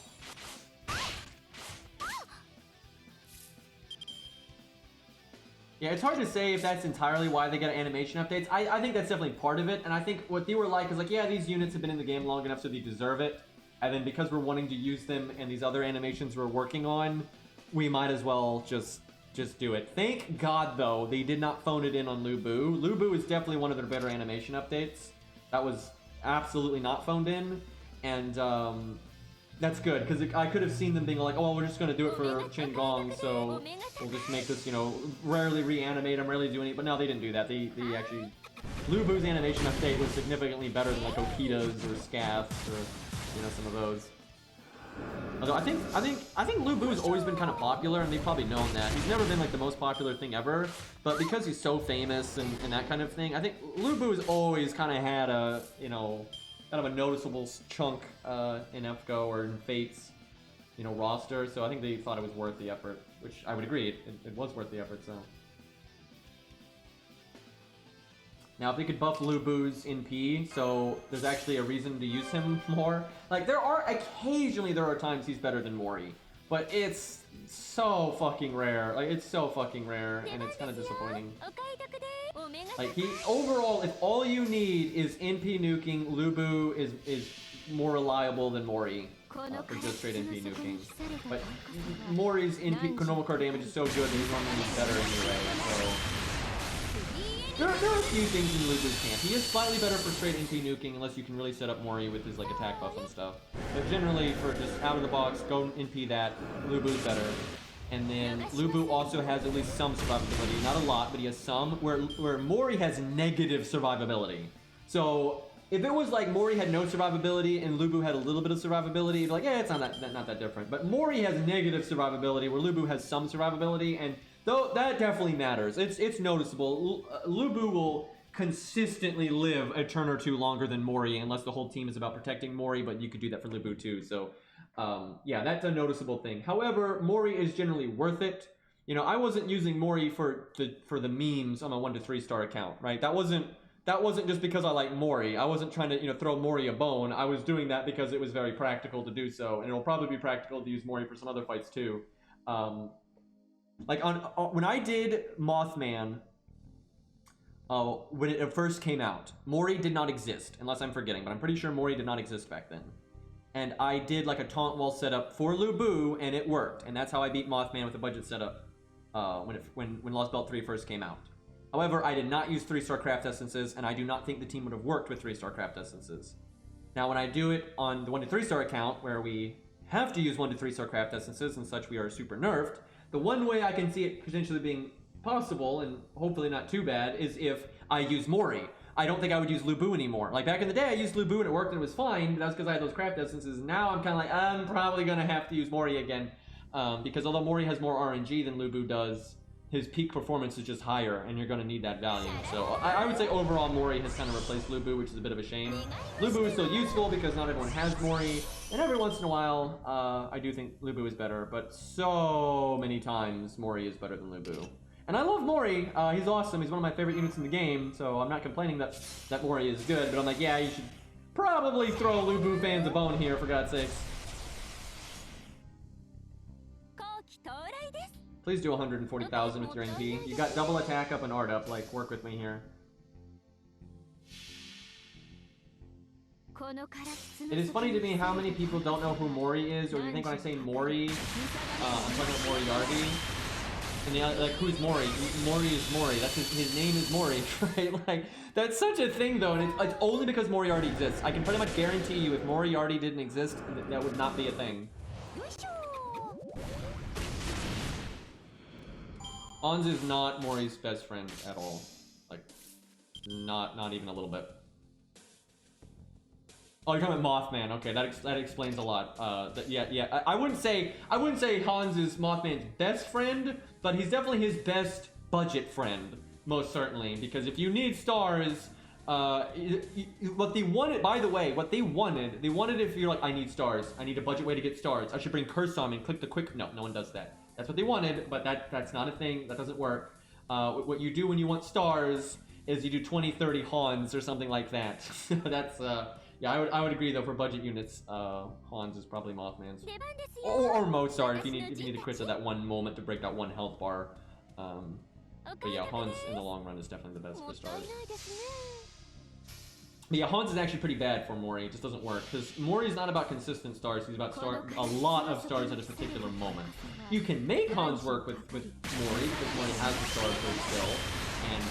Yeah, it's hard to say if that's entirely why they get animation updates. I think that's definitely part of it, and I think what they were like is like, yeah, these units have been in the game long enough so they deserve it, and then because we're wanting to use them and these other animations we're working on, we might as well just do it. Thank God, though, they did not phone it in on Lu Bu. Lu Bu is definitely one of their better animation updates. That was absolutely not phoned in, and that's good, because I could have seen them being like, oh, well, we're just going to do it for Shen Gong, so we'll just make this, rarely reanimate them, rarely do anything. But no, they didn't do that. They actually Lu Bu's animation update was significantly better than like Okita's or Scath's or, you know, some of those. Although I think Lu Bu has always been kind of popular, and they've probably known that. He's never been like the most popular thing ever, but because he's so famous and that kind of thing, I think Lu Bu has always kind of had a, you know, kind of a noticeable chunk in FGO or in Fate's, you know, roster. So I think they thought it was worth the effort, which I would agree, it was worth the effort. So now if they could buff Lu Bu's in P, so there's actually a reason to use him more. Like there are times he's better than Mori, but it's so fucking rare. Like it's so fucking rare, and it's kind of disappointing. Like he overall, if all you need is NP nuking, Lu Bu is more reliable than Mori for just straight NP nuking. But Mori's NP normal core damage is so good that he's normally better anyway. So there are a few things in Lu Bu's camp. He is slightly better for straight NP nuking unless you can really set up Mori with his like attack buff and stuff. But generally for just out of the box, go NP that, Lu Bu's better. And then Lu Bu also has at least some survivability. Not a lot, but he has some, where Mori has negative survivability. So if it was like Mori had no survivability and Lu Bu had a little bit of survivability, it'd be like, yeah, it's not that different. But Mori has negative survivability where Lu Bu has some survivability, and though that definitely matters. It's noticeable. Lu Bu will consistently live a turn or two longer than Mori unless the whole team is about protecting Mori, but you could do that for Lu Bu too. So yeah, that's a noticeable thing. However, Mori is generally worth it. You know, I wasn't using Mori for the memes on my 1 to 3 star account, right? That wasn't just because I like Mori. I wasn't trying to, you know, throw Mori a bone. I was doing that because it was very practical to do so, and it'll probably be practical to use Mori for some other fights too. Like when I did Mothman, when it first came out, Mori did not exist, unless I'm forgetting, but I'm pretty sure Mori did not exist back then. And I did like a taunt wall setup for Lu Bu, and it worked, and that's how I beat Mothman with a budget setup when Lost Belt 3 first came out. However, I did not use 3-star craft essences, and I do not think the team would have worked with 3-star craft essences. Now, when I do it on the 1 to 3 star account, where we have to use 1 to 3 star craft essences and such, we are super nerfed. The one way I can see it potentially being possible, and hopefully not too bad, is if I use Mori. I don't think I would use Lu Bu anymore. Like back in the day, I used Lu Bu and it worked and it was fine, but that's because I had those craft essences. Now I'm kind of like, I'm probably going to have to use Mori again, because although Mori has more RNG than Lu Bu does, his peak performance is just higher, and you're going to need that value. So I would say overall Mori has kind of replaced Lu Bu, which is a bit of a shame. Lu Bu is still useful because not everyone has Mori, and every once in a while, I do think Lu Bu is better, but so many times Mori is better than Lu Bu. And I love Mori. He's awesome. He's one of my favorite units in the game, so I'm not complaining that Mori is good, but I'm like, yeah, you should probably throw Lu Bu fans a bone here, for God's sakes. Please do 140,000 with your NP. You got double attack up and art up, like, work with me here. It is funny to me how many people don't know who Mori is, or you think when I say Mori, I'm talking about Moriarty. And they're like, who's Mori? Mori is Mori. That's his name is Mori, right? Like, that's such a thing, though, and it's only because Moriarty exists. I can pretty much guarantee you, if Moriarty didn't exist, that would not be a thing. Hans is not Mori's best friend at all. Like, not even a little bit. Oh, you're talking about Mothman. Okay, that explains a lot. Yeah. I wouldn't say Hans is Mothman's best friend, but he's definitely his best budget friend, most certainly. Because if you need stars, what they wanted, by the way, they wanted if you're like, I need stars, I need a budget way to get stars, I should bring Curse on and click the quick. No one does that. That's what they wanted, but that's not a thing. That doesn't work. What you do when you want stars is you do 20, 30 Hans or something like that. That's yeah, I would agree though. For budget units, Hans is probably Mothman's, or Mozart if you need a crit at that one moment to break that one health bar. But yeah, Hans in the long run is definitely the best for stars. But yeah, Hans is actually pretty bad for Mori. It just doesn't work because Mori is not about consistent stars. He's about a lot of stars at a particular moment. You can make Hans work with Mori because Mori has the stars still. And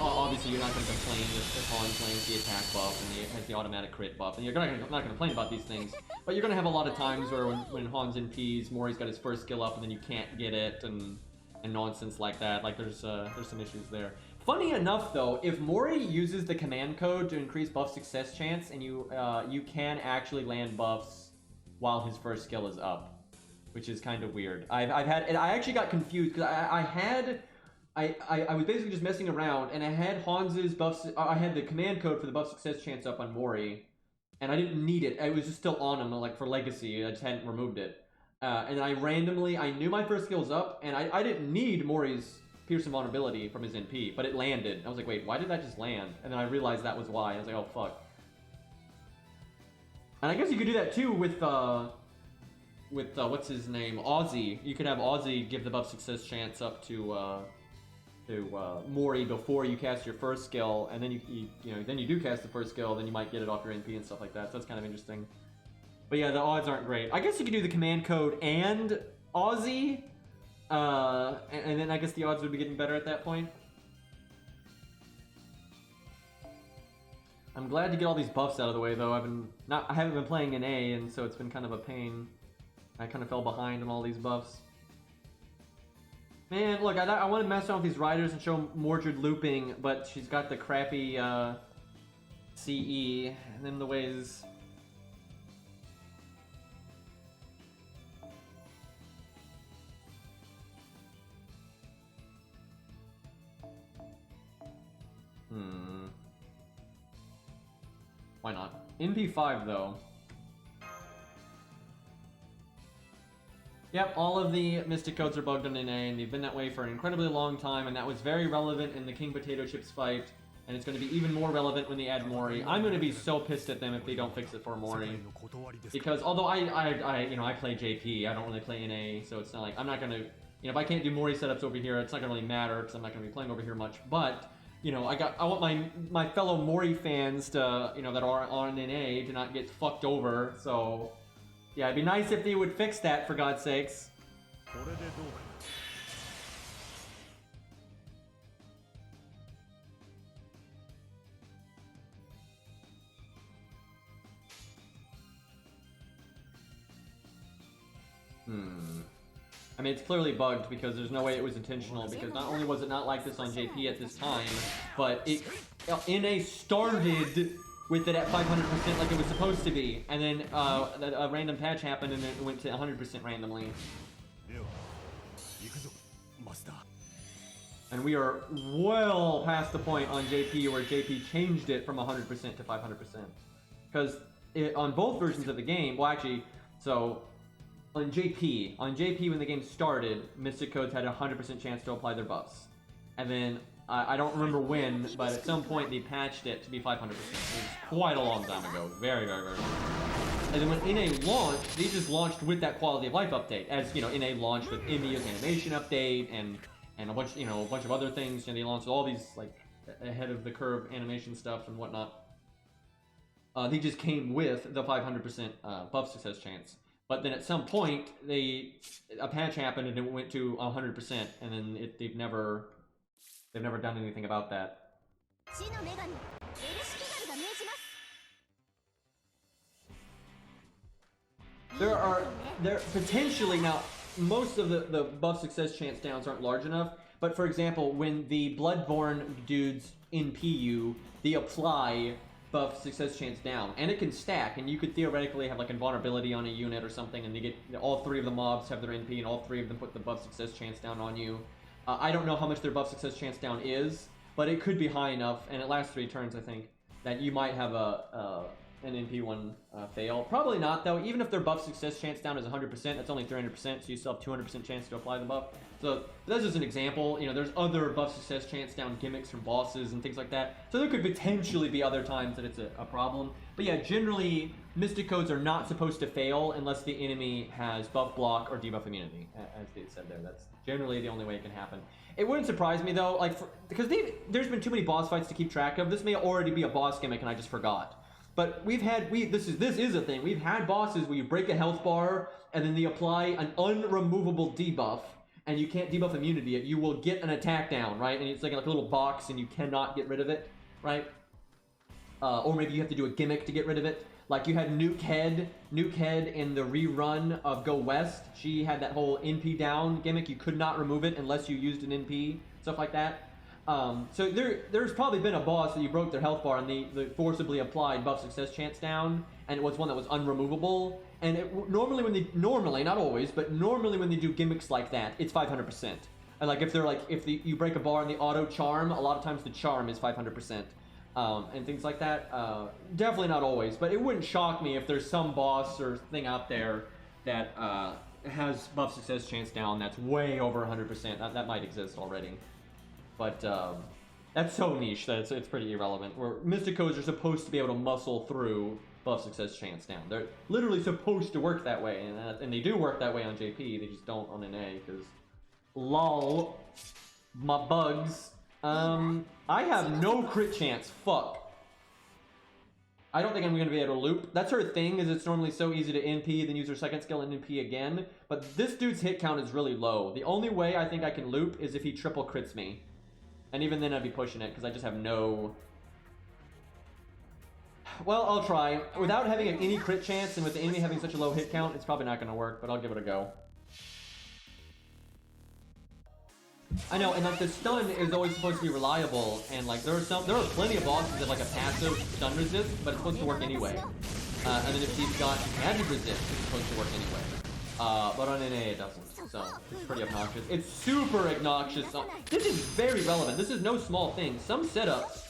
obviously you're not going to complain if Hans lands the attack buff and has the automatic crit buff, and you're not going to complain about these things. But you're going to have a lot of times where when Hans NPs, Mori's got his first skill up and then you can't get it and nonsense like that. Like there's some issues there. Funny enough, though, if Mori uses the command code to increase buff success chance, and you can actually land buffs while his first skill is up, which is kind of weird. I've had, and I actually got confused because I was basically just messing around, and I had Hans's buffs. I had the command code for the buff success chance up on Mori, and I didn't need it. It was just still on him, like for Legacy. I just hadn't removed it. And I knew my first skill was up, and I didn't need Mori's Pierce and Vulnerability from his NP, but it landed. I was like, wait, why did that just land? And then I realized that was why. I was like, oh, fuck. And I guess you could do that too with what's his name? Ozzy. You could have Ozzy give the buff success chance up to Mori before you cast your first skill, and then you do cast the first skill, then you might get it off your NP and stuff like that. So that's kind of interesting. But yeah, the odds aren't great. I guess you could do the command code and Ozzy, and then I guess the odds would be getting better at that point. I'm glad to get all these buffs out of the way, though. I haven't been playing in A, and so it's been kind of a pain. I kind of fell behind on all these buffs. Man, look, I want to mess around with these riders and show Mordred looping, but she's got the crappy CE, and then the ways. Why not? NP5 though. Yep, all of the Mystic codes are bugged on NA, and they've been that way for an incredibly long time, and that was very relevant in the King Potato Chips fight, and it's going to be even more relevant when they add Mori. I'm going to be so pissed at them if they don't fix it for Mori. Because although I play JP, I don't really play NA, so it's not like, I'm not going to, if I can't do Mori setups over here, it's not going to really matter, because I'm not going to be playing over here much, but, I want my fellow Mori fans to, that are on NA to not get fucked over, so... Yeah, it'd be nice if they would fix that, for God's sakes. I mean, it's clearly bugged because there's no way it was intentional, because not only was it not like this on JP at this time, but NA started with it at 500% like it was supposed to be, and then a random patch happened and it went to 100% randomly. And we are well past the point on JP where JP changed it from 100% to 500%. Because on both versions of the game, well actually, so on JP when the game started, Mystic Codes had a 100% chance to apply their buffs. And then I don't remember when, but at some point they patched it to be 500%. It was quite a long time ago. Very, very, very long. And then when NA launched, they just launched with that quality of life update. As, NA launched with Emiya's animation update and a bunch, a bunch of other things. And they launched all these, like, ahead of the curve animation stuff and whatnot. They just came with the 500% buff success chance. But then at some point, a patch happened and it went to 100%. And then they've never done anything about that. There potentially, now, most of the buff success chance downs aren't large enough, but for example, when the Bloodborne dudes in PU, they apply buff success chance down, and it can stack, and you could theoretically have like invulnerability on a unit or something, and they get, all three of the mobs have their NP, and all three of them put the buff success chance down on you. I don't know how much their buff success chance down is, but it could be high enough, and it lasts 3 turns, I think, that you might have an NP1 fail. Probably not, though. Even if their buff success chance down is 100%, that's only 300%, so you still have 200% chance to apply the buff. So that's just an example. There's other buff success chance down gimmicks from bosses and things like that. So there could potentially be other times that it's a problem. But yeah, generally, Mystic Codes are not supposed to fail unless the enemy has buff block or debuff immunity, as they said there. That's generally the only way it can happen. It wouldn't surprise me though, because there's been too many boss fights to keep track of. This may already be a boss gimmick and I just forgot. But this is a thing. We've had bosses where you break a health bar and then they apply an unremovable debuff, and you can't debuff immunity. You will get an attack down, right? And it's like a little box and you cannot get rid of it, right? Or maybe you have to do a gimmick to get rid of it. Like you had Nuke Head in the rerun of Go West. She had that whole NP down gimmick. You could not remove it unless you used an NP, stuff like that. So there's probably been a boss that you broke their health bar and the forcibly applied buff success chance down, and it was one that was unremovable. And normally, not always, but normally when they do gimmicks like that, it's 500%. And like if you break a bar and the auto charm, a lot of times the charm is 500%. And things like that. Definitely not always, but it wouldn't shock me if there's some boss or thing out there that has buff success chance down that's way over 100%. That might exist already. But that's so niche that it's pretty irrelevant. Where Mysticos are supposed to be able to muscle through buff success chance down. They're literally supposed to work that way, and they do work that way on JP. They just don't on NA, because lol, my bugs. I have no crit chance. Fuck. I don't think I'm going to be able to loop. That's her thing, is it's normally so easy to NP, then use her second skill and NP again. But this dude's hit count is really low. The only way I think I can loop is if he triple crits me. And even then I'd be pushing it, because I just have no... Well, I'll try. Without having any crit chance, and with the enemy having such a low hit count, it's probably not going to work, but I'll give it a go. I know, and like the stun is always supposed to be reliable, and like there are plenty of bosses that like a passive stun resist, but it's supposed to work anyway. And then if he's got magic resist, it's supposed to work anyway. But on NA it doesn't, so it's pretty obnoxious. It's super obnoxious. This is very relevant. This is no small thing. Some setups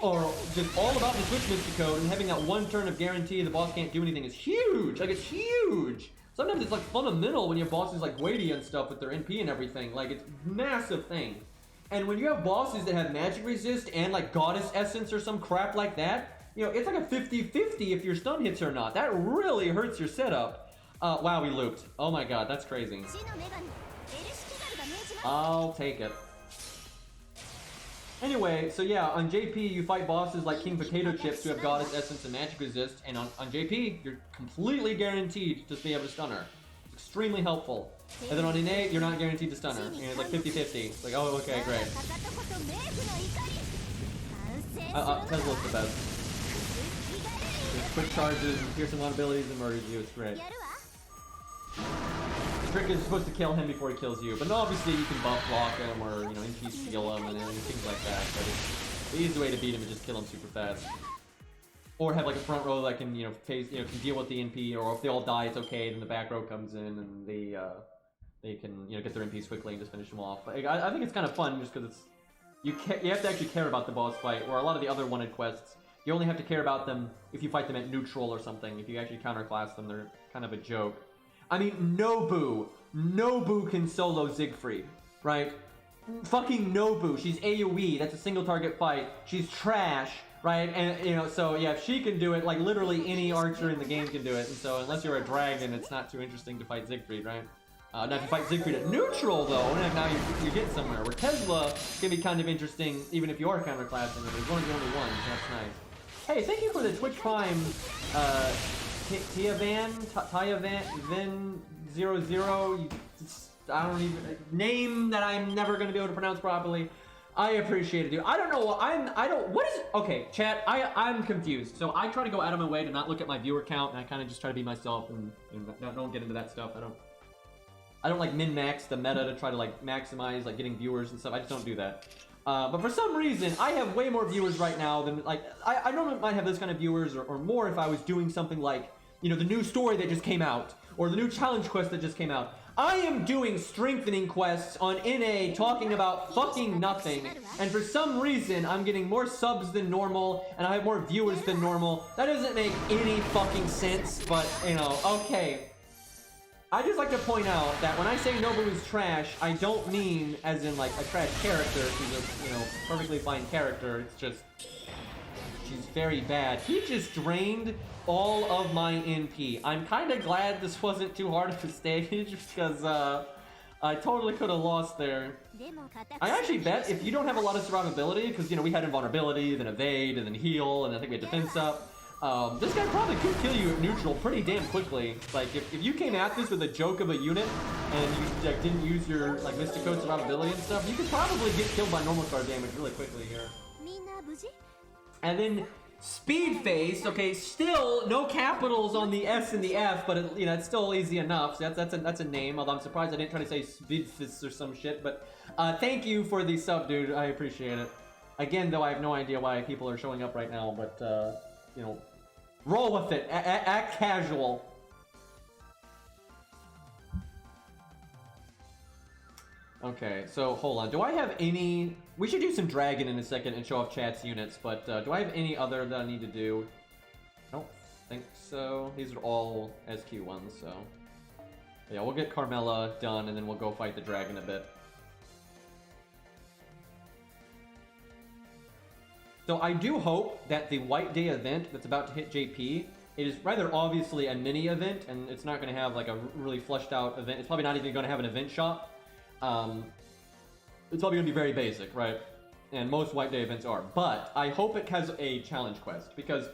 are just all about the switch Mystico, and having that one turn of guarantee the boss can't do anything is huge. Like, it's huge. Sometimes it's like fundamental when you have bosses like weighty and stuff with their NP and everything. Like, it's a massive thing. And when you have bosses that have magic resist and like goddess essence or some crap like that, you know, it's like a 50-50 if your stun hits or not. That really hurts your setup. Wow, we looped. Oh my god, that's crazy. I'll take it. Anyway, so yeah, on JP you fight bosses like King Potato Chips who have Goddess Essence and Magic Resist, and on JP you're completely guaranteed to be able to stun her. It's extremely helpful. And then on NA, you're not guaranteed to stun her. And it's like 50-50. It's like, oh, okay, great. Tesla's the best. There's quick charges and piercing on abilities and murders you, it's great. The trick is supposed to kill him before he kills you, but no, obviously you can buff block him or, you know, NP steal him and things like that. But it's the easy way to beat him is just kill him super fast. Or have like a front row that can, you know, can deal with the NP, or if they all die, it's okay. Then the back row comes in and they can, you know, get their NPs quickly and just finish them off. But I think it's kind of fun just because it's you have to actually care about the boss fight. Where a lot of the other wanted quests, you only have to care about them if you fight them at neutral or something. If you actually counterclass them, they're kind of a joke. I mean, Nobu can solo Siegfried, right? Fucking Nobu, she's AoE, that's a single target fight. She's trash, right? And, you know, so yeah, if she can do it, like literally any archer in the game can do it. And so unless you're a dragon, it's not too interesting to fight Siegfried, right? Now if you fight Siegfried at neutral though, now you get somewhere. Where Tesla can be kind of interesting even if you are counterclassing, and there's one of the only ones, that's nice. Hey, thank you for the Twitch Prime, Tiavan 00, I don't even name that I'm never gonna be able to pronounce properly. I appreciate it, dude. I don't know what is okay, chat, I'm confused. So I try to go out of my way to not look at my viewer count, and I kind of just try to be myself and don't get into that stuff. I don't like min-max the meta to try to like maximize like getting viewers and stuff. I just don't do that. But for some reason, I have way more viewers right now than like I normally might have this kind of viewers or more if I was doing something like, you know, the new story that just came out, or the new challenge quest that just came out. I am doing strengthening quests on NA talking about fucking nothing, and for some reason I'm getting more subs than normal and I have more viewers than normal. That doesn't make any fucking sense, but you know, okay. I just like to point out that when I say Nobu is trash, I don't mean as in like a trash character. She's a, you know, perfectly fine character. It's just she's very bad. He just drained all of my NP. I'm kind of glad this wasn't too hard of a stage because I totally could have lost there. I actually bet if you don't have a lot of survivability, because you know we had invulnerability, then evade, and then heal, and I think we had defense up. This guy probably could kill you at neutral pretty damn quickly. Like if you came at this with a joke of a unit and you like didn't use your like Mystico survivability and stuff, you could probably get killed by normal card damage really quickly here. And then Speed face, okay, still no capitals on the S and the F, but it, you know, it's still easy enough. So that's a name, although I'm surprised I didn't try to say Speedfist or some shit, but thank you for the sub, dude. I appreciate it. Again, though, I have no idea why people are showing up right now, but you know, roll with it. Act casual. Okay, so hold on. Do I have any... We should do some dragon in a second and show off chat's units, but do I have any other that I need to do? I don't think so. These are all SQ ones, so... Yeah, we'll get Carmella done, and then we'll go fight the dragon a bit. So I do hope that the White Day event that's about to hit JP, it is rather obviously a mini event, and it's not going to have like a really fleshed out event. It's probably not even going to have an event shop. It's probably going to be very basic, right? And most White Day events are. But I hope it has a challenge quest, because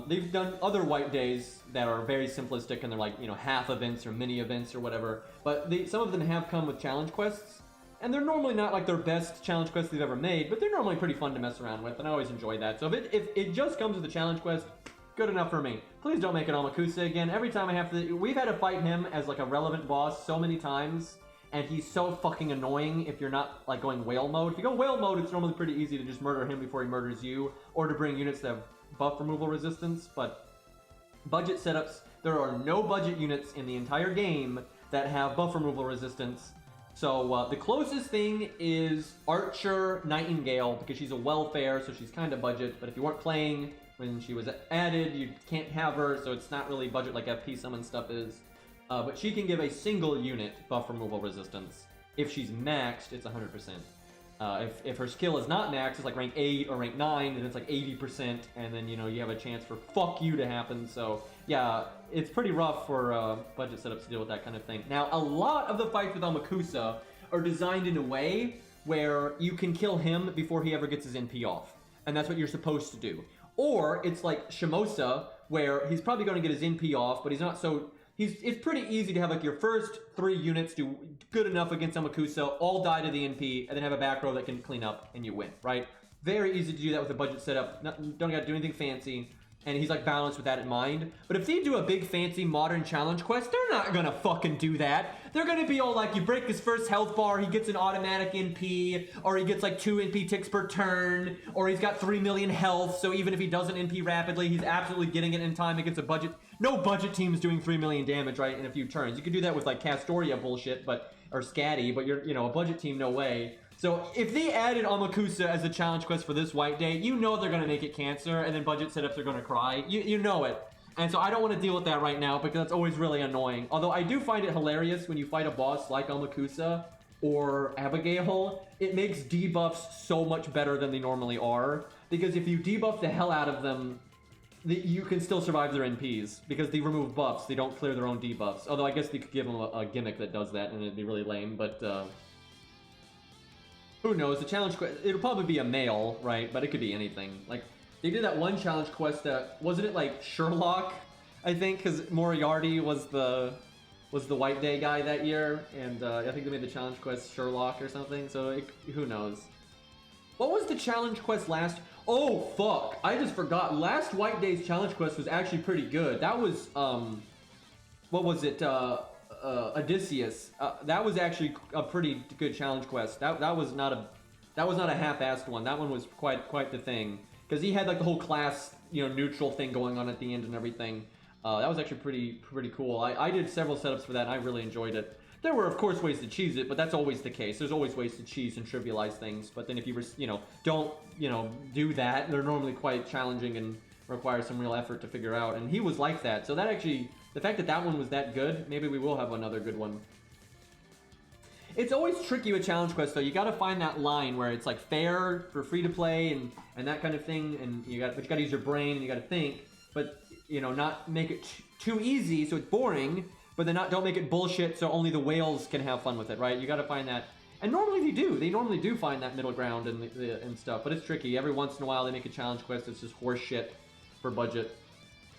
they've done other White Days that are very simplistic, and they're like, you know, half events or mini events or whatever. But some of them have come with challenge quests, and they're normally not like their best challenge quests they've ever made, but they're normally pretty fun to mess around with, and I always enjoy that. So if it just comes with a challenge quest, good enough for me. Please don't make it Amakusa again. Every time I have to... We've had to fight him as like a relevant boss so many times, and he's so fucking annoying if you're not like going whale mode. If you go whale mode, it's normally pretty easy to just murder him before he murders you, or to bring units that have buff removal resistance, but budget setups, there are no budget units in the entire game that have buff removal resistance. So the closest thing is Archer Nightingale, because she's a welfare, so she's kind of budget, but if you weren't playing when she was added, you can't have her, so it's not really budget like FP summon stuff is. But she can give a single unit buff removal resistance. If she's maxed, it's 100%. If her skill is not maxed, it's like rank 8 or rank 9, and it's like 80%, and then, you know, you have a chance for fuck you to happen. So, yeah, it's pretty rough for budget setups to deal with that kind of thing. Now, a lot of the fights with Amakusa are designed in a way where you can kill him before he ever gets his NP off. And that's what you're supposed to do. Or, it's like Shimosa, where he's probably going to get his NP off, but he's not so... It's pretty easy to have like your first 3 units do good enough against Amakusa, all die to the NP, and then have a back row that can clean up and you win, right? Very easy to do that with a budget setup. Don't gotta do anything fancy. And he's like balanced with that in mind. But if they do a big fancy modern challenge quest, they're not gonna fucking do that. They're gonna be all like, you break his first health bar, he gets an automatic NP, or he gets like 2 NP ticks per turn, or he's got 3 million health, so even if he doesn't NP rapidly, he's absolutely getting it in time against a budget. No budget team is doing 3 million damage, right, in a few turns. You could do that with like Castoria bullshit, or Scatty, but you're, you know, a budget team, no way. So if they added Amakusa as a challenge quest for this White Day, you know they're gonna make it Cancer, and then budget setups are gonna cry. You know it. And so I don't want to deal with that right now, because that's always really annoying. Although I do find it hilarious when you fight a boss like Amakusa or Abigail, it makes debuffs so much better than they normally are. Because if you debuff the hell out of them, you can still survive their NPs, because they remove buffs, they don't clear their own debuffs. Although I guess they could give them a gimmick that does that, and it'd be really lame, but who knows? The challenge quest, it'll probably be a male, right? But it could be anything. Like, they did that one challenge quest that, wasn't it like Sherlock, I think? Because Moriarty was the White Day guy that year, and I think they made the challenge quest Sherlock or something, so who knows? What was the challenge quest last? Oh, fuck. I just forgot. Last White Day's challenge quest was actually pretty good. That was, what was it? Odysseus. That was actually a pretty good challenge quest. That was not a half-assed one. That one was quite the thing, because he had like the whole class, you know, neutral thing going on at the end and everything. That was actually pretty cool. I did several setups for that, and I really enjoyed it. There were, of course, ways to cheese it, but that's always the case. There's always ways to cheese and trivialize things. But then if you, don't, do that, they're normally quite challenging and require some real effort to figure out. And he was like that. So that actually, the fact that that one was that good, maybe we will have another good one. It's always tricky with challenge quests, though. You got to find that line where it's like fair for free to play and that kind of thing. And but you got to use your brain and you got to think, but not make it too easy so it's boring. But then don't make it bullshit so only the whales can have fun with it, right? You gotta find that. And normally they do. They normally do find that middle ground and stuff. But it's tricky. Every once in a while they make a challenge quest that's just horse shit for budget.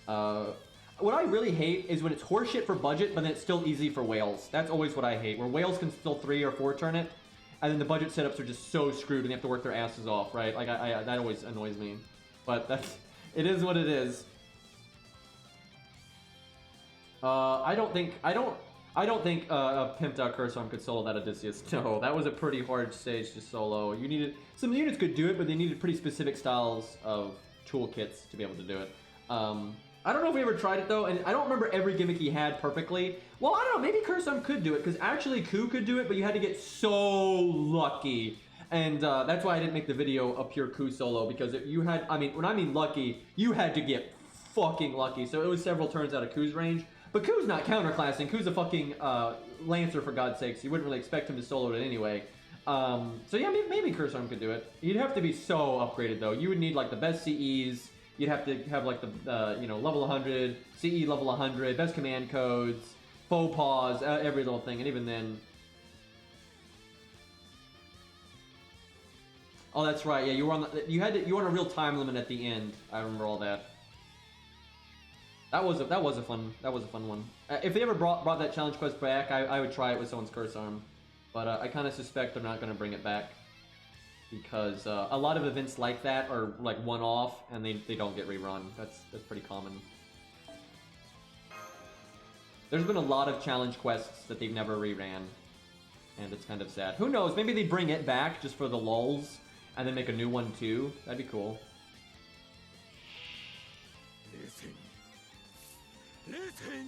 What I really hate is when it's horse shit for budget, but then it's still easy for whales. That's always what I hate. Where whales can still 3 or 4 turn it, and then the budget setups are just so screwed and they have to work their asses off, right? Like, that always annoys me. But It is what it is. I don't think a pimped out Curse Arm could solo that Odysseus. No, that was a pretty hard stage to solo. You needed some units could do it, but they needed pretty specific styles of toolkits to be able to do it. I don't know if we ever tried it though, and I don't remember every gimmick he had perfectly. Well, I don't know, maybe Curse Arm could do it, because actually Ku could do it, but you had to get so lucky. And that's why I didn't make the video a pure Ku solo, because you had, I mean, when I mean lucky, you had to get fucking lucky. So it was several turns out of Ku's range. But Ku's not counterclassing. Ku's a fucking Lancer, for God's sakes. You wouldn't really expect him to solo it anyway. So yeah, maybe Curse Arm could do it. You'd have to be so upgraded, though. You would need, like, the best CEs. You'd have to have, like, the, you know, level 100, CE level 100, best command codes, faux pas, every little thing. And even then... Oh, that's right. Yeah, you were on the, you were on a real time limit at the end. I remember all that. That was a fun one. If they ever brought that challenge quest back, I would try it with someone's Curse Arm, but I kind of suspect they're not going to bring it back because a lot of events like that are like one-off and they don't get rerun. That's pretty common. There's been a lot of challenge quests that they've never reran, and it's kind of sad. Who knows? Maybe they bring it back just for the lulz and then make a new one too. That'd be cool.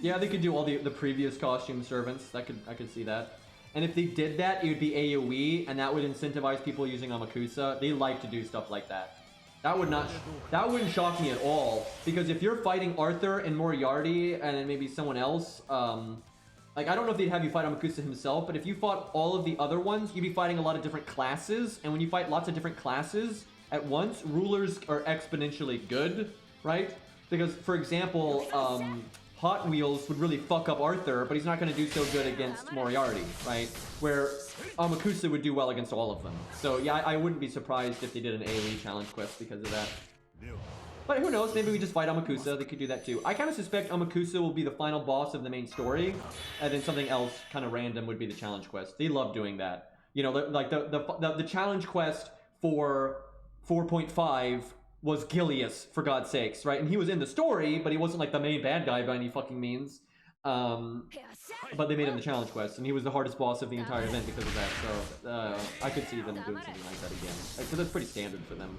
Yeah, they could do all the previous costume servants. I could see that. And if they did that, it would be AoE, and that would incentivize people using Amakusa. They like to do stuff like that. That wouldn't shock me at all, because if you're fighting Arthur and Moriarty and then maybe someone else, like I don't know if they'd have you fight Amakusa himself, but if you fought all of the other ones, you'd be fighting a lot of different classes, and when you fight lots of different classes at once, rulers are exponentially good, right? Because, for example, Hot Wheels would really fuck up Arthur, but he's not going to do so good against Moriarty, right? Where Amakusa would do well against all of them. So yeah, I wouldn't be surprised if they did an AoE challenge quest because of that. But who knows, maybe we just fight Amakusa, they could do that too. I kind of suspect Amakusa will be the final boss of the main story, and then something else kind of random would be the challenge quest. They love doing that. You know, like the challenge quest for 4.5 was Gilius, for God's sakes, right? And he was in the story, but he wasn't like the main bad guy by any fucking means. But they made him the challenge quest, and he was the hardest boss of the entire event because of that. So I could see them doing something like that again. So that's pretty standard for them.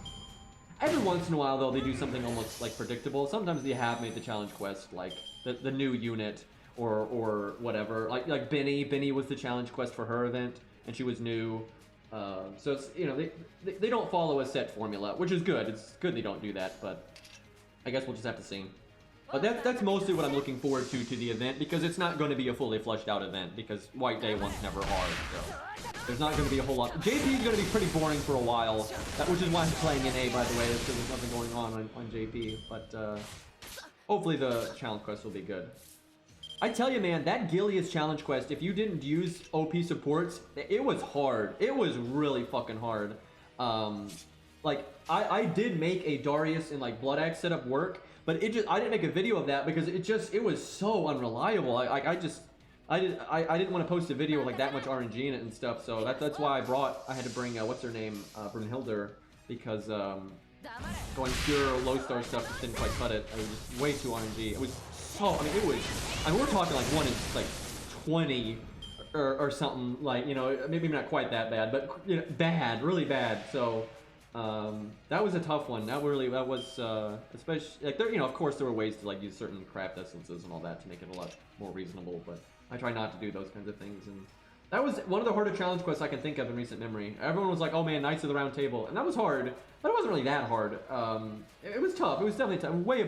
Every once in a while, though, they do something almost like predictable. Sometimes they have made the challenge quest like the new unit or whatever. Like Benny. Benny was the challenge quest for her event, and she was new. So it's, you know, they don't follow a set formula, which is good. It's good they don't do that, but I guess we'll just have to see. But that's mostly what I'm looking forward to the event, because it's not going to be a fully fleshed out event, because White Day one's never hard, so there's not going to be a whole lot. JP is going to be pretty boring for a while, which is why I'm playing NA, by the way, because there's nothing going on JP, but hopefully the challenge quest will be good. I tell you, man, that Gilius challenge quest, if you didn't use OP supports, it was hard. It was really fucking hard. Like, I did make a Darius and, like, Blood Axe setup work, but I didn't make a video of that because it was so unreliable. I didn't want to post a video with, like, that much RNG in it and stuff, so that's why I had to bring, what's her name, Brunhilde, because, going pure low star stuff just didn't quite cut it. It was just way too RNG. It was so, I mean, we're talking like 1 in like 20 or something, like, you know, maybe not quite that bad, but, you know, bad, really bad. So that was a tough one. That was especially, like, there, you know, of course there were ways to, like, use certain craft essences and all that to make it a lot more reasonable, but I try not to do those kinds of things. And that was one of the harder challenge quests I can think of in recent memory. Everyone was like, oh man, Knights of the Round Table, and that was hard, but it wasn't really that hard. It was tough. It was definitely tough. Way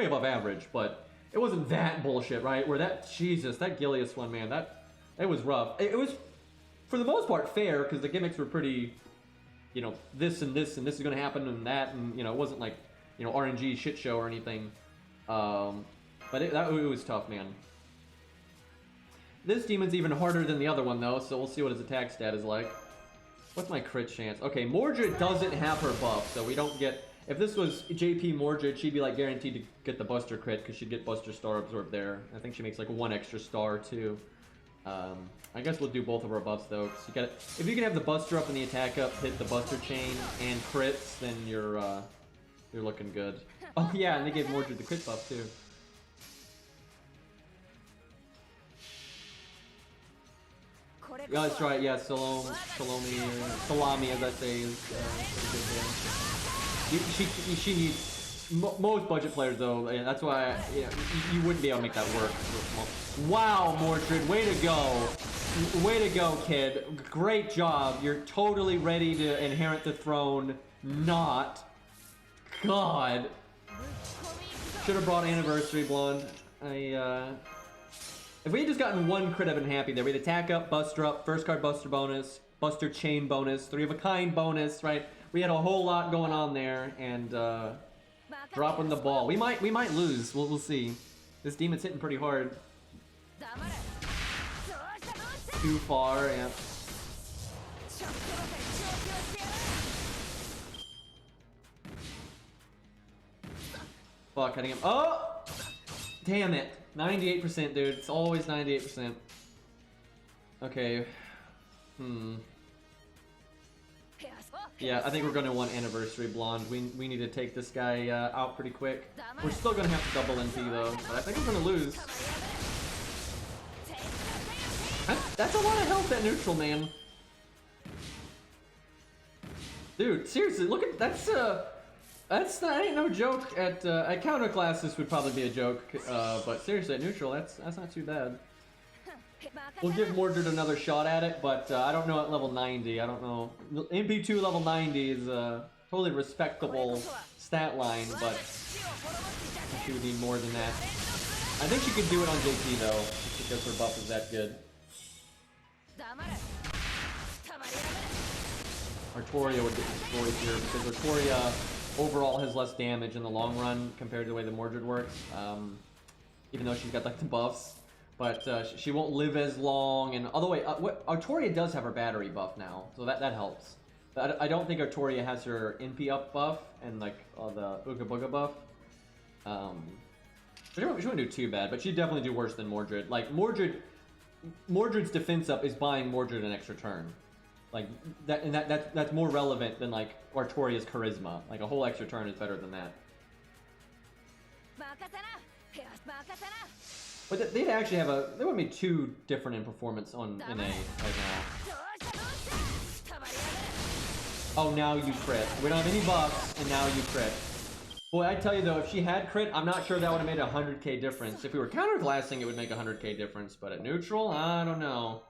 above average, but it wasn't that bullshit, right? Where that Gilius one, man, it was rough. It was, for the most part, fair, because the gimmicks were pretty, you know, this and this and this is going to happen and that, and, you know, it wasn't like, you know, RNG shit show or anything. But it was tough, man. This demon's even harder than the other one, though, so we'll see what his attack stat is like. What's my crit chance? Okay, Mordred doesn't have her buff, so we don't get... If this was JP Mordred, she'd be, like, guaranteed to get the Buster crit, because she'd get Buster Star absorbed there. I think she makes, like, 1 extra star, too. I guess we'll do both of our buffs, though. If you can have the Buster up and the attack up, hit the Buster chain and crits, then you're looking good. Oh yeah, and they gave Mordred the crit buff too. Yeah, that's right. Yeah, salami, as I say, is pretty good. She needs most budget players though. And that's why you wouldn't be able to make that work. Wow, Mordred, way to go! Way to go, kid. Great job. You're totally ready to inherit the throne. Not. God. Should have brought Anniversary Blonde. If we had just gotten one crit, I've been happy there. We had attack up, buster up, first card buster bonus, buster chain bonus, 3 of a kind bonus, right? We had a whole lot going on there, and dropping the ball. We might lose. We'll see. This demon's hitting pretty hard. Too far, yeah. Fuck, hitting him. Oh! Damn it. 98%, dude. It's always 98%. Okay. Yeah, I think we're gonna want Anniversary Blonde. We need to take this guy out pretty quick. We're still gonna have to double NP though, but I think we're gonna lose. That's a lot of health at neutral, man. Dude, seriously, look at that ain't no joke. At counter class, this would probably be a joke, but seriously, at neutral, that's not too bad. We'll give Mordred another shot at it, but I don't know at level 90. I don't know. MP2 level 90 is a totally respectable stat line, but she would need more than that. I think she could do it on JP though, just because her buff is that good. Artoria would get destroyed here because Artoria overall has less damage in the long run compared to the way the Mordred works, even though she's got like the buffs. But she won't live as long, and although Artoria does have her battery buff now, so that helps. But I don't think Artoria has her NP up buff and like the Ooga Booga buff. She wouldn't do too bad, but she'd definitely do worse than Mordred. Like Mordred's defense up is buying Mordred an extra turn. Like that's more relevant than like Artoria's charisma. Like a whole extra turn is better than that. But they'd actually have they would be too different in performance on NA right now. Oh, now you crit. We don't have any buffs, and now you crit. Boy, I tell you though, if she had crit, I'm not sure that would have made a 100k difference. If we were counterglassing, it would make a 100k difference, but at neutral, I don't know.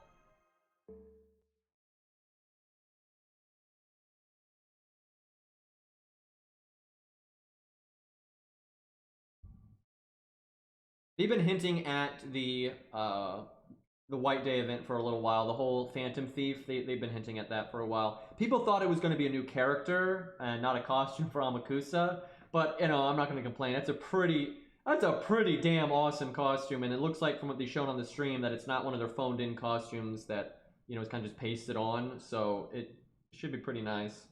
They've been hinting at the White Day event for a little while. The whole Phantom Thief, they've been hinting at that for a while. People thought it was going to be a new character and not a costume for Amakusa, but you know, I'm not going to complain. That's a pretty damn awesome costume, and it looks like from what they've shown on the stream that it's not one of their phoned in costumes that, you know, it's kind of just pasted on, so it should be pretty nice.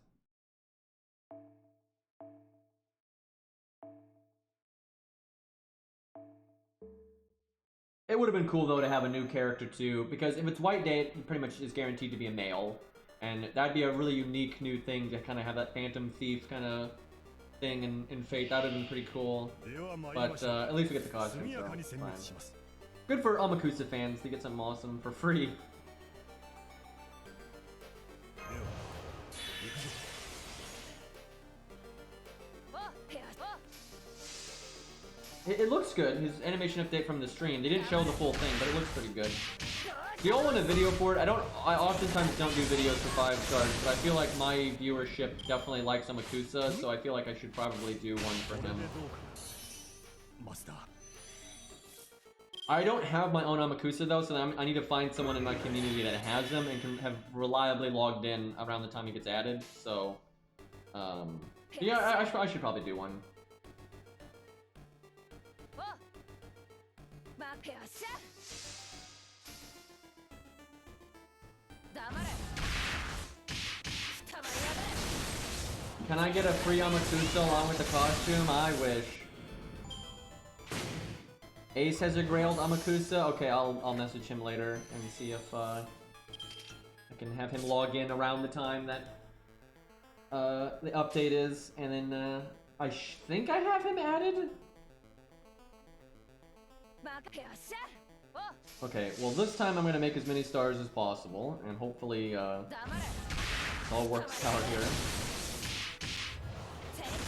It would have been cool though to have a new character too, because if it's White Day, it pretty much is guaranteed to be a male, and that'd be a really unique new thing to kind of have that Phantom Thief kind of thing in Fate. That would have been pretty cool. But at least we get the costume, so fine. Good for Amakusa fans to get something awesome for free. It looks good. His animation update from the stream. They didn't show the full thing, but it looks pretty good. Do y'all want a video for it? I oftentimes don't do videos for 5 stars, but I feel like my viewership definitely likes Amakusa, so I feel like I should probably do one for him. I don't have my own Amakusa though, so I need to find someone in my community that has them and can have reliably logged in around the time he gets added, so... yeah, I should probably do one. Can I get a free Amakusa along with the costume? I wish. Ace has a grailed Amakusa? Okay, I'll message him later and see if I can have him log in around the time that the update is, and then I think I have him added. Okay, well this time I'm gonna make as many stars as possible, and hopefully it all works out here.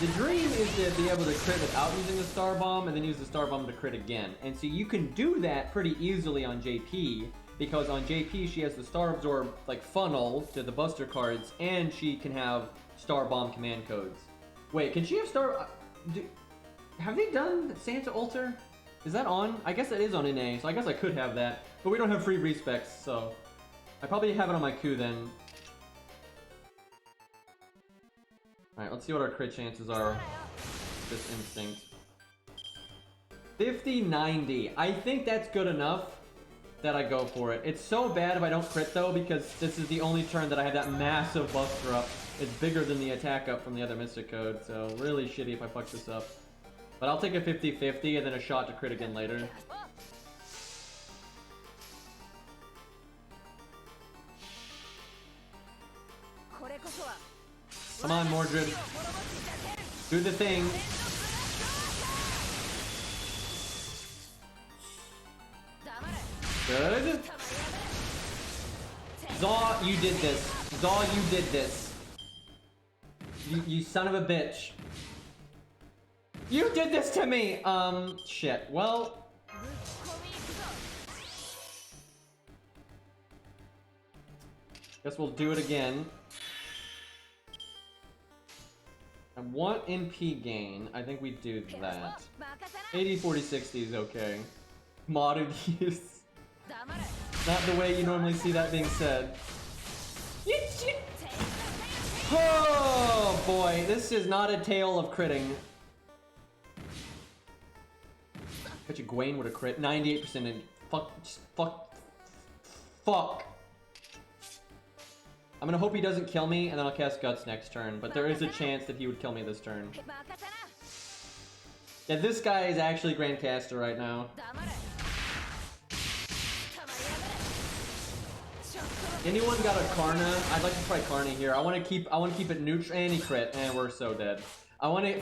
The dream is to be able to crit without using the star bomb, and then use the star bomb to crit again. And so you can do that pretty easily on JP, because on JP she has the star absorb like funnel to the buster cards, and she can have star bomb command codes. Wait, can she have star? Have they done Santa Altar? Is that on? I guess that is on NA, so I guess I could have that. But we don't have free respecs, so I probably have it on my queue then. Alright, let's see what our crit chances are. This instinct. 50-90. I think that's good enough that I go for it. It's so bad if I don't crit though, because this is the only turn that I have that massive buster up. It's bigger than the attack up from the other Mystic Code, so really shitty if I fuck this up. But I'll take a 50-50 and then a shot to crit again later. Come on, Mordred. Do the thing. Good. Zaw, you did this. Zaw, you did this. You son of a bitch. You did this to me! Shit. Well... guess we'll do it again. I want NP gain. I think we do that. 80, 40, 60 is okay. Modded use. Not the way you normally see that being said. Oh boy, this is not a tale of critting. Bet you Gwaine would have crit. 98% in. Fuck. I'm gonna hope he doesn't kill me, and then I'll cast Guts next turn, but there is a chance that he would kill me this turn. Yeah, this guy is actually Grandcaster right now. Anyone got a Karna? I'd like to try Karna here. I want to keep it neutral, and he crit, and we're so dead. I want to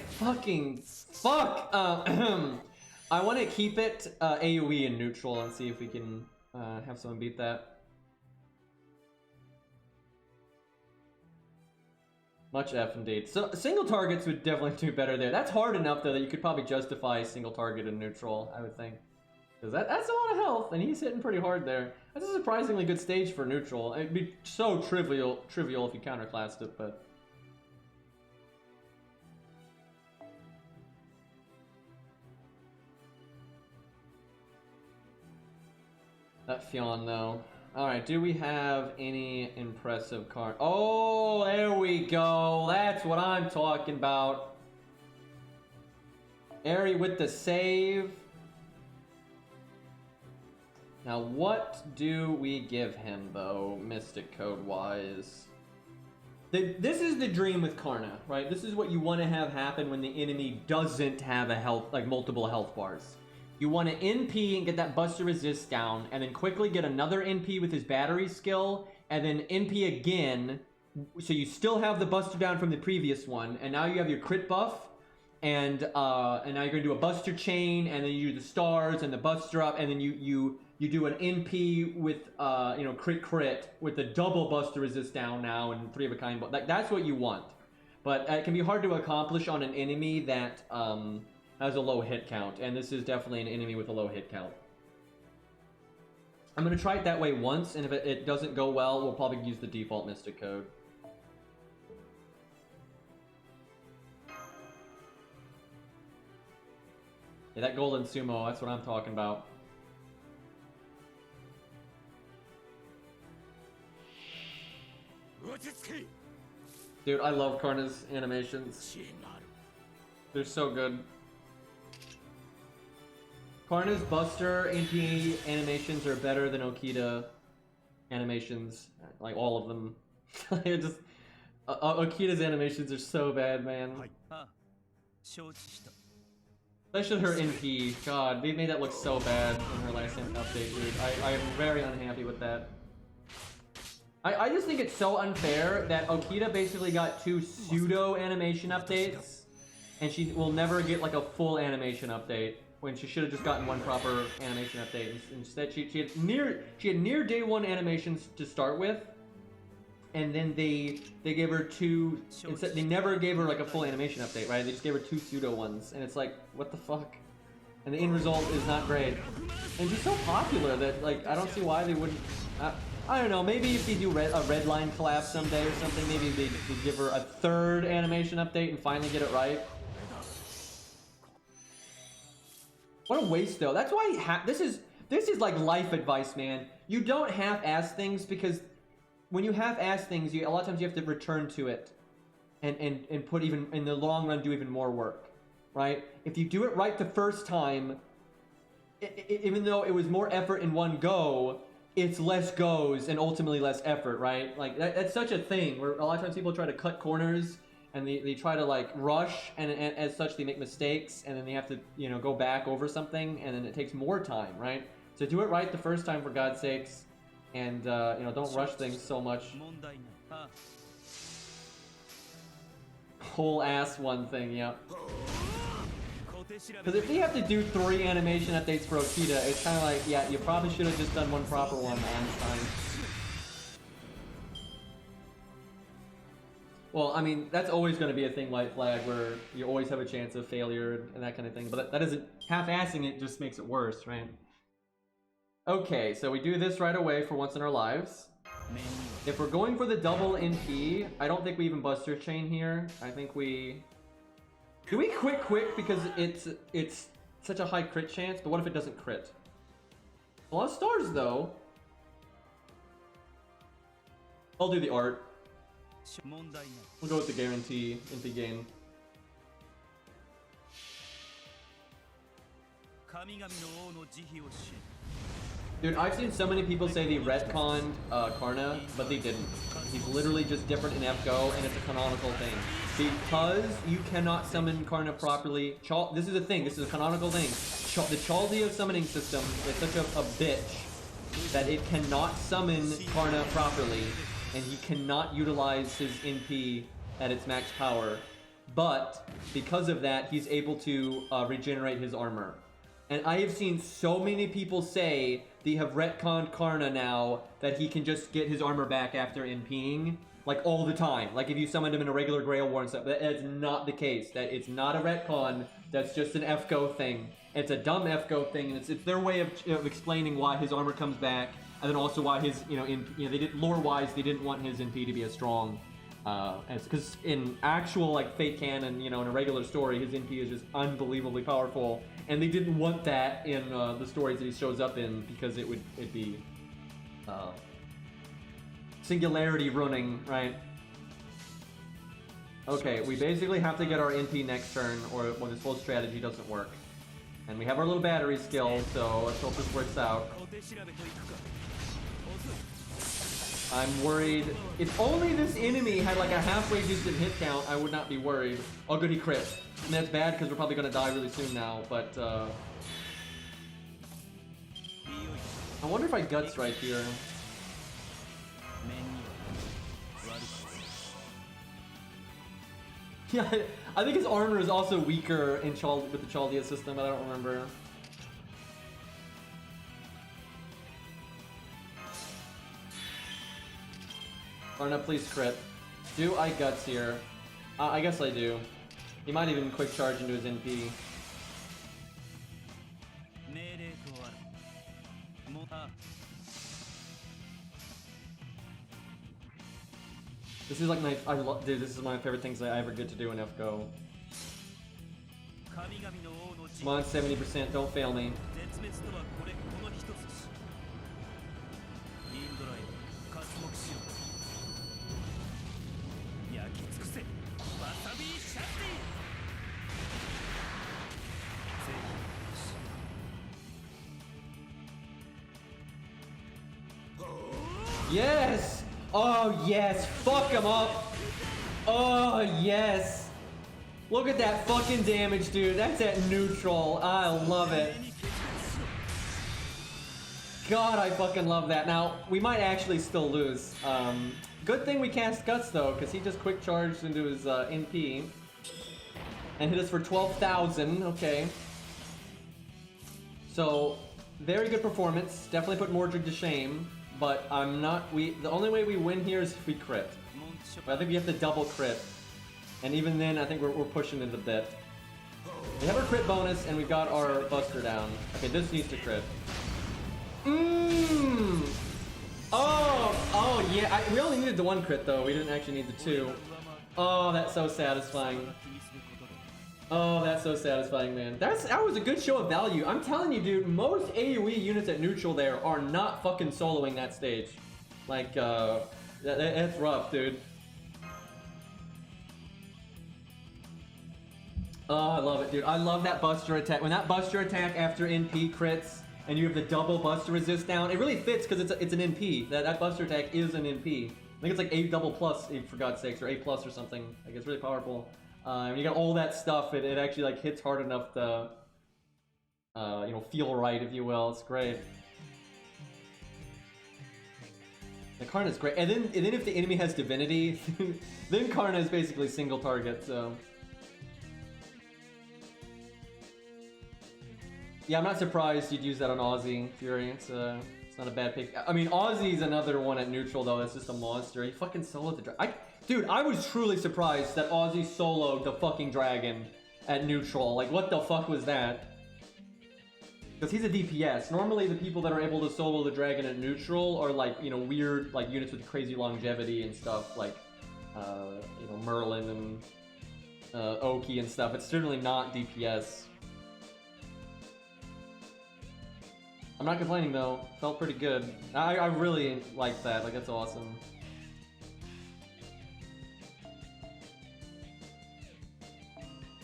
I want to keep it AoE in neutral and see if we can have someone beat that. Much F indeed. So single targets would definitely do better there. That's hard enough though that you could probably justify single target in neutral, I would think. Because that's a lot of health, and he's hitting pretty hard there. That's a surprisingly good stage for neutral. It'd be so trivial if you counterclassed it, but... that Fionn though. Alright, do we have any impressive card? Oh, there we go. That's what I'm talking about. Airy with the save. Now, what do we give him, though, Mystic Code-wise? This is the dream with Karna, right? This is what you want to have happen when the enemy doesn't have a health, like multiple health bars. You want to NP and get that Buster Resist down, and then quickly get another NP with his battery skill, and then NP again, so you still have the Buster down from the previous one, and now you have your crit buff, and now you're going to do a Buster Chain, and then you do the stars and the Buster up, and then you do an NP with, you know, crit with the double Buster Resist down now, and 3 of a kind, but that's what you want. But it can be hard to accomplish on an enemy that, has a low hit count, and this is definitely an enemy with a low hit count. I'm going to try it that way once, and if it doesn't go well, we'll probably use the default Mystic Code. Yeah, that golden sumo, that's what I'm talking about. Dude, I love Karna's animations. They're so good. Karna's Buster NP animations are better than Okita animations, like all of them. They're just Okita's animations are so bad, man. Especially her NP. God, they made that look so bad in her last update, dude. I am very unhappy with that. I just think it's so unfair that Okita basically got 2 pseudo animation updates, and she will never get like a full animation update when she should have just gotten one proper animation update. Instead, she had near day one animations to start with, and then they gave her two. Instead, they never gave her like a full animation update, right? They just gave her two pseudo ones, and it's like, what the fuck? And the end result is not great. And she's so popular that like I don't see why they wouldn't. I don't know. Maybe if they do a red line collab someday or something, maybe they give her a third animation update and finally get it right. What a waste, though. That's why this is like life advice, man. You don't half-ass things, because when you half-ass things, a lot of times you have to return to it and put even in the long run do even more work, right? If you do it right the first time, even though it was more effort in one go, it's less goes and ultimately less effort, right? Like that's such a thing where a lot of times people try to cut corners and they try to like rush, and as such they make mistakes, and then they have to, you know, go back over something, and then it takes more time, right? So do it right the first time, for God's sakes, and you know, don't rush things so much. Whole ass one thing, yeah. Because if you have to do 3 animation updates for Okita, it's kind of like, yeah, you probably should have just done one proper one on time. Well, I mean, that's always going to be a thing, White Flag, where you always have a chance of failure and that kind of thing. But that isn't, half-assing it just makes it worse, right? Okay, so we do this right away for once in our lives. If we're going for the double NP, I don't think we even Buster Chain here. I think we... Do we quit quick because it's such a high crit chance? But what if it doesn't crit? A lot of stars, though. I'll do the art. We'll go with the guarantee NP gain. Dude, I've seen so many people say they retconned Karna, but they didn't. He's literally just different in FGO, and it's a canonical thing. Because you cannot summon Karna properly. This is a thing, this is a canonical thing. The Chaldea summoning system is such a bitch that it cannot summon Karna properly, and he cannot utilize his NP at its max power. But because of that, he's able to regenerate his armor. And I have seen so many people say they have retconned Karna now that he can just get his armor back after NPing, like all the time. Like if you summoned him in a regular Grail War and stuff, that's not the case. That it's not a retcon, that's just an FGO thing. It's a dumb FGO thing, and it's their way of explaining why his armor comes back, and then also why his, they did lore-wise, they didn't want his NP to be as strong. Because in actual like Fate canon, in a regular story, his NP is just unbelievably powerful, and they didn't want that in the stories that he shows up in, because it'd be singularity running, right? Okay, we basically have to get our NP next turn, or this whole strategy doesn't work. And we have our little battery skill, so let's hope this works out. I'm worried. If only this enemy had like a halfway decent hit count, I would not be worried. Oh good, he crit. And that's bad because we're probably gonna die really soon now, but I wonder if I guts right here. Yeah, I think his armor is also weaker in with the Chaldea system, but I don't remember. Karna, please crit. Do I guts here? I guess I do. He might even quick charge into his NP. This is like dude, this is one of my favorite things that I ever get to do in FGO. Come on, 70%, don't fail me. Yes! Oh yes! Fuck him up! Oh yes! Look at that fucking damage, dude. That's at neutral. I love it. God, I fucking love that. Now, we might actually still lose. Good thing we cast Guts though, because he just quick charged into his NP. and hit us for 12,000. Okay. So, very good performance. Definitely put Mordred to shame. But I'm not... The only way we win here is if we crit. But I think we have to double crit. And even then, I think we're pushing it a bit. We have our crit bonus, and we've got our buster down. Okay, this needs to crit. Oh, yeah. We only needed the one crit, though. We didn't actually need the two. Oh, that's so satisfying. Oh, that's so satisfying, man. That was a good show of value. I'm telling you, dude, most AoE units at neutral there are not fucking soloing that stage. Like, that's rough, dude. Oh, I love it, dude. I love that buster attack. When that buster attack after NP crits, and you have the double buster resist down, it really fits because it's an NP. That buster attack is an NP. I think it's like A double plus, for God's sakes, or A plus or something. Like, it's really powerful. When you got all that stuff, it actually like hits hard enough to, you know, feel right, if you will. It's great. The Karna is great, and then if the enemy has divinity, then Karna is basically single target. So yeah, I'm not surprised you'd use that on Aussie Fury. It's not a bad pick. I mean, Aussie's another one at neutral though. That's just a monster. He fucking soloed the dragon. Dude, I was truly surprised that Aussie soloed the fucking dragon at neutral. Like, what the fuck was that? Because he's a DPS. Normally, the people that are able to solo the dragon at neutral are like, you know, weird like units with crazy longevity and stuff, like, you know, Merlin and Oki and stuff. It's certainly not DPS. I'm not complaining though. Felt pretty good. I really liked that. Like, that's awesome.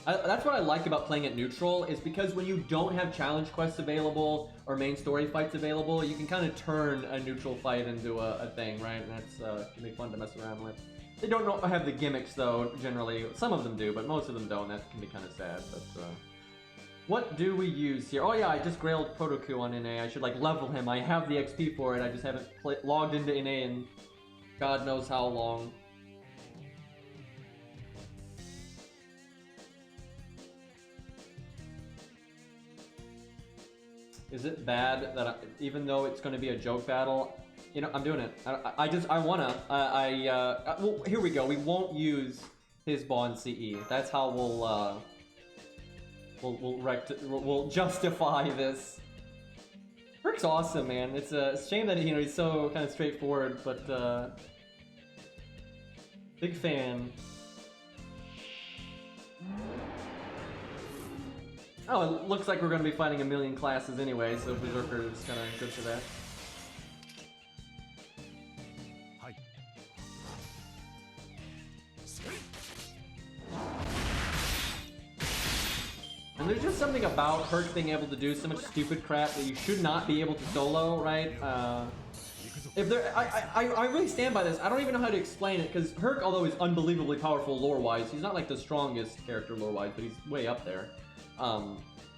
That's what I like about playing at neutral, is because when you don't have challenge quests available or main story fights available, you can kind of turn a neutral fight into a thing, right? And that's can be fun to mess around with. They don't have the gimmicks though, generally. Some of them do, but most of them don't. That can be kind of sad. But what do we use here? Oh yeah, I just grailed Protoku on NA. I should like level him. I have the XP for it. I just haven't logged into NA in God knows how long. Is it bad that even though it's going to be a joke battle, you know, I'm doing it. I wanna. Well, here we go. We won't use his bond CE. That's how we'll justify this. Rick's awesome, man. It's a shame that, you know, he's so kind of straightforward, but big fan. Oh, it looks like we're going to be fighting a million classes anyway, so Berserker is kind of good for that. And there's just something about Herc being able to do so much stupid crap that you should not be able to solo, right? If there, I really stand by this. I don't even know how to explain it, because Herc, although he's unbelievably powerful lore-wise, he's not like the strongest character lore-wise, but he's way up there.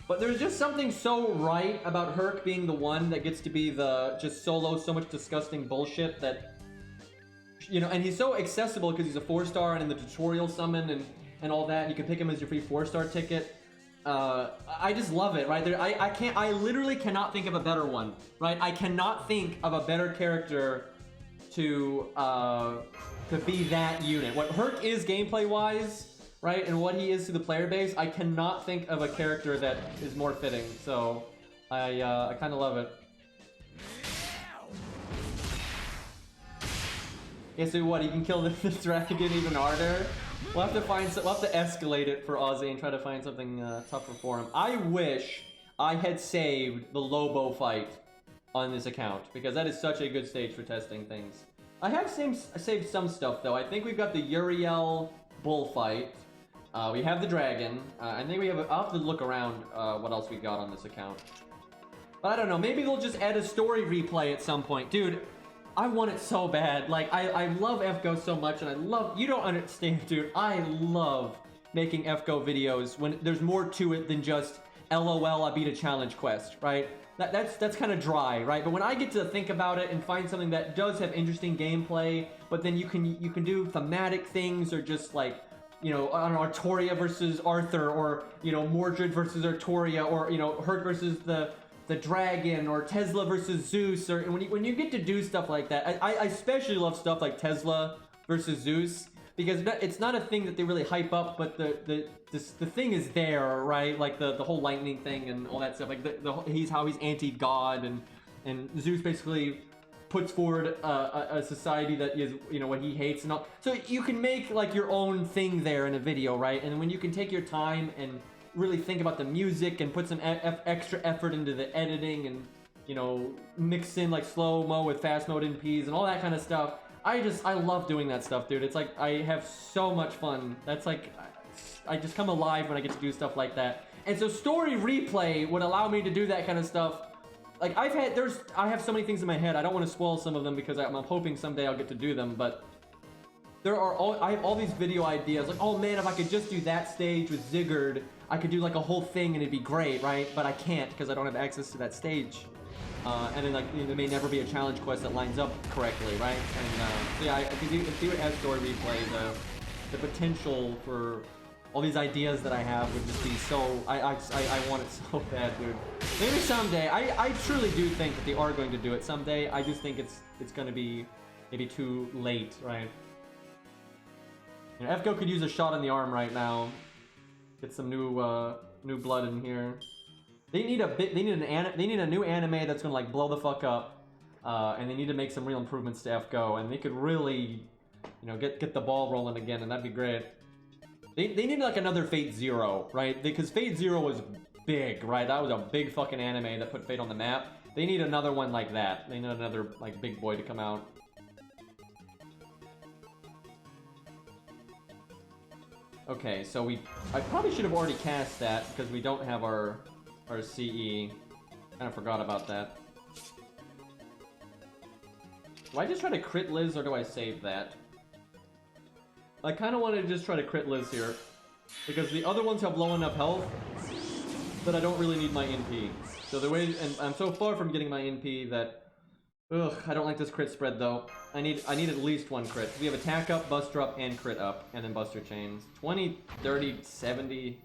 But there's just something so right about Herc being the one that gets to be the just solo so much disgusting bullshit that, you know, and he's so accessible because he's a 4-star and in the tutorial summon and all that. You can pick him as your free 4-star ticket. I just love it, right? I literally cannot think of a better one, right? I cannot think of a better character to be that unit. What Herc is gameplay-wise, right, and what he is to the player base, I cannot think of a character that is more fitting. So I kind of love it. Yeah, so what? He can kill the dragon even harder. We'll have to we'll have to escalate it for Aussie and try to find something tougher for him. I wish I had saved the Lobo fight on this account, because that is such a good stage for testing things. I have saved some stuff though. I think we've got the Uriel bullfight. We have the dragon. I think we have. I'll have to look around what else we got on this account. But I don't know. Maybe they'll just add a story replay at some point, dude. I want it so bad. Like, I love FGO so much, and I love... You don't understand, dude. I love making FGO videos when there's more to it than just, LOL, I beat a challenge quest, right? That's kind of dry, right? But when I get to think about it and find something that does have interesting gameplay, but then you can do thematic things or just, like, you know, I don't know, Artoria versus Arthur, or, you know, Mordred versus Artoria, or, you know, Hurt versus the dragon, or Tesla versus Zeus, or when you get to do stuff like that, I especially love stuff like Tesla versus Zeus, because it's not a thing that they really hype up, but the thing is there, right? Like the whole lightning thing and all that stuff. Like he's anti-god, and Zeus basically puts forward a society that is, you know, what he hates and all. So you can make like your own thing there in a video, right? And when you can take your time and really think about the music and put some extra effort into the editing, and, you know, mix in like slow-mo with fast mode NPs and all that kind of stuff. I love doing that stuff, dude. It's like, I have so much fun. That's like, I just come alive when I get to do stuff like that. And so story replay would allow me to do that kind of stuff. Like, I have so many things in my head. I don't want to spoil some of them because I'm hoping someday I'll get to do them, but I have all these video ideas. Like, oh man, if I could just do that stage with Zigguard, I could do like a whole thing and it'd be great, right? But I can't because I don't have access to that stage. And then, like, you know, there may never be a challenge quest that lines up correctly, right? And so yeah, I can do it as story replay. The potential for all these ideas that I have would just be so. I want it so bad, dude. Maybe someday. I truly do think that they are going to do it someday. I just think it's going to be maybe too late, right? You know, FGO could use a shot in the arm right now. Get some new blood in here. They need a new anime that's gonna like blow the fuck up, and they need to make some real improvements to FGO, and they could really, you know, get the ball rolling again, and that'd be great. They need like another Fate Zero, right? Because Fate Zero was big, right? That was a big fucking anime that put Fate on the map. They need another one like that. They need another like big boy to come out. Okay, so I probably should have already cast that because we don't have our CE. Kind of forgot about that. Do I just try to crit Liz or do I save that? I kind of want to just try to crit Liz here, because the other ones have low enough health that I don't really need my NP. So the way, and I'm so far from getting my NP that, ugh, I don't like this crit spread though. I need at least one crit. We have attack up, buster up, and crit up, and then buster chains. 20, 30, 70,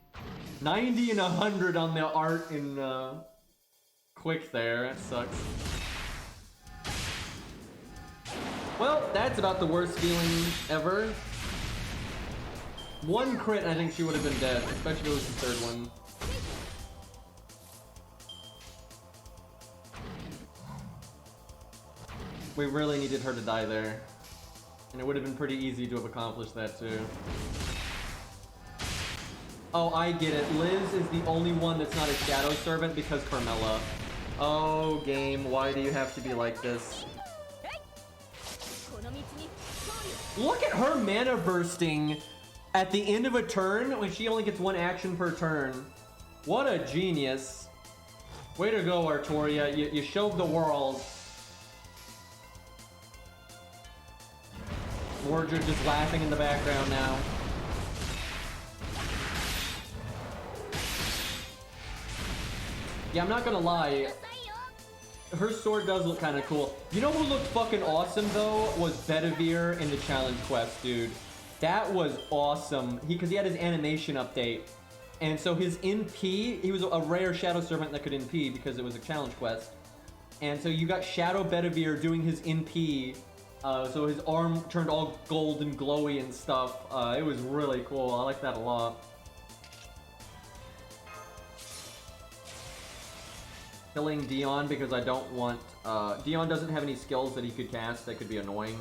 90, and 100 on the art in quick there. That sucks. Well, that's about the worst feeling ever. One crit, and I think she would have been dead, especially if it was the third one. We really needed her to die there. And it would have been pretty easy to have accomplished that too. Oh, I get it. Liz is the only one that's not a Shadow Servant because Carmella. Oh, game, why do you have to be like this? Look at her mana bursting at the end of a turn when she only gets one action per turn. What a genius. Way to go, Artoria. You showed the world. Mordred just laughing in the background now. Yeah, I'm not gonna lie. Her sword does look kind of cool. You know who looked fucking awesome though? Was Bedivere in the challenge quest, dude. That was awesome. Because he had his animation update. And so his NP, he was a rare Shadow Servant that could NP because it was a challenge quest. And so you got Shadow Bedivere doing his NP. So his arm turned all gold and glowy and stuff. It was really cool. I like that a lot. Killing Dion because I don't want... Dion doesn't have any skills that he could cast that could be annoying.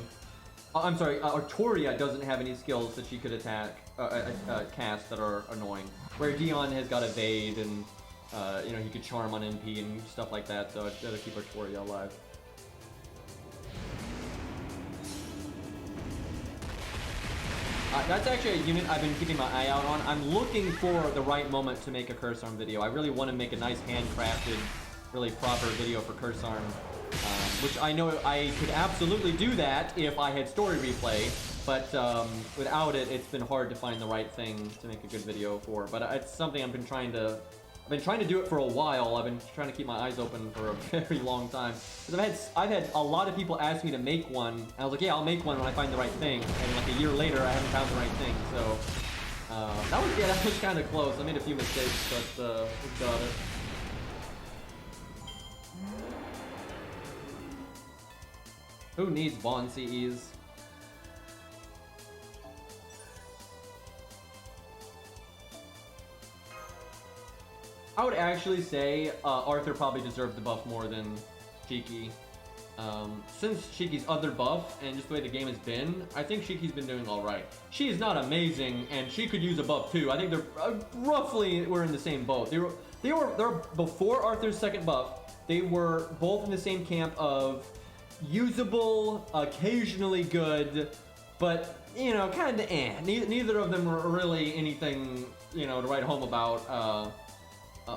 I'm sorry, Artoria doesn't have any skills that she could cast that are annoying. Where Dion has got evade and, you know, he could charm on NP and stuff like that, so I'd better keep Artoria alive. That's actually a unit I've been keeping my eye out on. I'm looking for the right moment to make a Curse Arm video. I really want to make a nice handcrafted, really proper video for Curse Arm. Which I know I could absolutely do that if I had story replay, but without it, it's been hard to find the right thing to make a good video for. But it's something I've been trying to do it for a while. I've been trying to keep my eyes open for a very long time. Because I've had a lot of people ask me to make one, and I was like, yeah, I'll make one when I find the right thing. And like a year later, I haven't found the right thing. So That was kind of close. I made a few mistakes, but we got it. Who needs Bond CEs? I would actually say Arthur probably deserved the buff more than Shiki. Since Shiki's other buff and just the way the game has been, I think Shiki's been doing all right. She is not amazing, and she could use a buff too. I think they're roughly we're in the same boat. They're before Arthur's second buff. They were both in the same camp of usable, occasionally good, but you know, kind of eh. Neither of them were really anything to write home about.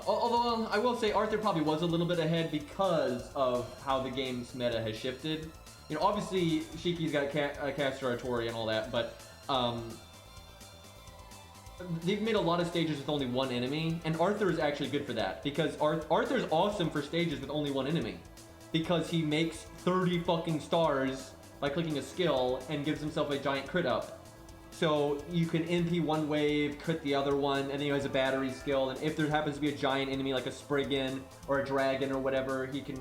Although I will say Arthur probably was a little bit ahead because of how the game's meta has shifted. Obviously Shiki's got Caster Artori and all that, but they've made a lot of stages with only one enemy, and Arthur is actually good for that because Arthur's awesome for stages with only one enemy because he makes 30 fucking stars by clicking a skill and gives himself a giant crit up. So you can NP one wave, crit the other one, and then he has a battery skill, and if there happens to be a giant enemy like a Spriggan or a Dragon or whatever, he can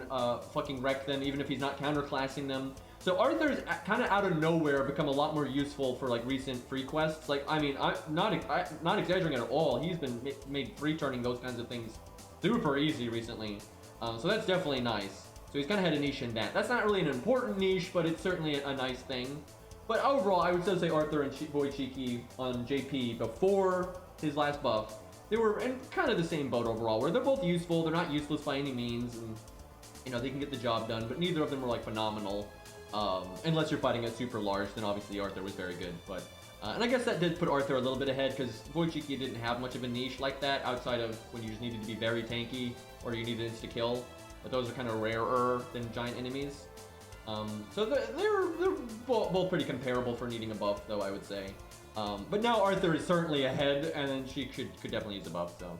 fucking wreck them even if he's not counterclassing them. So Arthur's kind of out of nowhere become a lot more useful for like recent free quests. Like, I mean, I'm not exaggerating at all. He's been made free turning those kinds of things super easy recently. So that's definitely nice. So he's kind of had a niche in that. That's not really an important niche, but it's certainly a nice thing. But overall, I would still say Arthur and Void Cheeky on JP before his last buff, they were in kind of the same boat overall, where they're both useful, they're not useless by any means, and they can get the job done, but neither of them were like phenomenal. Unless you're fighting a super large, then obviously Arthur was very good. But and I guess that did put Arthur a little bit ahead, because Void Cheeky didn't have much of a niche like that, outside of when you just needed to be very tanky, or you needed insta-kill. But those are kind of rarer than giant enemies. So they're both pretty comparable for needing a buff, though, I would say. But now Arthur is certainly ahead, and then she could definitely use a buff, so.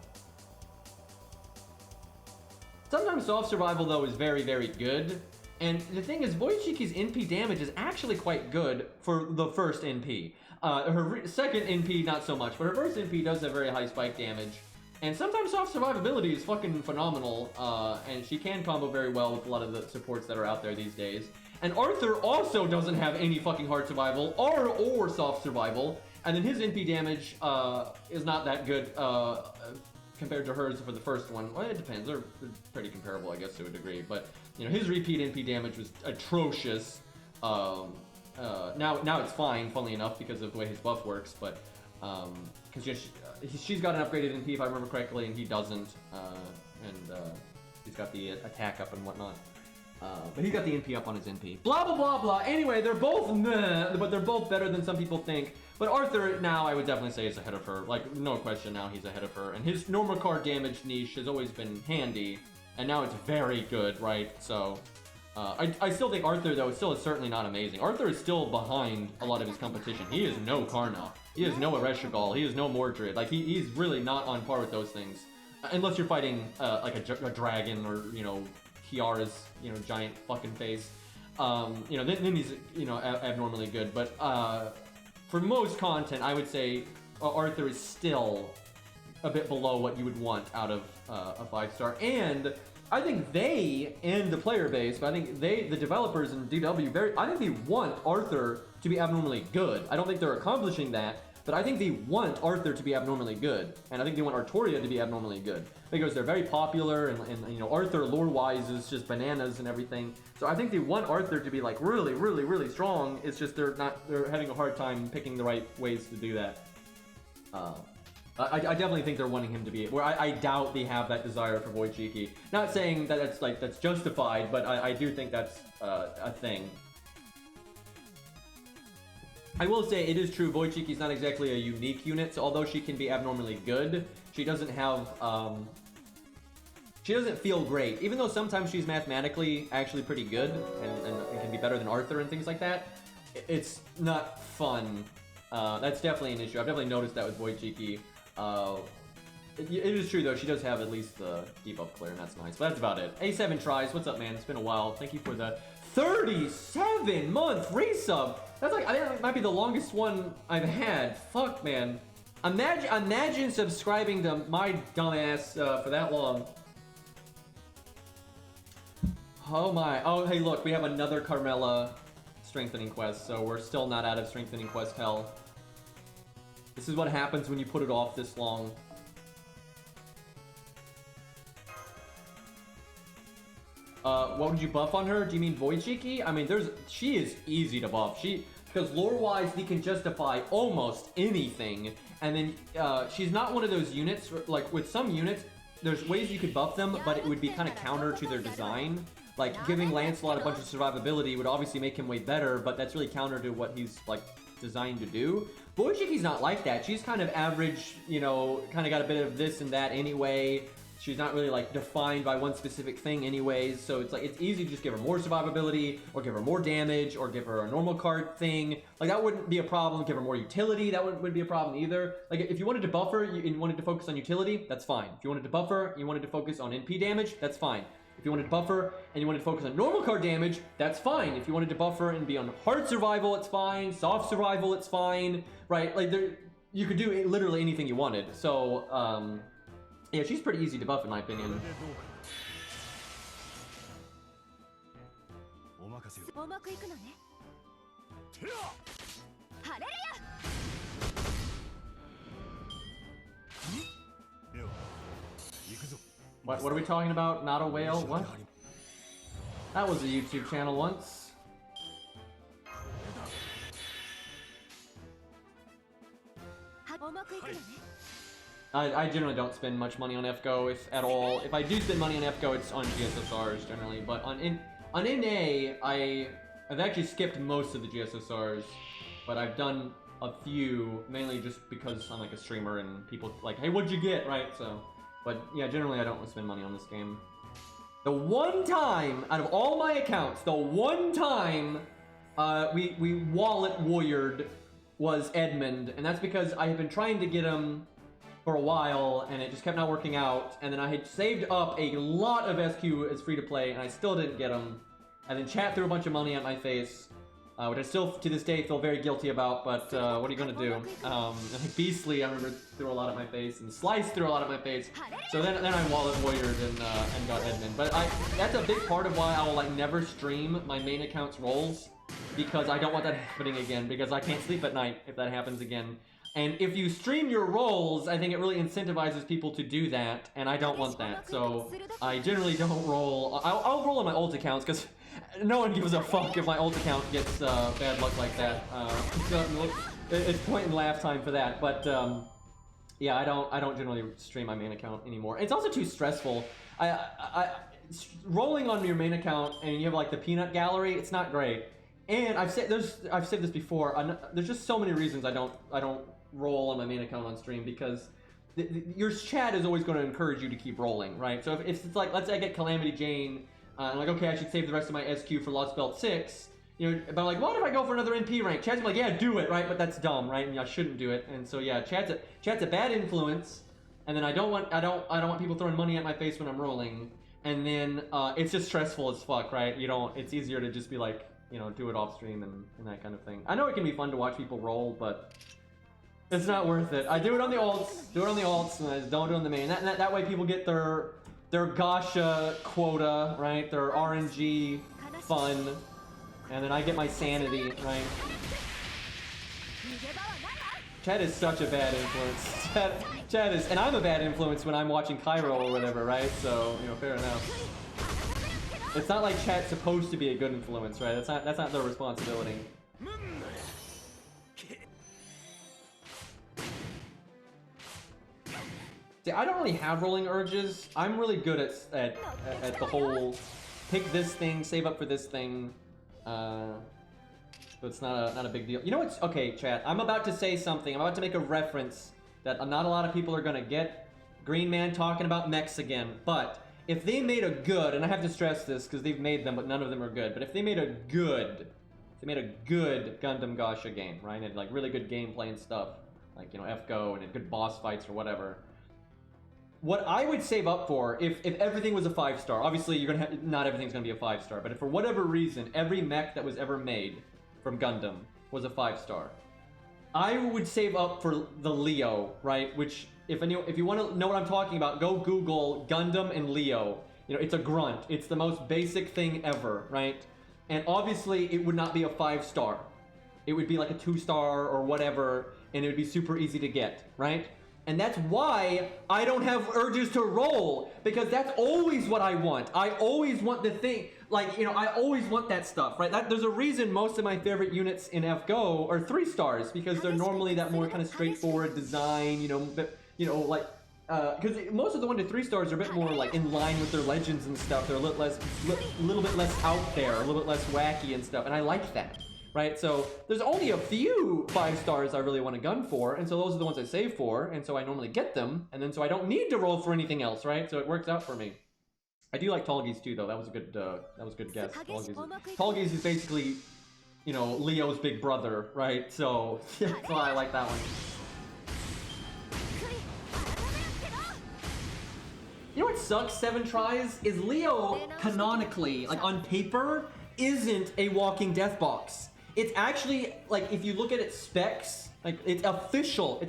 Sometimes soft survival, though, is very, very good. And the thing is, Void Cheeky's NP damage is actually quite good for the first NP. Her second NP, not so much, but her first NP does have very high spike damage. And sometimes soft survivability is fucking phenomenal, and she can combo very well with a lot of the supports that are out there these days. And Arthur also doesn't have any fucking hard survival or soft survival, and then his NP damage is not that good compared to hers for the first one. Well, it depends. They're pretty comparable, I guess, to a degree. But his repeat NP damage was atrocious. Now it's fine, funnily enough, because of the way his buff works, but because she's got an upgraded NP if I remember correctly, and he doesn't, and he's got the attack up and whatnot. But he's got the NP up on his NP. Blah, blah, blah, blah. Anyway, they're both meh, but they're both better than some people think. But Arthur, now, I would definitely say is ahead of her. Like, no question now he's ahead of her. And his normal card damage niche has always been handy, and now it's very good, right? So, I still think Arthur, though, still is certainly not amazing. Arthur is still behind a lot of his competition. He is no Karna. He is no Ereshkigal. He is no Mordred. Like, he's really not on par with those things. Unless you're fighting, like a dragon or, Kiara's, giant fucking face. Then he's, abnormally good. But, for most content, I would say Arthur is still a bit below what you would want out of a 5-star. And I think they, and the player base, but I think the developers in DW, I think they want Arthur to be abnormally good. I don't think they're accomplishing that, but I think they want Arthur to be abnormally good. And I think they want Artoria to be abnormally good. Because they're very popular, and Arthur lore-wise is just bananas and everything. So I think they want Arthur to be like really, really, really strong. It's just they're having a hard time picking the right ways to do that. I definitely think they're wanting him to be, where I doubt they have that desire for Void Cheeky. Not saying that that's justified, but I do think that's a thing. I will say it is true, Void Cheeky's not exactly a unique unit, so although she can be abnormally good, she doesn't have, she doesn't feel great. Even though sometimes she's mathematically actually pretty good, and can be better than Arthur and things like that, it's not fun. That's definitely an issue. I've definitely noticed that with Void Cheeky. It is true, though, she does have at least the debuff clear, and that's nice. But that's about it. A7 tries. What's up, man? It's been a while. Thank you for the 37-month resub. That's like, I think that might be the longest one I've had. Fuck, man. Imagine subscribing to my dumbass for that long. Oh my. Oh, hey, look, we have another Carmella strengthening quest, so we're still not out of strengthening quest hell. This is what happens when you put it off this long. What would you buff on her? Do you mean Void Cheeky? I mean, she is easy to buff. Because lore-wise, they can justify almost anything. And then, she's not one of those units, like, with some units, there's ways you could buff them, but it would be kind of counter to their design. Like, giving Lancelot a bunch of survivability would obviously make him way better, but that's really counter to what he's, like, designed to do. Void Cheeky's not like that. She's kind of average, you know, kind of got a bit of this and that anyway. She's not really, like, defined by one specific thing anyways, so it's like, it's easy to just give her more survivability, or give her more damage, or give her a normal card thing. Like, that wouldn't be a problem. Give her more utility, that wouldn't be a problem either. Like, if you wanted to buff her and you wanted to focus on utility, that's fine. If you wanted to buff her and you wanted to focus on NP damage, that's fine. If you wanted to buff her and you wanted to focus on normal card damage, that's fine. If you wanted to buff her and be on hard survival, it's fine. Soft survival, it's fine. Right? Like, you could do literally anything you wanted. So, yeah, she's pretty easy to buff in my opinion. What are we talking about? Not a whale? What? That was a YouTube channel once. I generally don't spend much money on FGO, if at all. If I do spend money on FGO, it's on GSSRs generally. But on NA, I've actually skipped most of the GSSRs, but I've done a few, mainly just because I'm like a streamer and people like, hey, what'd you get, right? So, but yeah, generally I don't spend money on this game. The one time out of all my accounts, the one time we wallet warriored was Edmund, and that's because I had been trying to get him for a while, and it just kept not working out, and then I had saved up a lot of SQ as free-to-play, and I still didn't get them, and then chat threw a bunch of money at my face, which I still, to this day, feel very guilty about, but what are you gonna do? Beastly, I remember, threw a lot at my face, and Slice threw a lot at my face, so then I wallet warriored and got Edmund, but that's a big part of why I will, like, never stream my main account's rolls, because I don't want that happening again, because I can't sleep at night if that happens again. And if you stream your rolls, I think it really incentivizes people to do that, and I don't want that. So I generally don't roll. I'll roll on my ult accounts because no one gives a fuck if my ult account gets bad luck like that. It's point and laugh time for that. But yeah, I don't generally stream my main account anymore. It's also too stressful. Rolling on your main account and you have like the peanut gallery, it's not great. And I've said this before. There's just so many reasons I don't roll on my main account on stream, because your chat is always going to encourage you to keep rolling, right? So if it's like, let's say I get Calamity Jane, and I'm like, okay, I should save the rest of my SQ for Lost Belt 6, you know, but I'm like, what if I go for another NP rank? Chat's like, yeah, do it, right? But that's dumb, right? And I shouldn't do it. And so yeah, chat's a bad influence, and then I don't want people throwing money at my face when I'm rolling, and then it's just stressful as fuck, right? It's easier to just be like, you know, do it off stream and that kind of thing. I know it can be fun to watch people roll, but it's not worth it. I do it on the ults, and I just don't do it on the main. That way people get their Gasha quota, right? Their RNG fun, and then I get my sanity, right? Chat is such a bad influence. Chat is, and I'm a bad influence when I'm watching Cairo or whatever, right? So, you know, fair enough. It's not like chat's supposed to be a good influence, right? That's not their responsibility. See, I don't really have rolling urges. I'm really good at the whole pick this thing, save up for this thing. So it's not a big deal. You know what's okay, chat? I'm about to say something. I'm about to make a reference that not a lot of people are gonna get. Green Man talking about mechs again, but if they made a good, and I have to stress this because they've made them, but none of them are good. But if they made a good Gundam Gasha game, right, and like really good gameplay and stuff, like, you know, FGO and good boss fights or whatever. What I would save up for, if everything was a 5-star, obviously you're gonna have, not everything's gonna be a 5-star, but if for whatever reason every mech that was ever made from Gundam was a 5-star, I would save up for the Leo, right? Which, if you want to know what I'm talking about, go Google Gundam and Leo. You know, it's a grunt. It's the most basic thing ever, right? And obviously, it would not be a 5-star. It would be like a 2-star or whatever, and it would be super easy to get, right? And that's why I don't have urges to roll, because that's always what I want. I always want the thing, like, you know, I always want that stuff, right? There's a reason most of my favorite units in FGO are 3 stars, because they're normally that more kind of straightforward design, you know, but, you know, like, because most of the 1 to 3 stars are a bit more like in line with their legends and stuff. They're a little bit less out there, a little bit less wacky and stuff, and I like that. Right, so there's only a few 5 stars I really want to gun for, and so those are the ones I save for, and so I normally get them, and then so I don't need to roll for anything else, right? So it works out for me. I do like Tallgeese too, though. That was a good guess. Tallgeese is basically, you know, Leo's big brother, right? So that's why I like that one. You know what sucks 7 tries is Leo canonically, like on paper, isn't a walking death box. It's actually, like, if you look at its specs, like, it's official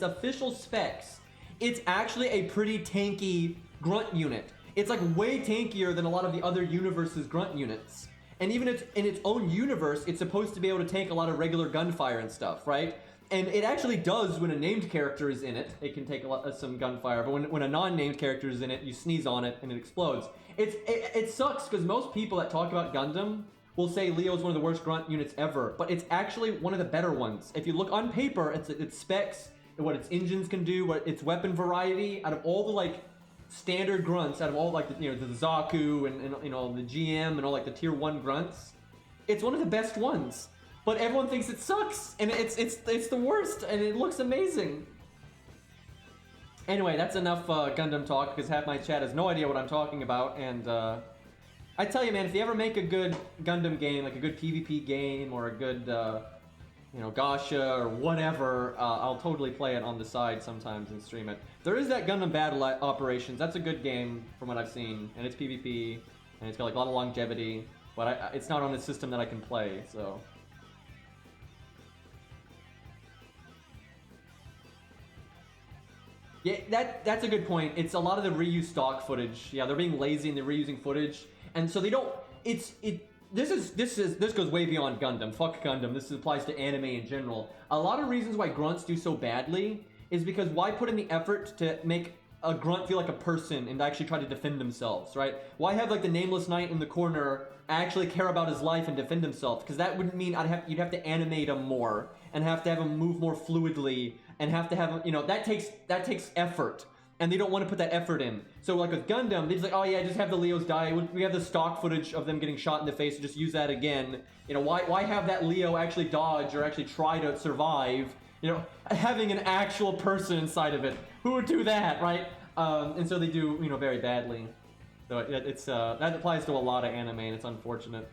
specs, it's actually a pretty tanky grunt unit. It's, like, way tankier than a lot of the other universe's grunt units. And even in its own universe, it's supposed to be able to tank a lot of regular gunfire and stuff, right? And it actually does when a named character is in it. It can take some gunfire, but when a non-named character is in it, you sneeze on it and it explodes. It sucks, because most people that talk about Gundam will say Leo is one of the worst grunt units ever, but it's actually one of the better ones. If you look on paper, its specs, what its engines can do, what its weapon variety, out of all the like standard grunts, out of all like the, you know, the Zaku and you know the GM and all like the tier 1 grunts, it's one of the best ones. But everyone thinks it sucks, and it's the worst, and it looks amazing. Anyway, that's enough Gundam talk, because half my chat has no idea what I'm talking about, and I tell you, man, if you ever make a good Gundam game, like a good PvP game, or a good, you know, Gacha, or whatever, I'll totally play it on the side sometimes and stream it. There is that Gundam Battle Operations. That's a good game from what I've seen, and it's PvP, and it's got like a lot of longevity, but it's not on a system that I can play, so. Yeah, that's a good point. It's a lot of the reuse stock footage. Yeah, they're being lazy and they're reusing footage. And so they don't, this goes way beyond Gundam. Fuck Gundam. This applies to anime in general. A lot of reasons why grunts do so badly is because why put in the effort to make a grunt feel like a person and actually try to defend themselves, right? Why have like the nameless knight in the corner actually care about his life and defend himself? Because that would mean you'd have to animate him more and have to have him move more fluidly and have to have him, you know, that takes effort. And they don't want to put that effort in. So like with Gundam, they just like, oh yeah, just have the Leos die. We have the stock footage of them getting shot in the face and just use that again. You know, why have that Leo actually dodge or actually try to survive? You know, having an actual person inside of it. Who would do that, right? And so they do, you know, very badly. So it's that applies to a lot of anime, and it's unfortunate.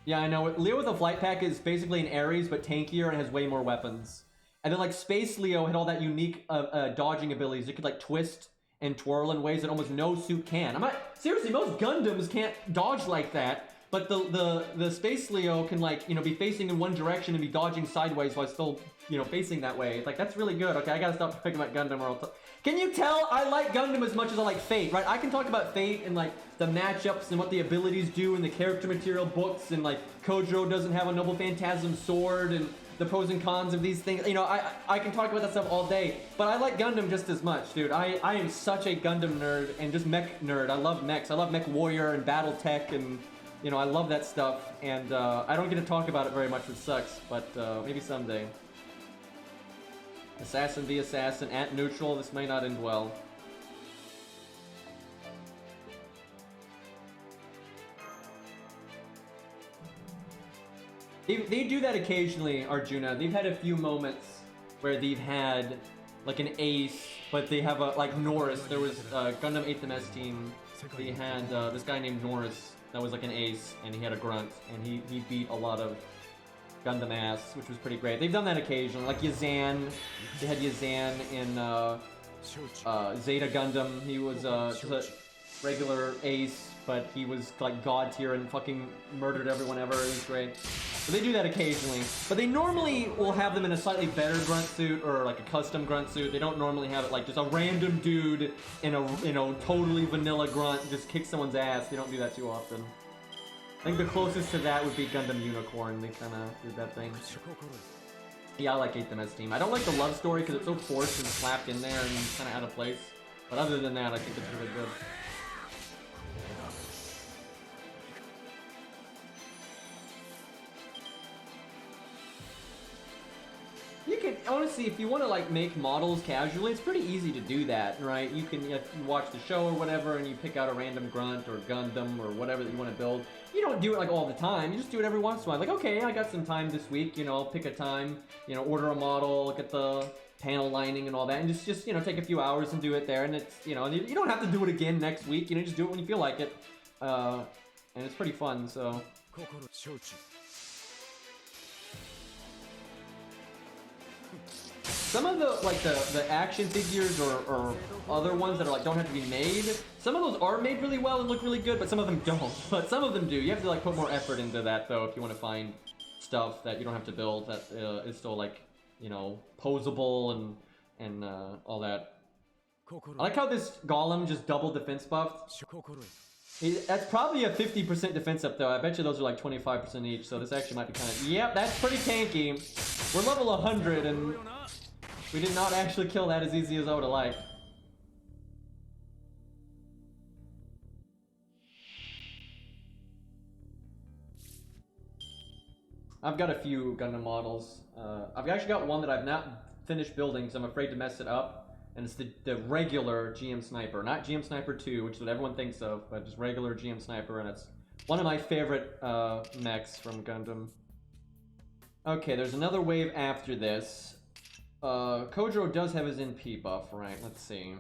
Yeah, I know. Leo with a flight pack is basically an Ares, but tankier and has way more weapons. And then, like, Space Leo had all that unique dodging abilities. It could, like, twist and twirl in ways that almost no suit can. Seriously, most Gundams can't dodge like that. But the Space Leo can, like, you know, be facing in one direction and be dodging sideways while still, you know, facing that way. It's like, that's really good. Okay, I gotta stop talking about Gundam or I'll Can you tell I like Gundam as much as I like Fate, right? I can talk about Fate and, like, the matchups and what the abilities do in the character material books, and, like, Kojiro doesn't have a Noble Phantasm sword, and the pros and cons of these things. You know, I can talk about that stuff all day, but I like Gundam just as much, dude. I am such a Gundam nerd and just mech nerd. I love mechs. I love Mech Warrior and Battletech, and, you know, I love that stuff, and I don't get to talk about it very much, which sucks, but maybe someday. Assassin v Assassin at neutral. This may not end well. They do that occasionally, Arjuna. They've had a few moments where they've had like an ace, but they have a, like Norris. There was Gundam 8th MS team. They had this guy named Norris that was like an ace, and he had a grunt, and he beat a lot of Gundam ass, which was pretty great. They've done that occasionally, like Yazan. They had Yazan in Zeta Gundam. He was just a regular ace, but he was like god tier and fucking murdered everyone ever. It was great. But they do that occasionally. But they normally will have them in a slightly better grunt suit or like a custom grunt suit. They don't normally have it like just a random dude in a, you know, totally vanilla grunt just kick someone's ass. They don't do that too often. I think the closest to that would be Gundam Unicorn. They kind of did that thing. Yeah, I like 8th MS team. I don't like the love story because it's so forced and slapped in there and kind of out of place. But other than that, I think it's really good. You can, honestly, if you want to like make models casually, it's pretty easy to do that, right? You can you watch the show or whatever and you pick out a random grunt or Gundam or whatever that you want to build. You don't do it like all the time, you just do it every once in a while. Like, okay, I got some time this week, you know, pick a time, you know, order a model, look at the panel lining and all that, and just you know, take a few hours and do it there. And it's, you know, you don't have to do it again next week, you know, just do it when you feel like it. And it's pretty fun, so. Some of the, like, the action figures or other ones that are, like, don't have to be made, some of those are made really well and look really good, but some of them don't. But some of them do. You have to, like, put more effort into that, though, if you want to find stuff that you don't have to build that is still, like, you know, posable and all that. I like how this golem just double defense buffed. That's probably a 50% defense up, though. I bet you those are, like, 25% each, so this actually might be kind of... Yep, that's pretty tanky. We're level 100, and... we did not actually kill that as easy as I would have liked. I've got a few Gundam models. I've actually got one that I've not finished building because I'm afraid to mess it up. And it's the regular GM Sniper. Not GM Sniper 2, which is what everyone thinks of, but just regular GM Sniper, and it's one of my favorite mechs from Gundam. Okay, there's another wave after this. Kojiro does have his NP buff, right? Let's see.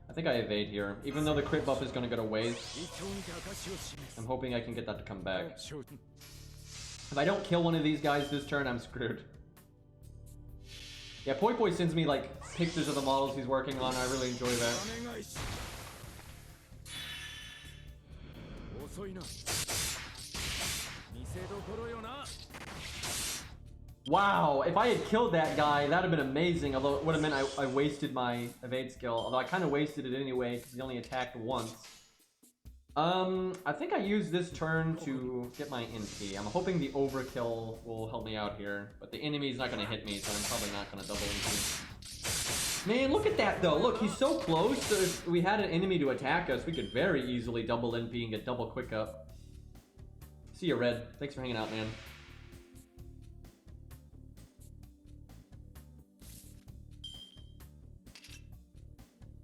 I think I evade here. Even though the crit buff is going to go to waste, I'm hoping I can get that to come back. If I don't kill one of these guys this turn, I'm screwed. Yeah, Poi Poi sends me, like, pictures of the models he's working on. I really enjoy that. Wow, if I had killed that guy, that would have been amazing, although it would have meant I wasted my evade skill, although I kind of wasted it anyway, because he only attacked once. I think I used this turn to get my NP. I'm hoping the overkill will help me out here, but the enemy's not going to hit me, so I'm probably not going to double NP. Man, look at that, though. Look, he's so close, so if we had an enemy to attack us, we could very easily double NP and get double quick up. See you, Red. Thanks for hanging out, man.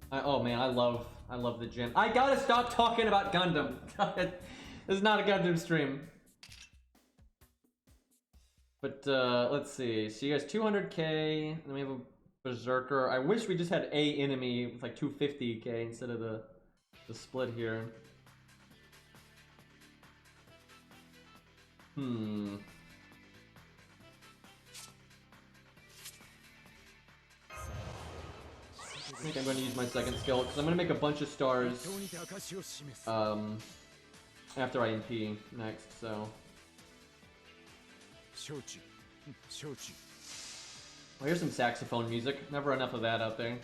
Oh man, I love the gym. I gotta stop talking about Gundam. This is not a Gundam stream. But let's see. So you guys 200k, and then we have a Berserker. I wish we just had a enemy with like 250k instead of the split here. I think I'm going to use my second skill, because I'm going to make a bunch of stars after I NP next, so... Well, here's some saxophone music. Never enough of that out there.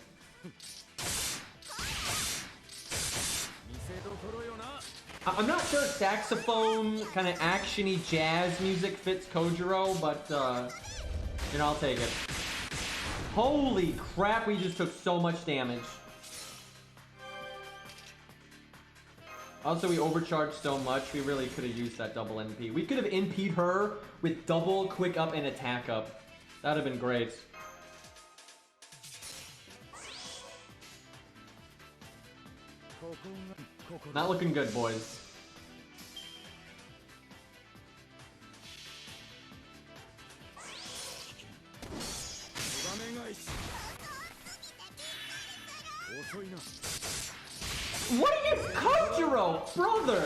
I'm not sure saxophone, kind of action-y jazz music fits Kojiro, but, you know, I'll take it. Holy crap, we just took so much damage. Also, we overcharged so much, we really could have used that double NP. We could have NP'd her with double quick up and attack up. That would have been great. Not looking good, boys. What are you, Kojiro, brother?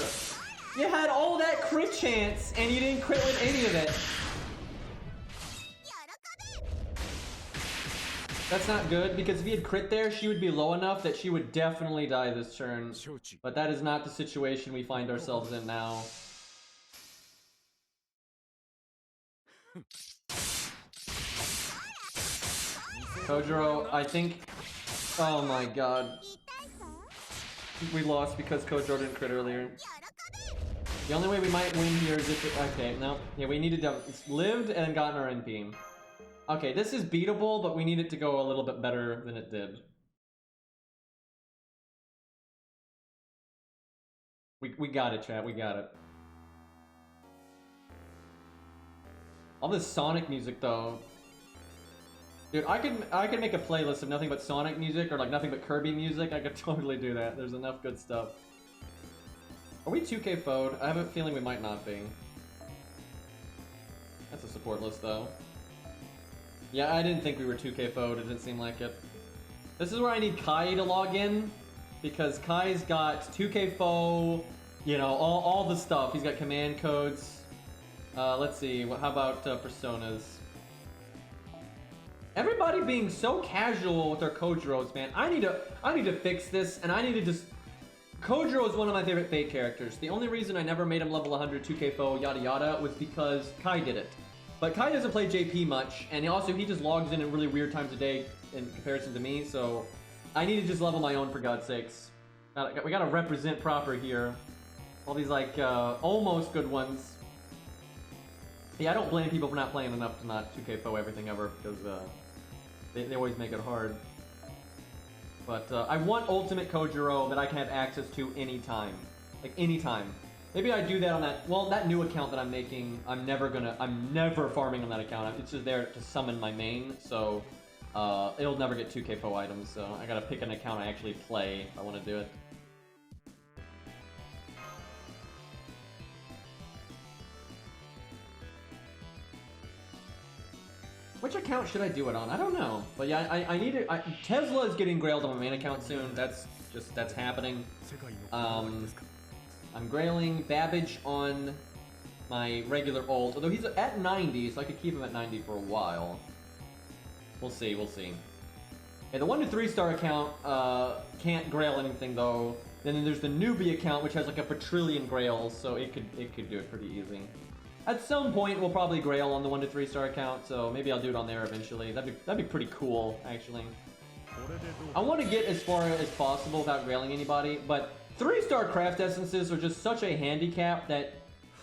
You had all that crit chance and you didn't crit with any of it. That's not good, because if he had crit there, she would be low enough that she would definitely die this turn. But that is not the situation we find ourselves in now. Kojiro, I think... Oh my god. We lost because Kojiro didn't crit earlier. The only way we might win here is if it... Okay, no. Yeah, we needed to... It's lived and gotten our NP. Okay, this is beatable, but we need it to go a little bit better than it did. We got it, chat. We got it. All this Sonic music, though. Dude, I could make a playlist of nothing but Sonic music, or like nothing but Kirby music. I could totally do that. There's enough good stuff. Are we 2K FO'd? I have a feeling we might not be. That's a support list, though. Yeah, I didn't think we were 2K FO'd. It didn't seem like it. This is where I need Kai to log in, because Kai's got 2K FO, you know, all the stuff. He's got command codes. Let's see. How about personas? Everybody being so casual with their Kojiros, man. I need to fix this, and I need to just... Kojiro is one of my favorite Fate characters. The only reason I never made him level 100, 2K FO, yada yada, was because Kai did it. But Kai doesn't play JP much, and he just logs in at really weird times of day in comparison to me, so I need to just level my own, for God's sakes. We gotta represent proper here. All these, like, almost good ones. Yeah, I don't blame people for not playing enough to not 2K FO everything ever, because they always make it hard. But I want Ultimate Kojiro that I can have access to anytime. Like, anytime. Maybe I do that on that, well, that new account that I'm making, I'm never farming on that account. It's just there to summon my main, so it'll never get 2K FO items, so I gotta pick an account I actually play if I want to do it. Which account should I do it on? I don't know. But yeah, I need to... Tesla is getting grailed on my main account soon. That's happening. I'm grailing Babbage on my regular ult. Although he's at 90, so I could keep him at 90 for a while. We'll see, we'll see. Yeah, the 1 to 3 star account can't grail anything though. Then there's the newbie account, which has like a quadrillion grails, so it could do it pretty easy. At some point, we'll probably grail on the 1 to 3 star account, so maybe I'll do it on there eventually. That'd be pretty cool, actually. I want to get as far as possible without grailing anybody, but 3-star craft essences are just such a handicap that,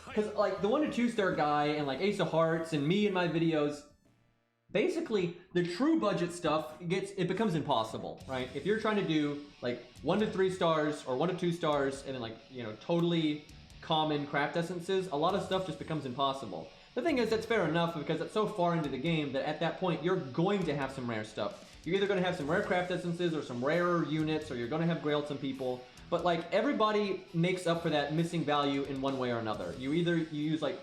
because like the 1 to 2 star guy and like Ace of Hearts and me in my videos, basically the true budget stuff it becomes impossible, right? If you're trying to do like 1 to 3 stars or 1 to 2 stars and then like, you know, totally common craft essences, a lot of stuff just becomes impossible. The thing is, that's fair enough because it's so far into the game that at that point you're going to have some rare stuff. You're either going to have some rare craft essences or some rarer units, or you're going to have grailed some people. But like everybody makes up for that missing value in one way or another. You use like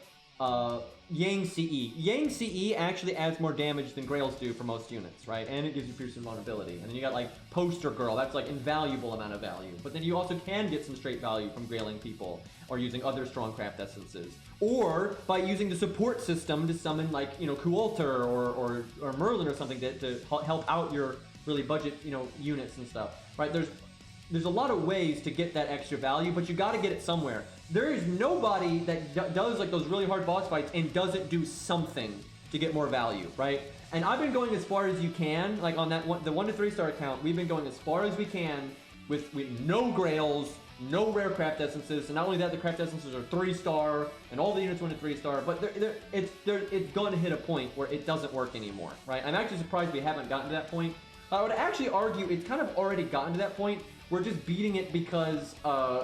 Yang CE. Yang CE actually adds more damage than grails do for most units, right? And it gives you piercing vulnerability. And then you got like Poster Girl, that's like invaluable amount of value. But then you also can get some straight value from grailing people or using other strong craft essences. Or by using the support system to summon like, you know, Kualter or Merlin or something to help out your really budget, you know, units and stuff, right? There's a lot of ways to get that extra value, but you got to get it somewhere. There is nobody that does like those really hard boss fights and doesn't do something to get more value, right? And I've been going as far as you can, like on that the 1 to 3 star account. We've been going as far as we can with no grails, no rare craft essences, and not only that, the craft essences are 3-star, and all the units 1 to 3 star. But it's going to hit a point where it doesn't work anymore, right? I'm actually surprised we haven't gotten to that point. I would actually argue it's kind of already gotten to that point. We're just beating it because,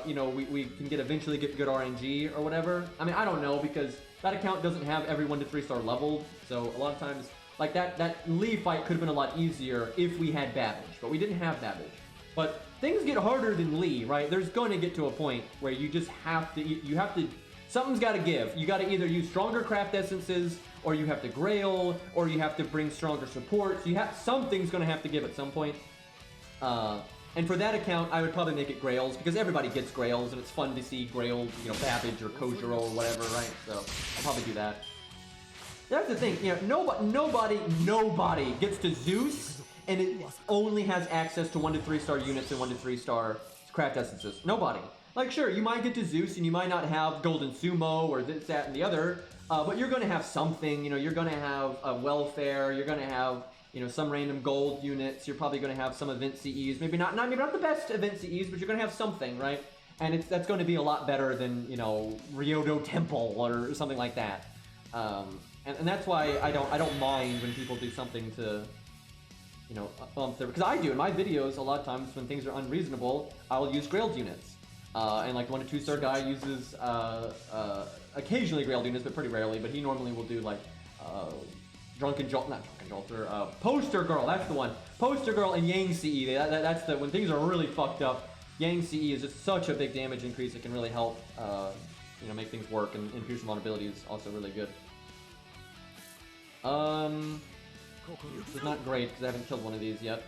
you know, we can eventually get good RNG or whatever. I mean, I don't know, because that account doesn't have every 1 to 3 star leveled. So a lot of times, like that Lee fight could have been a lot easier if we had Babbage, but we didn't have Babbage. But things get harder than Lee, right? There's going to get to a point where you just have to, something's got to give. You got to either use stronger craft essences, or you have to grail, or you have to bring stronger support. So something's going to have to give at some point. And for that account, I would probably make it grails, because everybody gets grails, and it's fun to see grailed, you know, Babbage or Kojiro or whatever, right? So I'll probably do that. That's the thing, you know, nobody gets to Zeus and it only has access to 1 to 3 star units and 1 to 3 star craft essences. Nobody. Like, sure, you might get to Zeus and you might not have Golden Sumo or this, that, and the other, but you're going to have something. You know, you're going to have a welfare. You're going to have, you know, some random gold units. You're probably going to have some event CEs. Maybe not the best event CEs, but you're going to have something, right? And that's going to be a lot better than, you know, Ryodo Temple or something like that. And that's why I don't mind when people do something to, you know, bump their, because I do in my videos a lot of times when things are unreasonable, I'll use Grailed units. And like the 1 to 2 star guy uses occasionally Grailed units, but pretty rarely. But he normally will do like Poster Girl. That's the one. Poster Girl and Yang CE. That's the when things are really fucked up. Yang CE is just such a big damage increase. It can really help, you know, make things work. And Pierce vulnerability is also really good. This is not great because I haven't killed one of these yet.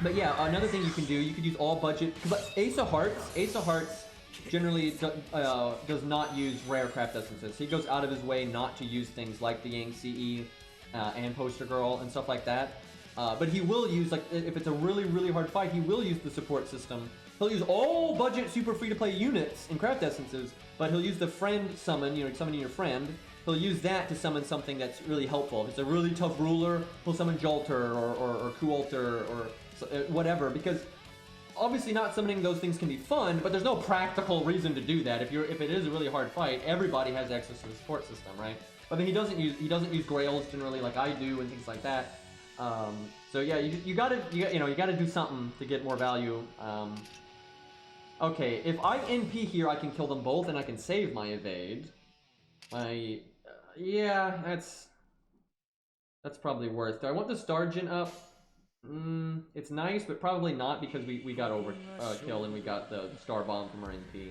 But yeah, another thing you can do, you could use all budget. But Ace of Hearts generally does not use rare craft essences. He goes out of his way not to use things like the Yang CE and Poster Girl and stuff like that. But he will use, like, if it's a really, really hard fight, he will use the support system. He'll use all budget super free-to-play units and craft essences, but he'll use the friend summon, you know, summoning your friend. He'll use that to summon something that's really helpful. If it's a really tough ruler, he'll summon Jolter or Kuolter or whatever, because obviously not summoning those things can be fun, but there's no practical reason to do that. If it is a really hard fight, everybody has access to the support system, right? But then he doesn't use Grails generally like I do and things like that. So yeah, you gotta do something to get more value. Okay, if I NP here, I can kill them both and I can save my evade. Yeah, that's probably worth. Do I want the Stargent up? It's nice, but probably not because we got overkill and we got the Star Bomb from our NP.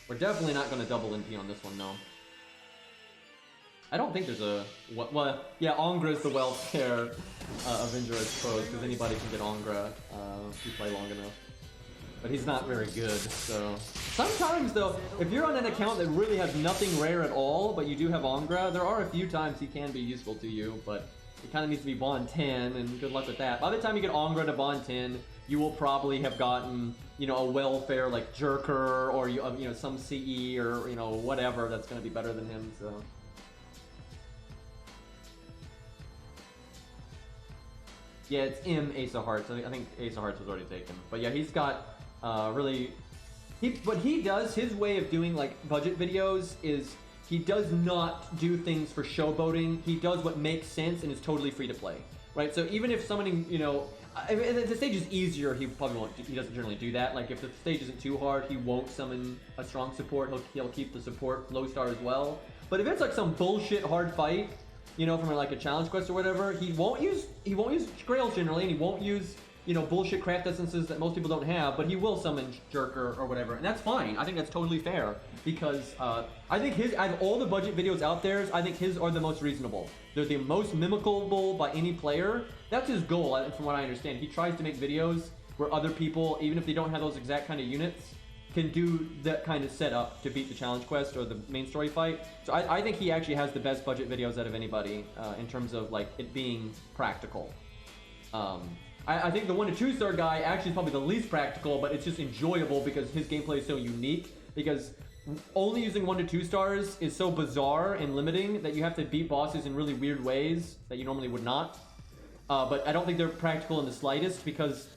We're definitely not going to double NP on this one, though. I don't think there's a... Well, yeah, Angra is the welfare Avenger, I suppose, because anybody can get Angra if you play long enough. But he's not very good, so... Sometimes, though, if you're on an account that really has nothing rare at all, but you do have Angra, there are a few times he can be useful to you, but it kind of needs to be Bond 10, and good luck with that. By the time you get Angra to Bond 10, you will probably have gotten, you know, a welfare like Jerker, or, you know, some CE, or, you know, whatever that's going to be better than him, so... Yeah, it's M Ace of Hearts. I think Ace of Hearts was already taken. But yeah, he's got really... What he does, his way of doing like budget videos is he does not do things for showboating. He does what makes sense and is totally free to play, right? So even if summoning, you know, if the stage is easier, he probably won't. He doesn't generally do that. Like if the stage isn't too hard, he won't summon a strong support. He'll keep the support low star as well. But if it's like some bullshit hard fight, you know, from like a challenge quest or whatever, he won't use Grails generally, and he won't use, you know, bullshit craft essences that most people don't have, but he will summon Jerker or whatever, and that's fine. I think that's totally fair, because I think out of all the budget videos out there, I think his are the most reasonable. They're the most mimicable by any player. That's his goal, from what I understand. He tries to make videos where other people, even if they don't have those exact kind of units, can do that kind of setup to beat the challenge quest or the main story fight. So I think he actually has the best budget videos out of anybody in terms of like it being practical. I think the 1 to 2 star guy actually is probably the least practical, but it's just enjoyable because his gameplay is so unique. Because only using 1 to 2 stars is so bizarre and limiting that you have to beat bosses in really weird ways that you normally would not. But I don't think they're practical in the slightest because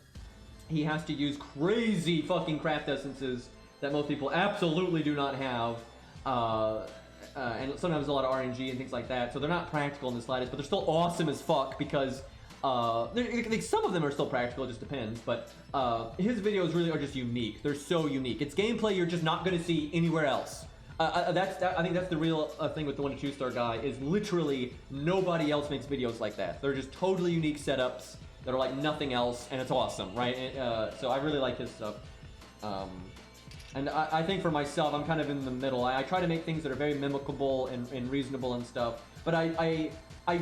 he has to use crazy fucking craft essences that most people absolutely do not have. And sometimes a lot of RNG and things like that. So they're not practical in the slightest, but they're still awesome as fuck because some of them are still practical, it just depends. But his videos really are just unique. They're so unique. It's gameplay you're just not going to see anywhere else. I think that's the real thing with the 1 to 2 star guy, is literally nobody else makes videos like that. They're just totally unique setups that are like nothing else, and it's awesome, right? And, so I really like his stuff. And I think for myself, I'm kind of in the middle. I try to make things that are very mimicable and reasonable and stuff, but I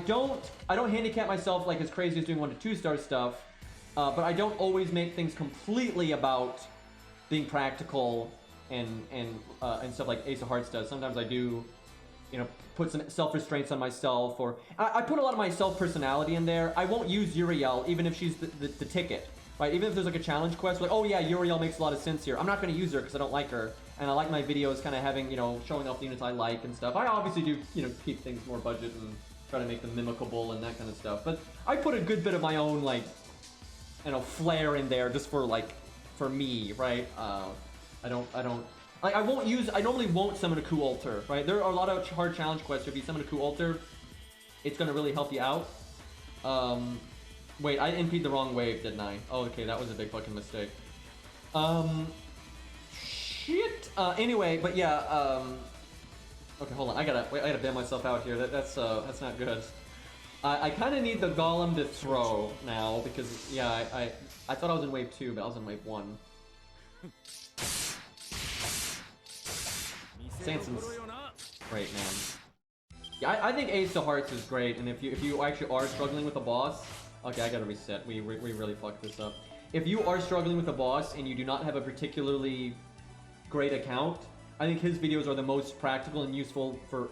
don't handicap myself like as crazy as doing 1 to 2 star stuff, but I don't always make things completely about being practical and stuff like Ace of Hearts does. Sometimes I do, you know, put some self-restraints on myself, or I put a lot of my self-personality in there. I won't use Uriel even if she's the ticket, right? Even if there's like a challenge quest, like, oh yeah, Uriel makes a lot of sense here. I'm not going to use her because I don't like her, and I like my videos kind of having, you know, showing off the units I like and stuff. I obviously do, you know, keep things more budget and try to make them mimicable and that kind of stuff. But I put a good bit of my own, like, you know, flair in there just for, like, for me, right? I don't. Like, I normally won't summon a Coup Alter, right? There are a lot of hard challenge quests. If you summon a Coup Alter, it's gonna really help you out. Wait, I NP'd the wrong wave, didn't I? Oh, okay, that was a big fucking mistake. Shit. Anyway, but yeah, okay, hold on. I gotta bail myself out here. That's not good. I kind of need the Golem to throw now because, yeah, I thought I was in wave 2, but I was in wave 1. Sanson's great, man. Yeah, I think Ace of Hearts is great, and if you actually are struggling with a boss, okay, I gotta reset. We really fucked this up. If you are struggling with a boss and you do not have a particularly great account, I think his videos are the most practical and useful for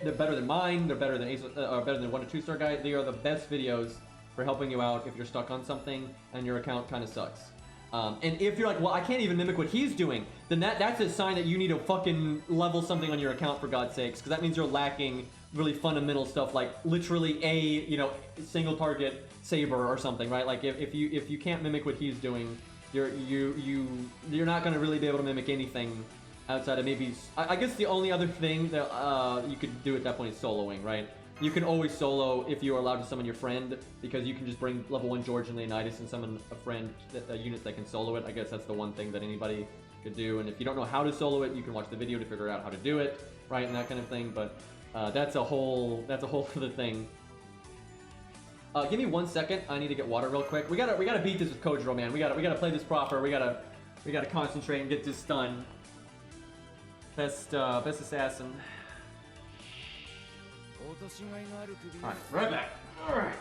they're better than mine. They're better than better than 1 to 2 star guy. They are the best videos for helping you out if you're stuck on something and your account kind of sucks. And if you're like, well, I can't even mimic what he's doing, then that's a sign that you need to fucking level something on your account, for God's sakes, because that means you're lacking really fundamental stuff like literally a, you know, single target saber or something, right? Like if you can't mimic what he's doing, you're not going to really be able to mimic anything outside of maybe, I guess the only other thing that you could do at that point is soloing, right? You can always solo if you are allowed to summon your friend, because you can just bring level 1 George and Leonidas and summon a friend, a unit that can solo it. I guess that's the one thing that anybody could do. And if you don't know how to solo it, you can watch the video to figure out how to do it, right? And that kind of thing. But that's a whole other thing. Give me 1 second. I need to get water real quick. We gotta beat this with Kojiro, man. We gotta play this proper. We gotta concentrate and get this done. Best assassin. Alright, right back. Alright.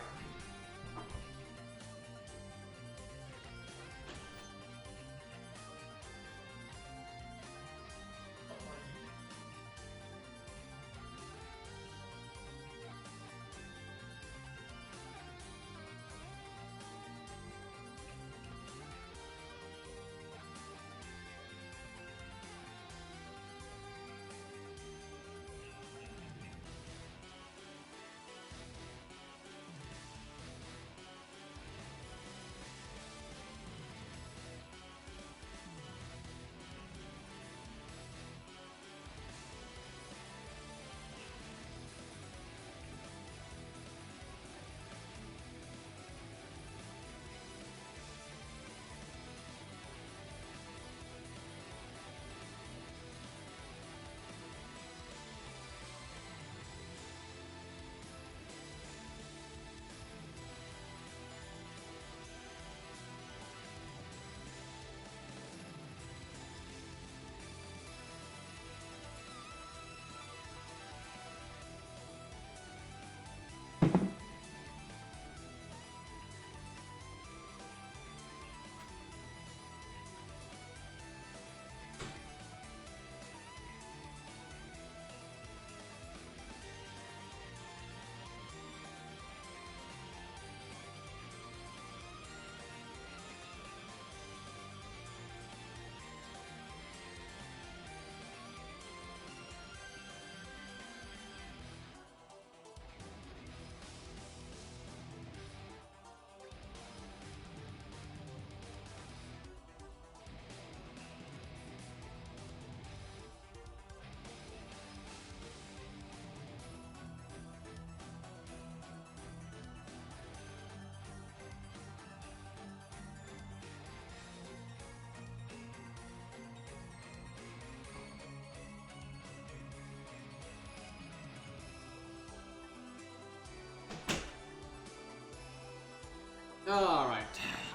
Alright,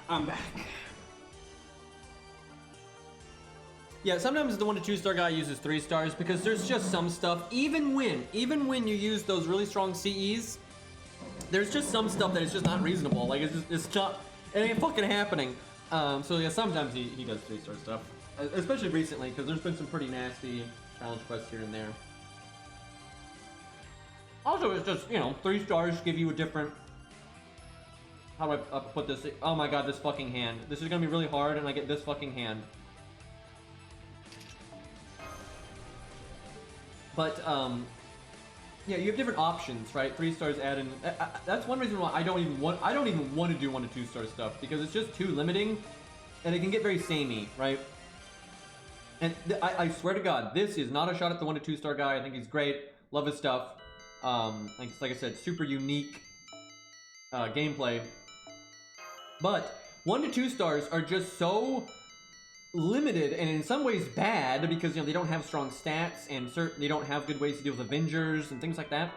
I'm back. Yeah, sometimes the 1 to 2 star guy uses 3 stars because there's just some stuff, even when you use those really strong CEs, there's just some stuff that is just not reasonable. Like, it's not, it ain't fucking happening. So yeah, sometimes he does 3 star stuff. especially recently, because there's been some pretty nasty challenge quests here and there. Also, it's just, you know, 3 stars give you a different... How do I put this? Oh my god, this fucking hand. This is gonna be really hard, and I get this fucking hand. But, yeah, you have different options, right? 3 stars add in... That's one reason why I don't even want to do 1 to 2 star stuff, because it's just too limiting, and it can get very samey, right? And I swear to God, this is not a shot at the 1 to 2 star guy. I think he's great. Love his stuff. Like I said, super unique gameplay. But 1 to 2 stars are just so limited, and in some ways bad, because, you know, they don't have strong stats, and they don't have good ways to deal with Avengers and things like that.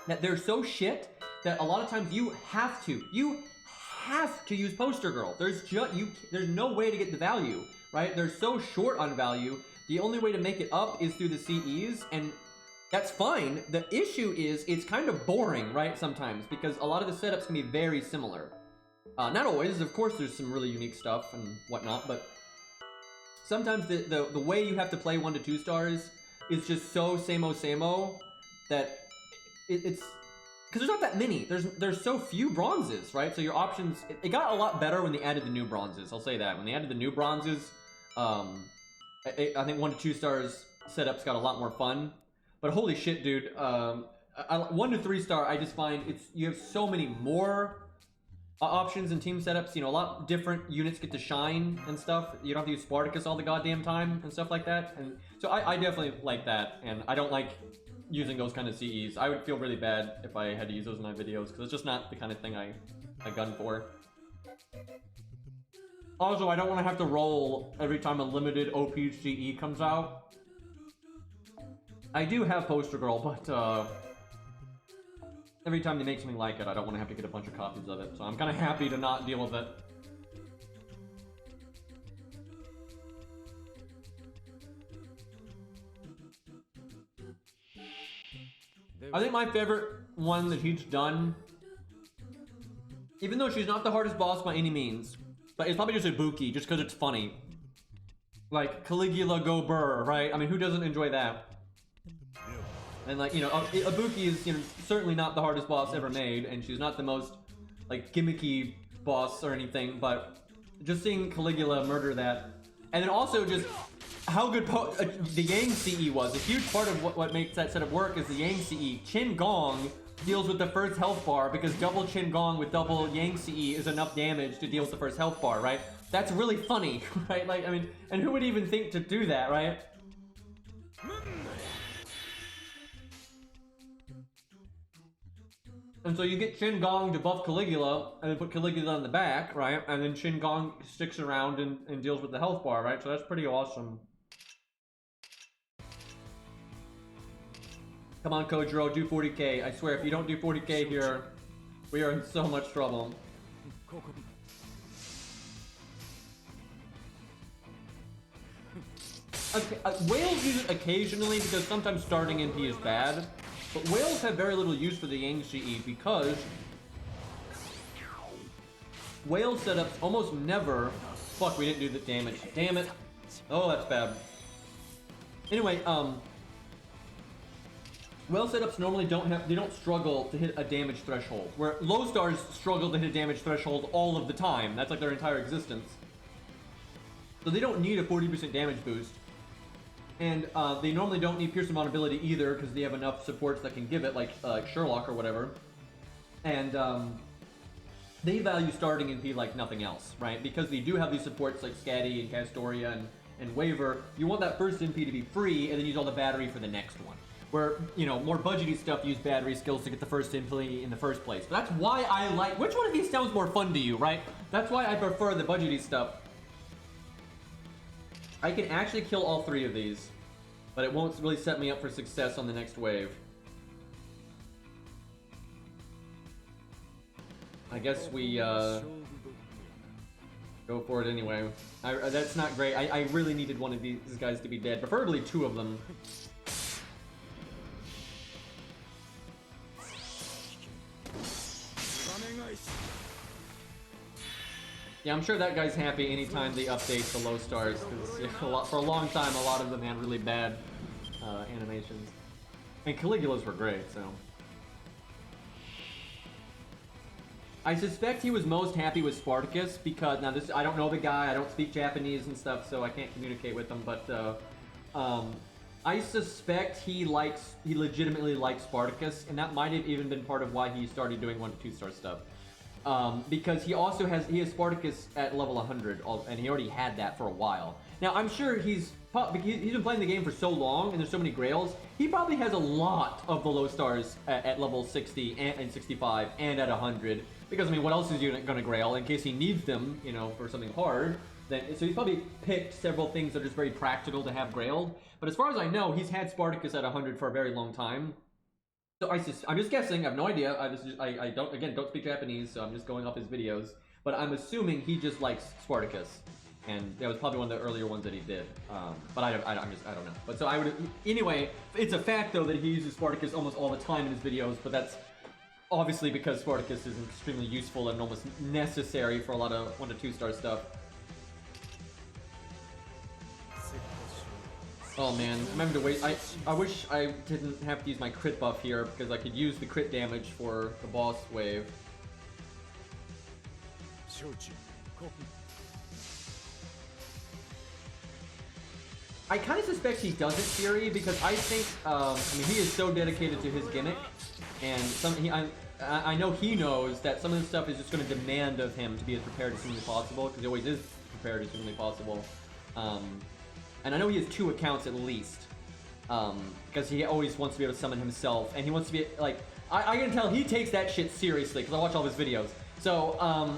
That they're so shit that a lot of times you have to use Poster Girl. There's no way to get the value, right? They're so short on value. The only way to make it up is through the CEs, and that's fine. The issue is it's kind of boring, right? Sometimes, because a lot of the setups can be very similar. Not always, of course. There's some really unique stuff and whatnot, but sometimes the way you have to play 1 to 2 stars is just so sameo that it's because there's not that many. There's so few bronzes, right? So your options, it got a lot better when they added the new bronzes. I'll say that when they added the new bronzes, I think 1 to 2 stars setups got a lot more fun. But holy shit, dude, 1 to 3 star, I just find you have so many more options and team setups. You know, a lot different units get to shine and stuff. You don't have to use Spartacus all the goddamn time and stuff like that. And so I definitely like that, and I don't like using those kind of CEs. I would feel really bad if I had to use those in my videos, because it's just not the kind of thing I gun for. Also, I don't want to have to roll every time a limited OP CE comes out. I do have Poster Girl, but every time they make something like it, I don't want to have to get a bunch of copies of it. So I'm kind of happy to not deal with it. I think my favorite one that he's done, even though she's not the hardest boss by any means, but it's probably just Ibuki, just because it's funny. Like, Caligula go burr, right? I mean, who doesn't enjoy that? And, like, you know, Ibuki is, you know, certainly not the hardest boss ever made, and she's not the most, like, gimmicky boss or anything, but just seeing Caligula murder that, and then also just how good the Yang CE was. A huge part of what makes that setup work is the Yang CE. Qin Gong deals with the first health bar, because double Qin Gong with double Yang CE is enough damage to deal with the first health bar, right? That's really funny, right? Like, I mean, and who would even think to do that, right? And so you get Qin Gong to buff Caligula, and then put Caligula on the back, right? And then Qin Gong sticks around and deals with the health bar, right? So that's pretty awesome. Come on, Kojiro, do 40k. I swear, if you don't do 40k here, we are in so much trouble. Okay, whales use it occasionally, because sometimes starting NP is bad. But whales have very little use for the Yang CE, because whale setups almost never... Fuck, we didn't do the damage. Damn it. Oh, that's bad. Anyway, whale setups normally don't struggle to hit a damage threshold, where low stars struggle to hit a damage threshold all of the time. That's like their entire existence. So they don't need a 40% damage boost. And they normally don't need Pierce Vulnerability either, because they have enough supports that can give it, like Sherlock or whatever. And they value starting NP like nothing else, right? Because they do have these supports like Scatty and Castoria and Waver. You want that first NP to be free, and then use all the battery for the next one. Where, you know, more budgety stuff use battery skills to get the first NP in the first place. But that's why I like... Which one of these sounds more fun to you, right? That's why I prefer the budgety stuff. I can actually kill all 3 of these, but it won't really set me up for success on the next wave. I guess we go for it anyway. That's not great. I really needed one of these guys to be dead, preferably 2 of them. Yeah, I'm sure that guy's happy anytime they update the low stars, because for a long time, a lot of them had really bad animations. And Caligula's were great, so. I suspect he was most happy with Spartacus because, now this, I don't know the guy, I don't speak Japanese and stuff, so I can't communicate with him, but I suspect he legitimately likes Spartacus, and that might have even been part of why he started doing 1 to 2 star stuff. Because he has Spartacus at level 100, and he already had that for a while. Now, I'm sure he's been playing the game for so long, and there's so many grails, he probably has a lot of the low stars at level 60 and 65 and at 100. Because, I mean, what else is he gonna grail in case he needs them, you know, for something hard? So he's probably picked several things that are just very practical to have grailed. But as far as I know, he's had Spartacus at 100 for a very long time. So I'm just guessing. I have no idea. I don't speak Japanese, so I'm just going off his videos. But I'm assuming he just likes Spartacus, and that was probably one of the earlier ones that he did. But I don't know. But so I would anyway. It's a fact though that he uses Spartacus almost all the time in his videos. But that's obviously because Spartacus is extremely useful and almost necessary for a lot of 1 to 2 star stuff. Oh man, I'm having to wait. I wish I didn't have to use my crit buff here because I could use the crit damage for the boss wave. I kind of suspect he doesn't Fury because I think, I mean, he is so dedicated to his gimmick, and I know he knows that some of this stuff is just going to demand of him to be as prepared as humanly possible, because he always is prepared as humanly possible. And I know he has 2 accounts at least, because he always wants to be able to summon himself, and he wants to be, like, I can tell he takes that shit seriously, because I watch all his videos. So,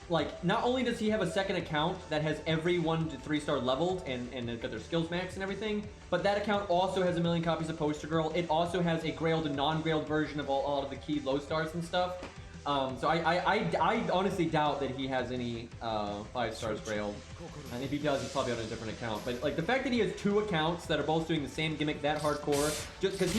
like, not only does he have a second account that has every 1 to 3 star leveled, and they've got their skills max and everything, but that account also has 1 million copies of Poster Girl. It also has a grailed and non-grailed version of all of the key low stars and stuff. So I honestly doubt that he has any 5 stars grailed, and if he does, he's probably on a different account. But like the fact that he has 2 accounts that are both doing the same gimmick that hardcore, just because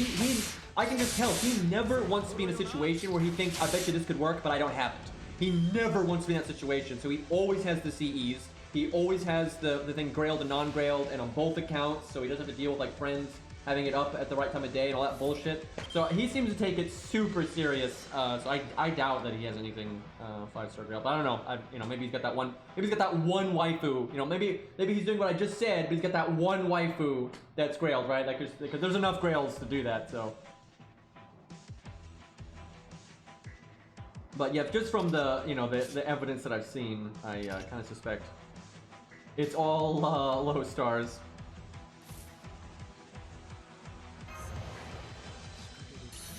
I can just tell he never wants to be in a situation where he thinks, I bet you this could work, but I don't have it. He never wants to be in that situation, so he always has the CEs. He always has the thing grailed and non-grailed, and on both accounts, so he doesn't have to deal with like friends having it up at the right time of day and all that bullshit. So he seems to take it super serious. So I doubt that he has anything 5-star grail. But I don't know. You know, maybe he's got that one. Maybe he's got that one waifu. You know, maybe he's doing what I just said, but he's got that one waifu that's grailed, right? Like, because there's enough grails to do that. So. But yeah, just from the the evidence that I've seen, I kind of suspect it's all low stars.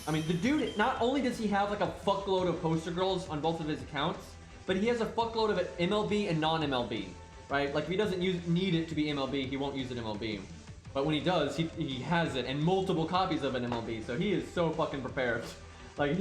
I mean, the dude, not only does he have like a fuckload of poster girls on both of his accounts, but he has a fuckload of it MLB and non-MLB, right? Like if he doesn't need it to be MLB, he won't use it MLB. But when he does, he has it, and multiple copies of an MLB, so he is so fucking prepared. Like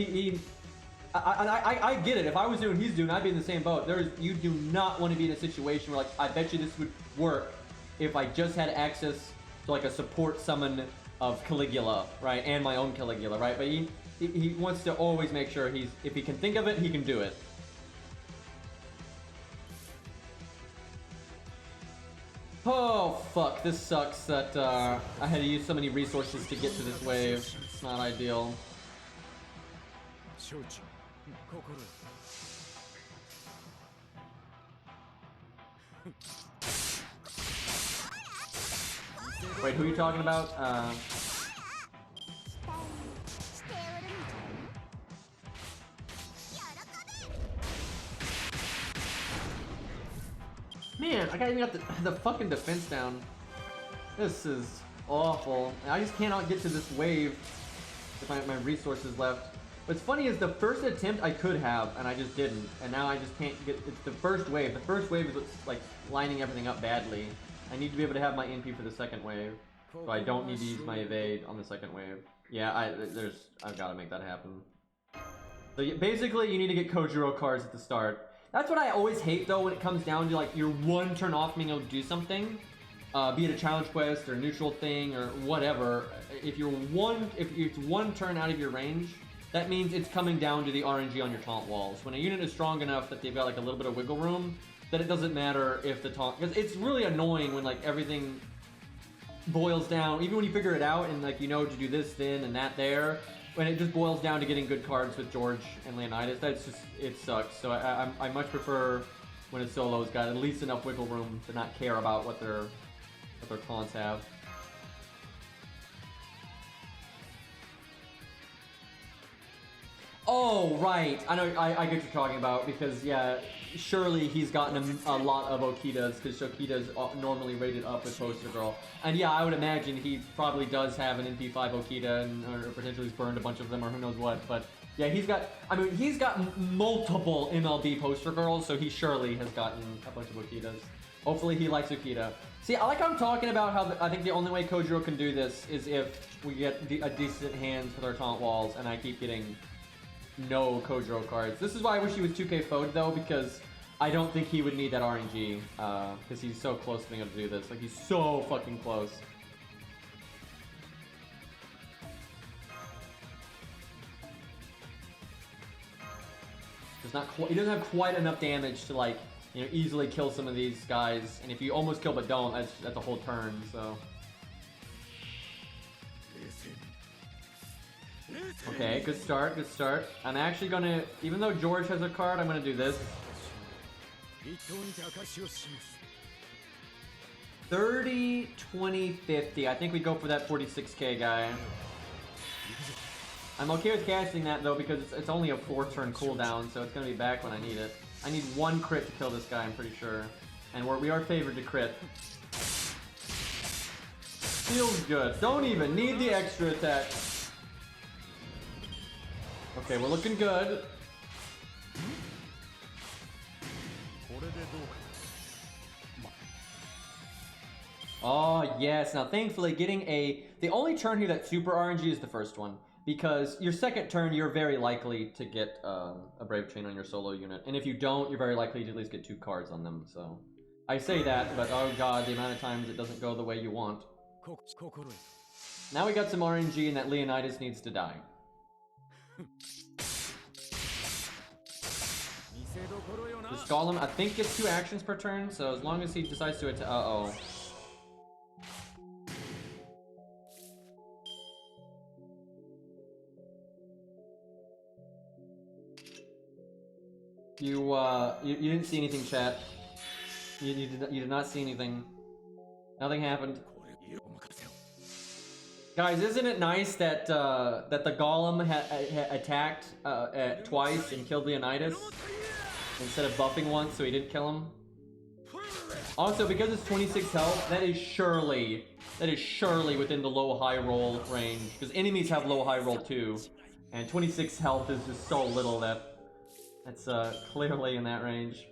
I get it. If I was doing what he's doing, I'd be in the same boat. You do not want to be in a situation where like, I bet you this would work if I just had access to like a support summon of Caligula, right, and my own Caligula, right? But he wants to always make sure if he can think of it, he can do it. Oh fuck, this sucks that I had to use so many resources to get to this wave. It's not ideal. Wait, who are you talking about? Man, I even got the fucking defense down. This is awful. I just cannot get to this wave with my resources left. What's funny is the first attempt I could have, and I just didn't. And now I just can't get... It's the first wave. The first wave is what's, like, lining everything up badly. I need to be able to have my NP for the second wave. So I don't need to use my evade on the second wave. Yeah, I've got to make that happen. So basically, you need to get Kojiro cards at the start. That's what I always hate, though, when it comes down to, like, your one turn off being able to do something. Be it a challenge quest or a neutral thing or whatever. If it's one turn out of your range, that means it's coming down to the RNG on your taunt walls. When a unit is strong enough that they've got like a little bit of wiggle room, then it doesn't matter if the taunt, because it's really annoying when like everything boils down, even when you figure it out and like you know to do this then and that there, when it just boils down to getting good cards with George and Leonidas, that's just, it sucks. So I much prefer when a solo's got at least enough wiggle room to not care about what their taunts have. Oh, right. I know, I get what you're talking about, because, yeah, surely he's gotten a lot of Okitas, because Shokita's normally rated up with Poster Girl. And yeah, I would imagine he probably does have an NP5 Okita, and, or potentially he's burned a bunch of them, or who knows what, but yeah, he's got, I mean, he's got multiple MLB Poster Girls, so he surely has gotten a bunch of Okitas. Hopefully he likes Okita. See, I like how I'm talking about how I think the only way Kojiro can do this is if we get a decent hands with our taunt walls, and I keep getting no Kojiro cards. This is why I wish he was 2K FO'd though, because I don't think he would need that RNG, because he's so close to being able to do this. Like, he's so fucking close. He doesn't have quite enough damage to, like, you know, easily kill some of these guys, and if you almost kill but don't, that's a whole turn, so. Okay, good start, good start. I'm actually gonna, even though George has a card, I'm gonna do this. 30, 20, 50. I think we go for that 46k guy. I'm okay with casting that though, because it's only a 4-turn cooldown, so it's gonna be back when I need it. I need 1 crit to kill this guy, I'm pretty sure. And we are favored to crit. Feels good. Don't even need the extra attack. Okay, we're looking good. Oh, yes. Now, thankfully, getting the only turn here that's super RNG is the first one. Because your second turn, you're very likely to get a Brave Chain on your solo unit. And if you don't, you're very likely to at least get 2 cards on them, so. I say that, but oh god, the amount of times it doesn't go the way you want. Now we got some RNG and that Leonidas needs to die. This Golem, I think, gets 2 actions per turn, so as long as he decides to attack. Uh-oh. You didn't see anything, chat. You did not see anything. Nothing happened. Guys, isn't it nice that that the Golem attacked twice and killed Leonidas instead of buffing once, so he didn't kill him? Also, because it's 26 health, that is surely within the low-high roll range, because enemies have low-high roll too, and 26 health is just so little that's clearly in that range.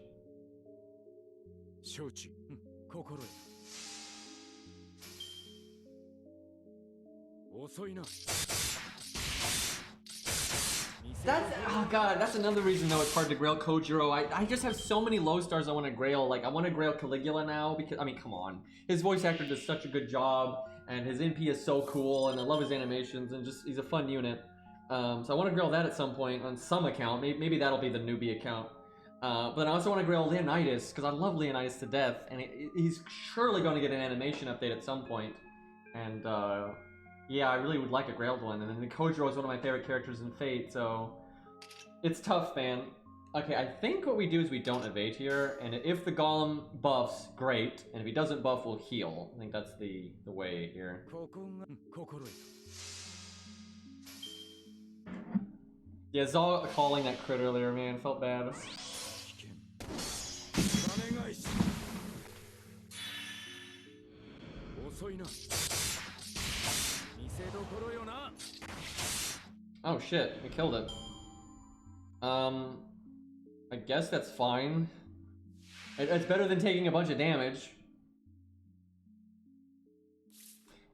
That's, oh god, that's another reason though it's hard to grail Kojiro. I just have so many low stars I want to grail. Like, I want to grail Caligula now because, I mean, come on. His voice actor does such a good job, and his NP is so cool, and I love his animations, and just, he's a fun unit. So I want to grail that at some point on some account. Maybe that'll be the newbie account. But I also want to grail Leonidas, because I love Leonidas to death, and he's surely going to get an animation update at some point. And, yeah, I really would like a grailed one. And then Kojiro is one of my favorite characters in Fate, so it's tough, man. Okay, I think what we do is we don't evade here, and if the Golem buffs, great, and if he doesn't buff, we'll heal. I think that's the way here. Yeah, Zal calling that crit earlier, man, felt bad. Oh shit, we killed it. I guess that's fine. It's better than taking a bunch of damage.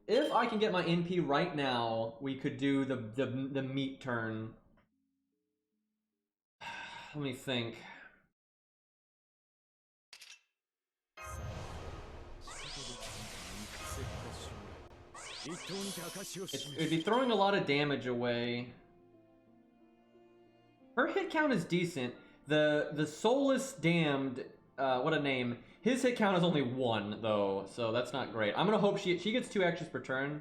If I can get my NP right now, we could do the meat turn. Let me think. It'd be throwing a lot of damage away. Her hit count is decent. The Soulless Damned, what a name. His hit count is only 1 though, so that's not great. I'm gonna hope she gets 2 actions per turn.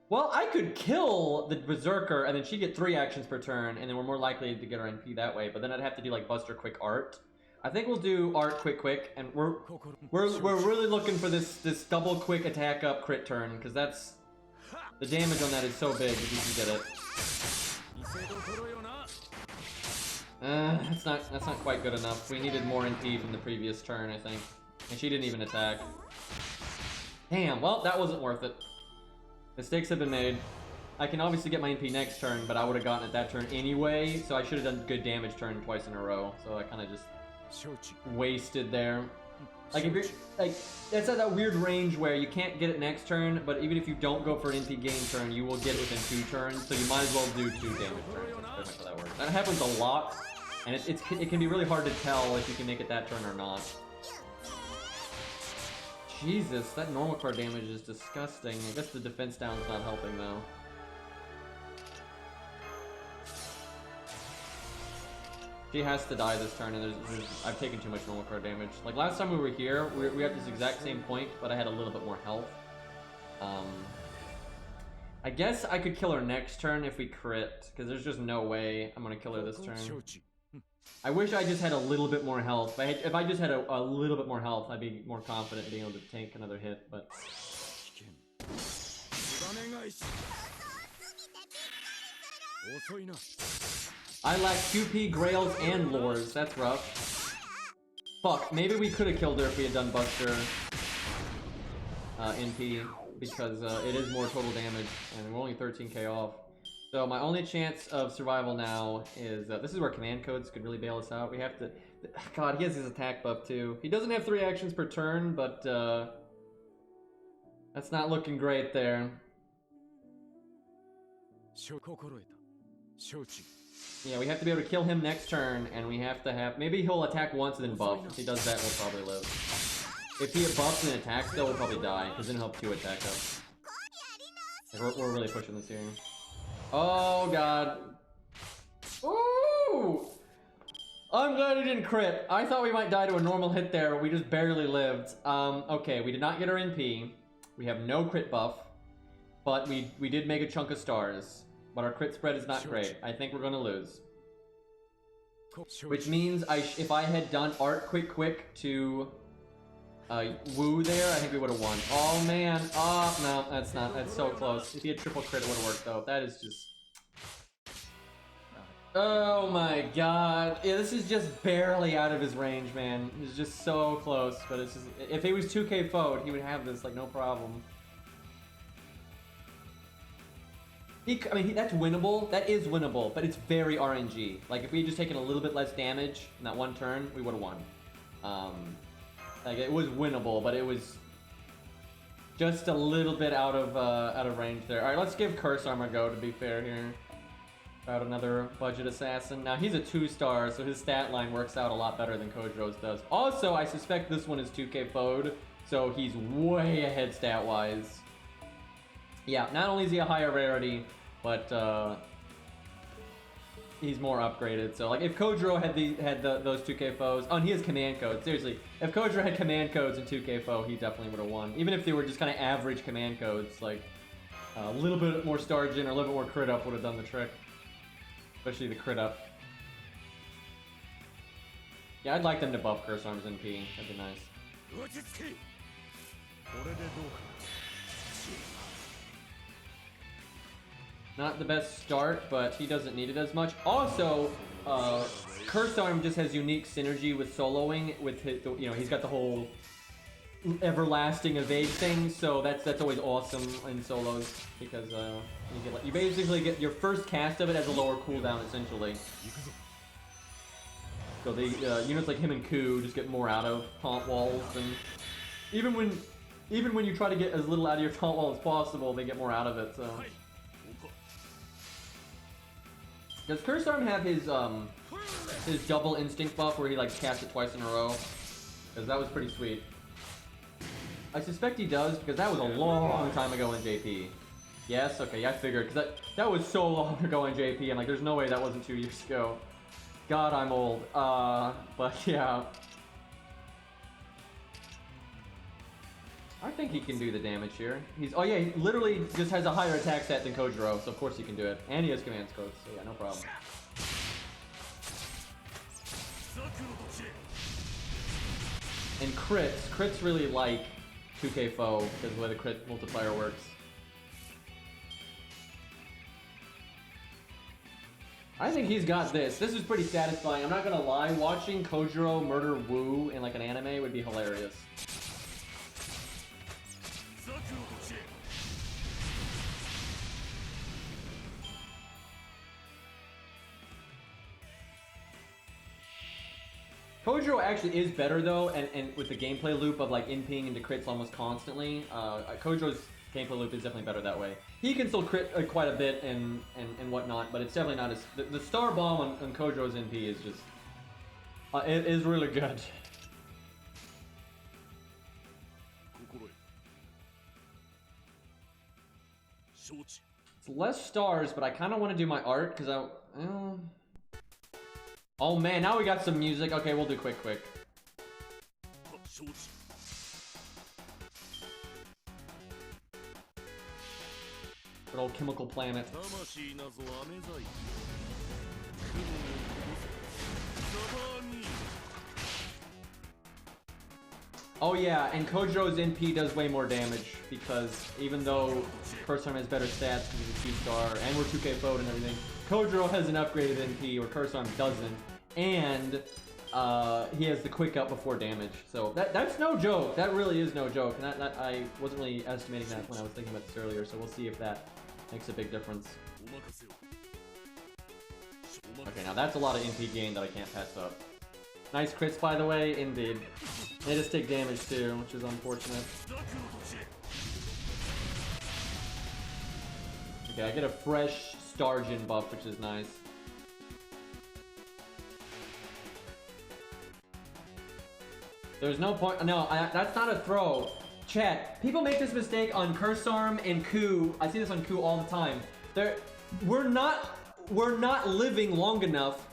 Well, I could kill the Berserker and then she'd get 3 actions per turn, and then we're more likely to get her NP that way. But then I'd have to do like Buster Quick Art. I think we'll do Art Quick, and we're really looking for this double quick attack up crit turn, because that's the damage on that is so big if you can get it. That's not quite good enough. We needed more NP from the previous turn, I think, and she didn't even attack. Damn. Well, that wasn't worth it. Mistakes have been made. I can obviously get my NP next turn, but I would have gotten it that turn anyway, so I should have done good damage turn twice in a row. So I kind of just wasted there. Like if you're like, that's at that weird range where you can't get it next turn, but even if you don't go for an NP gain turn, you will get it within 2 turns. So you might as well do 2 damage turns. That's pretty much how that works. That happens a lot, and it can be really hard to tell if you can make it that turn or not. Jesus, that normal card damage is disgusting. I guess the defense down is not helping though. She has to die this turn, and I've taken too much normal card damage. Like last time we were here, we had this exact same point, but I had a little bit more health. I guess I could kill her next turn if we crit, because there's just no way I'm gonna kill her this turn. I wish I just had a little bit more health. If I just had a little bit more health, I'd be more confident in being able to tank another hit, but... I lack QP, Grails, and Lures. That's rough. Fuck, maybe we could have killed her if we had done Buster NP, because it is more total damage, and we're only 13k off. So my only chance of survival now is, this is where command codes could really bail us out. We have to... God, he has his attack buff too. He doesn't have 3 actions per turn, but that's not looking great there. Yeah, we have to be able to kill him next turn, and we have to have... Maybe he'll attack once and then buff. If he does that, we'll probably live. If he buffs and attacks, though, we'll probably die, because then he'll have 2 attack up. We're really pushing this here. Oh, God. Ooh! I'm glad he didn't crit. I thought we might die to a normal hit there, but we just barely lived. Okay, we did not get our NP. We have no crit buff, but we did make a chunk of stars. But our crit spread is not great. I think we're gonna lose. Which means if I had done Art Quick to Woo there, I think we would have won. Oh man, oh no, that's not, that's so close. If he had triple crit, it would have worked though. That is just... Oh my god. Yeah, this is just barely out of his range, man. It's just so close, but it's just... If he was 2k foed, he would have this, like, no problem. I mean, that's winnable. That is winnable, but it's very RNG. Like, if we had just taken a little bit less damage in that one turn, we would have won. Like, it was winnable, but it was just a little bit out of range there. All right, let's give Curse Arm a go, to be fair here. About another budget assassin. Now, he's a 2-star, so his stat line works out a lot better than Kojiro's does. Also, I suspect this one is 2k foed, so he's way ahead stat-wise. Yeah, not only is he a higher rarity, but he's more upgraded. So, like, if Kojiro had those 2k foes... Oh, and he has command codes. Seriously, if Kojiro had command codes in 2k foe, he definitely would have won. Even if they were just kind of average command codes, like, a little bit more Stargin or a little bit more crit up would have done the trick. Especially the crit up. Yeah, I'd like them to buff Curse Arms NP. That'd be nice. Not the best start, but he doesn't need it as much. Also, Curse Arm just has unique synergy with soloing. With his, you know, he's got the whole everlasting evade thing, so that's always awesome in solos because you basically get your first cast of it as a lower cooldown essentially. So the units like him and Ku just get more out of taunt walls, and even when you try to get as little out of your taunt wall as possible, they get more out of it. So. Does Curse Arm have his double instinct buff where he like casts it twice in a row? Because that was pretty sweet. I suspect he does because that was a long time ago in JP. Yes, okay, yeah, I figured because that was so long ago in JP. I'm like, there's no way that wasn't 2 years ago. God, I'm old. But yeah. I think he can do the damage here. Oh yeah, he literally just has a higher attack stat than Kojiro, so of course he can do it. And he has command scopes, so yeah, no problem. And crits really like 2K foe because of the way the crit multiplier works. I think he's got this. This is pretty satisfying. I'm not gonna lie, watching Kojiro murder Wu in like an anime would be hilarious. Kojiro actually is better though, and with the gameplay loop of like NPing into crits almost constantly, Kojiro's gameplay loop is definitely better that way. He can still crit quite a bit and whatnot, but it's definitely not as... The star bomb on Kojiro's NP is just... it is really good. It's less stars, but I kind of want to do my art, because I... Oh man, now we got some music. Okay, we'll do quick. Good old Chemical Planet. Oh yeah, and Kojiro's NP does way more damage, because even though Kursarm has better stats because he's a 2-star, and we're 2K foed and everything, Kojiro has an upgraded NP where Kursarm doesn't, and he has the quick up before damage. So that's no joke. That really is no joke. And I wasn't really estimating that when I was thinking about this earlier, so we'll see if that makes a big difference. Okay, now that's a lot of NP gain that I can't pass up. Nice crits, by the way, indeed. They just take damage too, which is unfortunate. Okay, I get a fresh Stargin buff, which is nice. There's no point. No, that's not a throw. Chat, people make this mistake on Kursarm and Ku. I see this on Ku all the time. We're not living long enough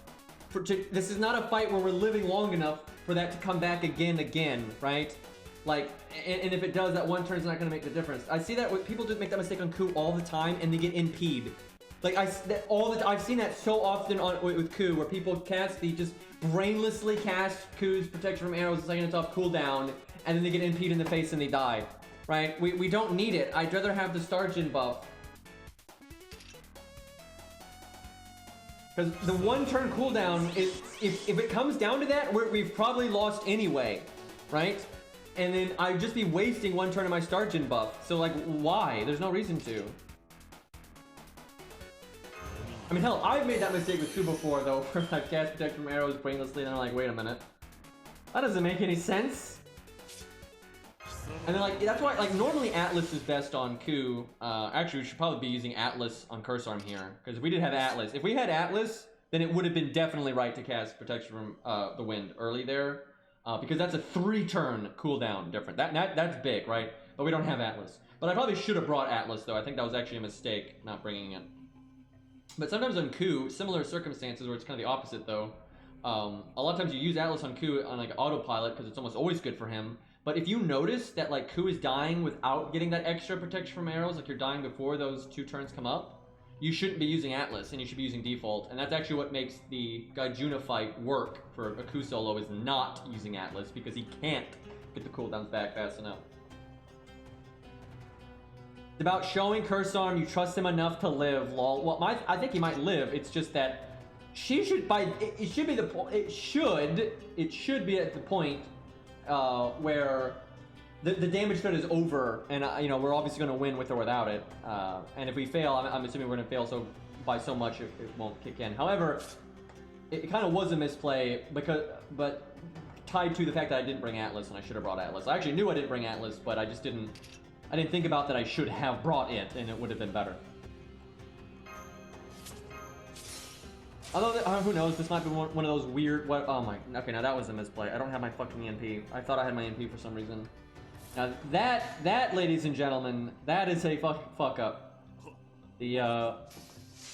this is not a fight where we're living long enough for that to come back again, right? Like, and if it does, that one turn's not going to make the difference. I see that people just make that mistake on Ku all the time, and they get NP'd. Like, I've seen that so often with Ku, where people just brainlessly cast Ku's protection from arrows the second it's off cooldown, and then they get NP'd in the face and they die, right? We don't need it. I'd rather have the Stargin buff. Because the one turn cooldown is, if it comes down to that, we've probably lost anyway, right? And then I'd just be wasting one turn of my Stargin buff. So like, why? There's no reason to. I mean, hell, I've made that mistake with Ku before, though, where I've cast Protect from arrows brainlessly, and I'm like, wait a minute. That doesn't make any sense. And then, like, that's why, like, normally Atlas is best on Ku. Actually, we should probably be using Atlas on Kursarm here, because if we did have Atlas, if we had Atlas, then it would have been definitely right to cast Protection from the Wind early there, because that's a 3-turn cooldown different. That's big, right? But we don't have Atlas. But I probably should have brought Atlas, though. I think that was actually a mistake, not bringing it. But sometimes on Ku, similar circumstances where it's kind of the opposite, though. A lot of times you use Atlas on Ku on, like, autopilot, because it's almost always good for him. But if you notice that, like, Ku is dying without getting that extra protection from arrows, like you're dying before those 2 turns come up, you shouldn't be using Atlas, and you should be using default. And that's actually what makes the Gaijuna fight work for a Ku solo, is not using Atlas, because he can't get the cooldowns back fast enough. It's about showing Kursarm you trust him enough to live, lol. Well, I think he might live, it's just that she should, it should be the point, it should be at the point where the damage threat is over, and you know, we're obviously going to win with or without it. And if we fail, I'm assuming we're going to fail so by so much it won't kick in. However, it kind of was a misplay but tied to the fact that I didn't bring Atlas, and I should have brought Atlas. I actually knew I didn't bring Atlas, but I just didn't think about that I should have brought it, and it would have been better. Although, who knows, this might be one of those weird, oh my, okay, now that was a misplay. I don't have my fucking NP. I thought I had my NP for some reason. Now that, ladies and gentlemen, that is a fuck up. The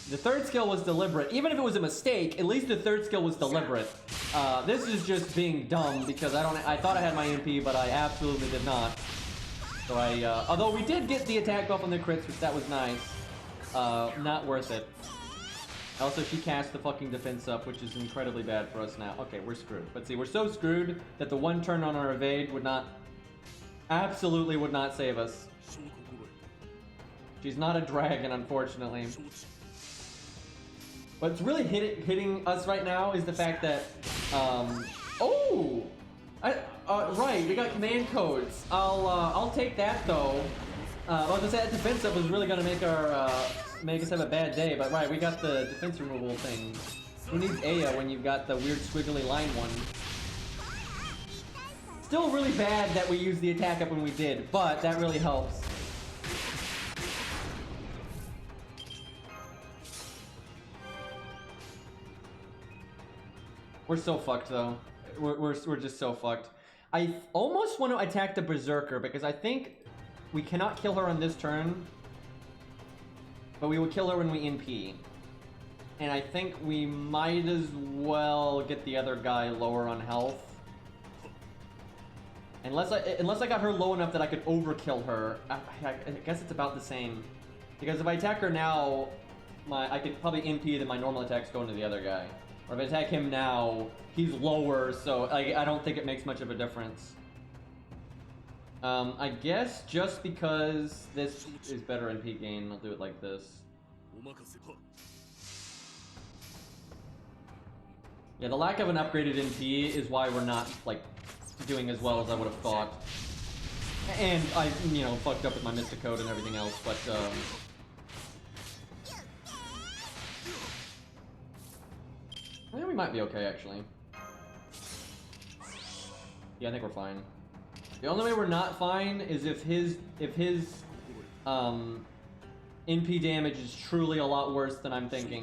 The third skill was deliberate. Even if it was a mistake, at least the third skill was deliberate. This is just being dumb because I thought I had my MP, but I absolutely did not. So although we did get the attack buff on the crits, which that was nice. Not worth it. Also, she cast the fucking defense up, which is incredibly bad for us now. Okay, we're screwed. But see, we're so screwed that the one turn on our evade would not, absolutely would not save us. She's not a dragon, unfortunately. What's really hitting us right now is the fact that, right, we got command codes. I'll take that though. Well, to say that defense up was really gonna make us have a bad day, but right, we got the defense removal thing. Who needs Aya when you've got the weird squiggly line one? Still really bad that we used the attack up when we did, but that really helps. We're so fucked though. We're just so fucked. I almost want to attack the Berserker because I think we cannot kill her on this turn, but we will kill her when we NP. And I think we might as well get the other guy lower on health. Unless I got her low enough that I could overkill her. I guess it's about the same. Because if I attack her now, I could probably NP, then my normal attacks go into the other guy. Or if I attack him now, he's lower, so I don't think it makes much of a difference. I guess just because this is better NP gain, I'll do it like this. Yeah, the lack of an upgraded NP is why we're not, like, doing as well as I would have thought. And I, fucked up with my Mystic Code and everything else, but, I think we might be okay, actually. Yeah, I think we're fine. The only way we're not fine is if his NP damage is truly a lot worse than I'm thinking.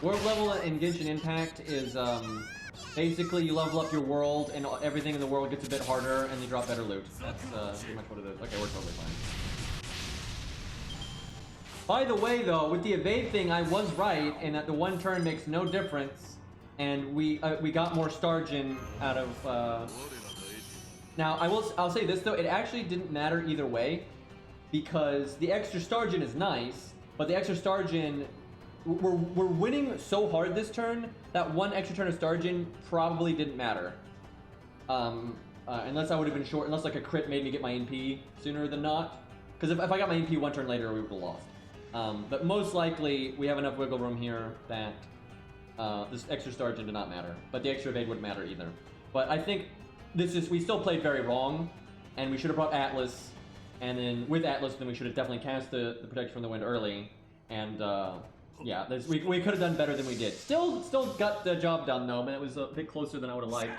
World level in Genshin Impact is basically you level up your world and everything in the world gets a bit harder and you drop better loot. That's pretty much what it is. Okay, we're totally fine. By the way though, with the evade thing I was right in that the one turn makes no difference and we got more Stargen out of Now I'll say this though, it actually didn't matter either way because the extra Stargen is nice, but the extra Stargen we're winning so hard this turn that one extra turn of Stargen probably didn't matter. Unless I would have been short, unless like a crit made me get my NP sooner than not. Because if I got my NP one turn later, we would have lost. But most likely, we have enough wiggle room here that this extra Stargen did not matter. But the extra evade wouldn't matter either. But I think we still played very wrong, and we should have brought Atlas, and then with Atlas, then we should have definitely cast the Protection from the Wind early, and yeah, we could have done better than we did. Still got the job done though, but it was a bit closer than I would have liked.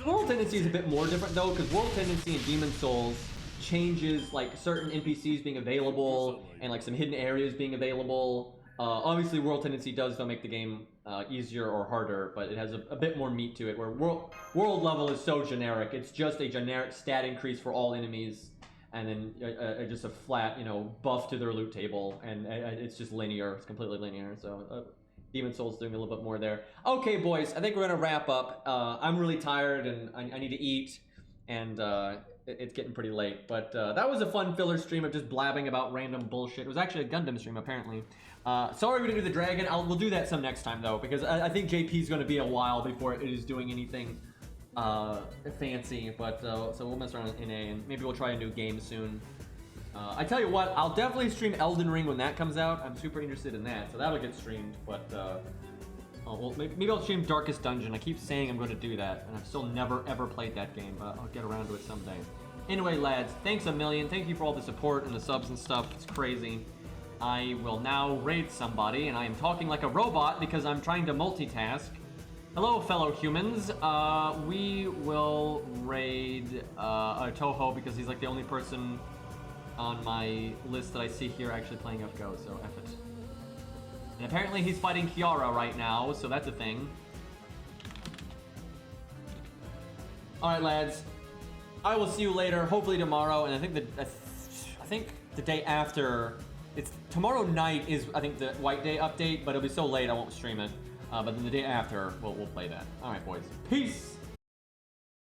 World Tendency is a bit more different though, because World Tendency in Demon Souls changes like certain NPCs being available and like some hidden areas being available. Obviously, World Tendency does though make the game easier or harder, but it has a bit more meat to it. Where world level is so generic, it's just a generic stat increase for all enemies. And then just a flat, buff to their loot table, and it's just linear. It's completely linear. So Demon Souls doing a little bit more there. Okay, boys, I think we're gonna wrap up. I'm really tired, and I need to eat, and it's getting pretty late. But that was a fun filler stream of just blabbing about random bullshit. It was actually a Gundam stream, apparently. Sorry we didn't do the dragon. We'll do that some next time though, because I think JP's gonna be a while before it is doing anything fancy, but so we'll mess around with NA and maybe we'll try a new game soon. I tell you what, I'll definitely stream Elden Ring when that comes out. I'm super interested in that, so that'll get streamed. But well, maybe I'll stream Darkest Dungeon. I keep saying I'm going to do that, and I've still never ever played that game, but I'll get around to it someday. Anyway, lads, thanks a million. Thank you for all the support and the subs and stuff. It's crazy. I will now raid somebody, and I am talking like a robot because I'm trying to multitask. Hello, fellow humans. We will raid Toho because he's like the only person on my list that I see here actually playing FGO, so F it. And apparently he's fighting Kiara right now, so that's a thing. Alright, lads. I will see you later, hopefully tomorrow, and I think the day after, it's tomorrow night is, I think, the White Day update, but it'll be so late I won't stream it. But then the day after, we'll play that. Alright, boys. Peace!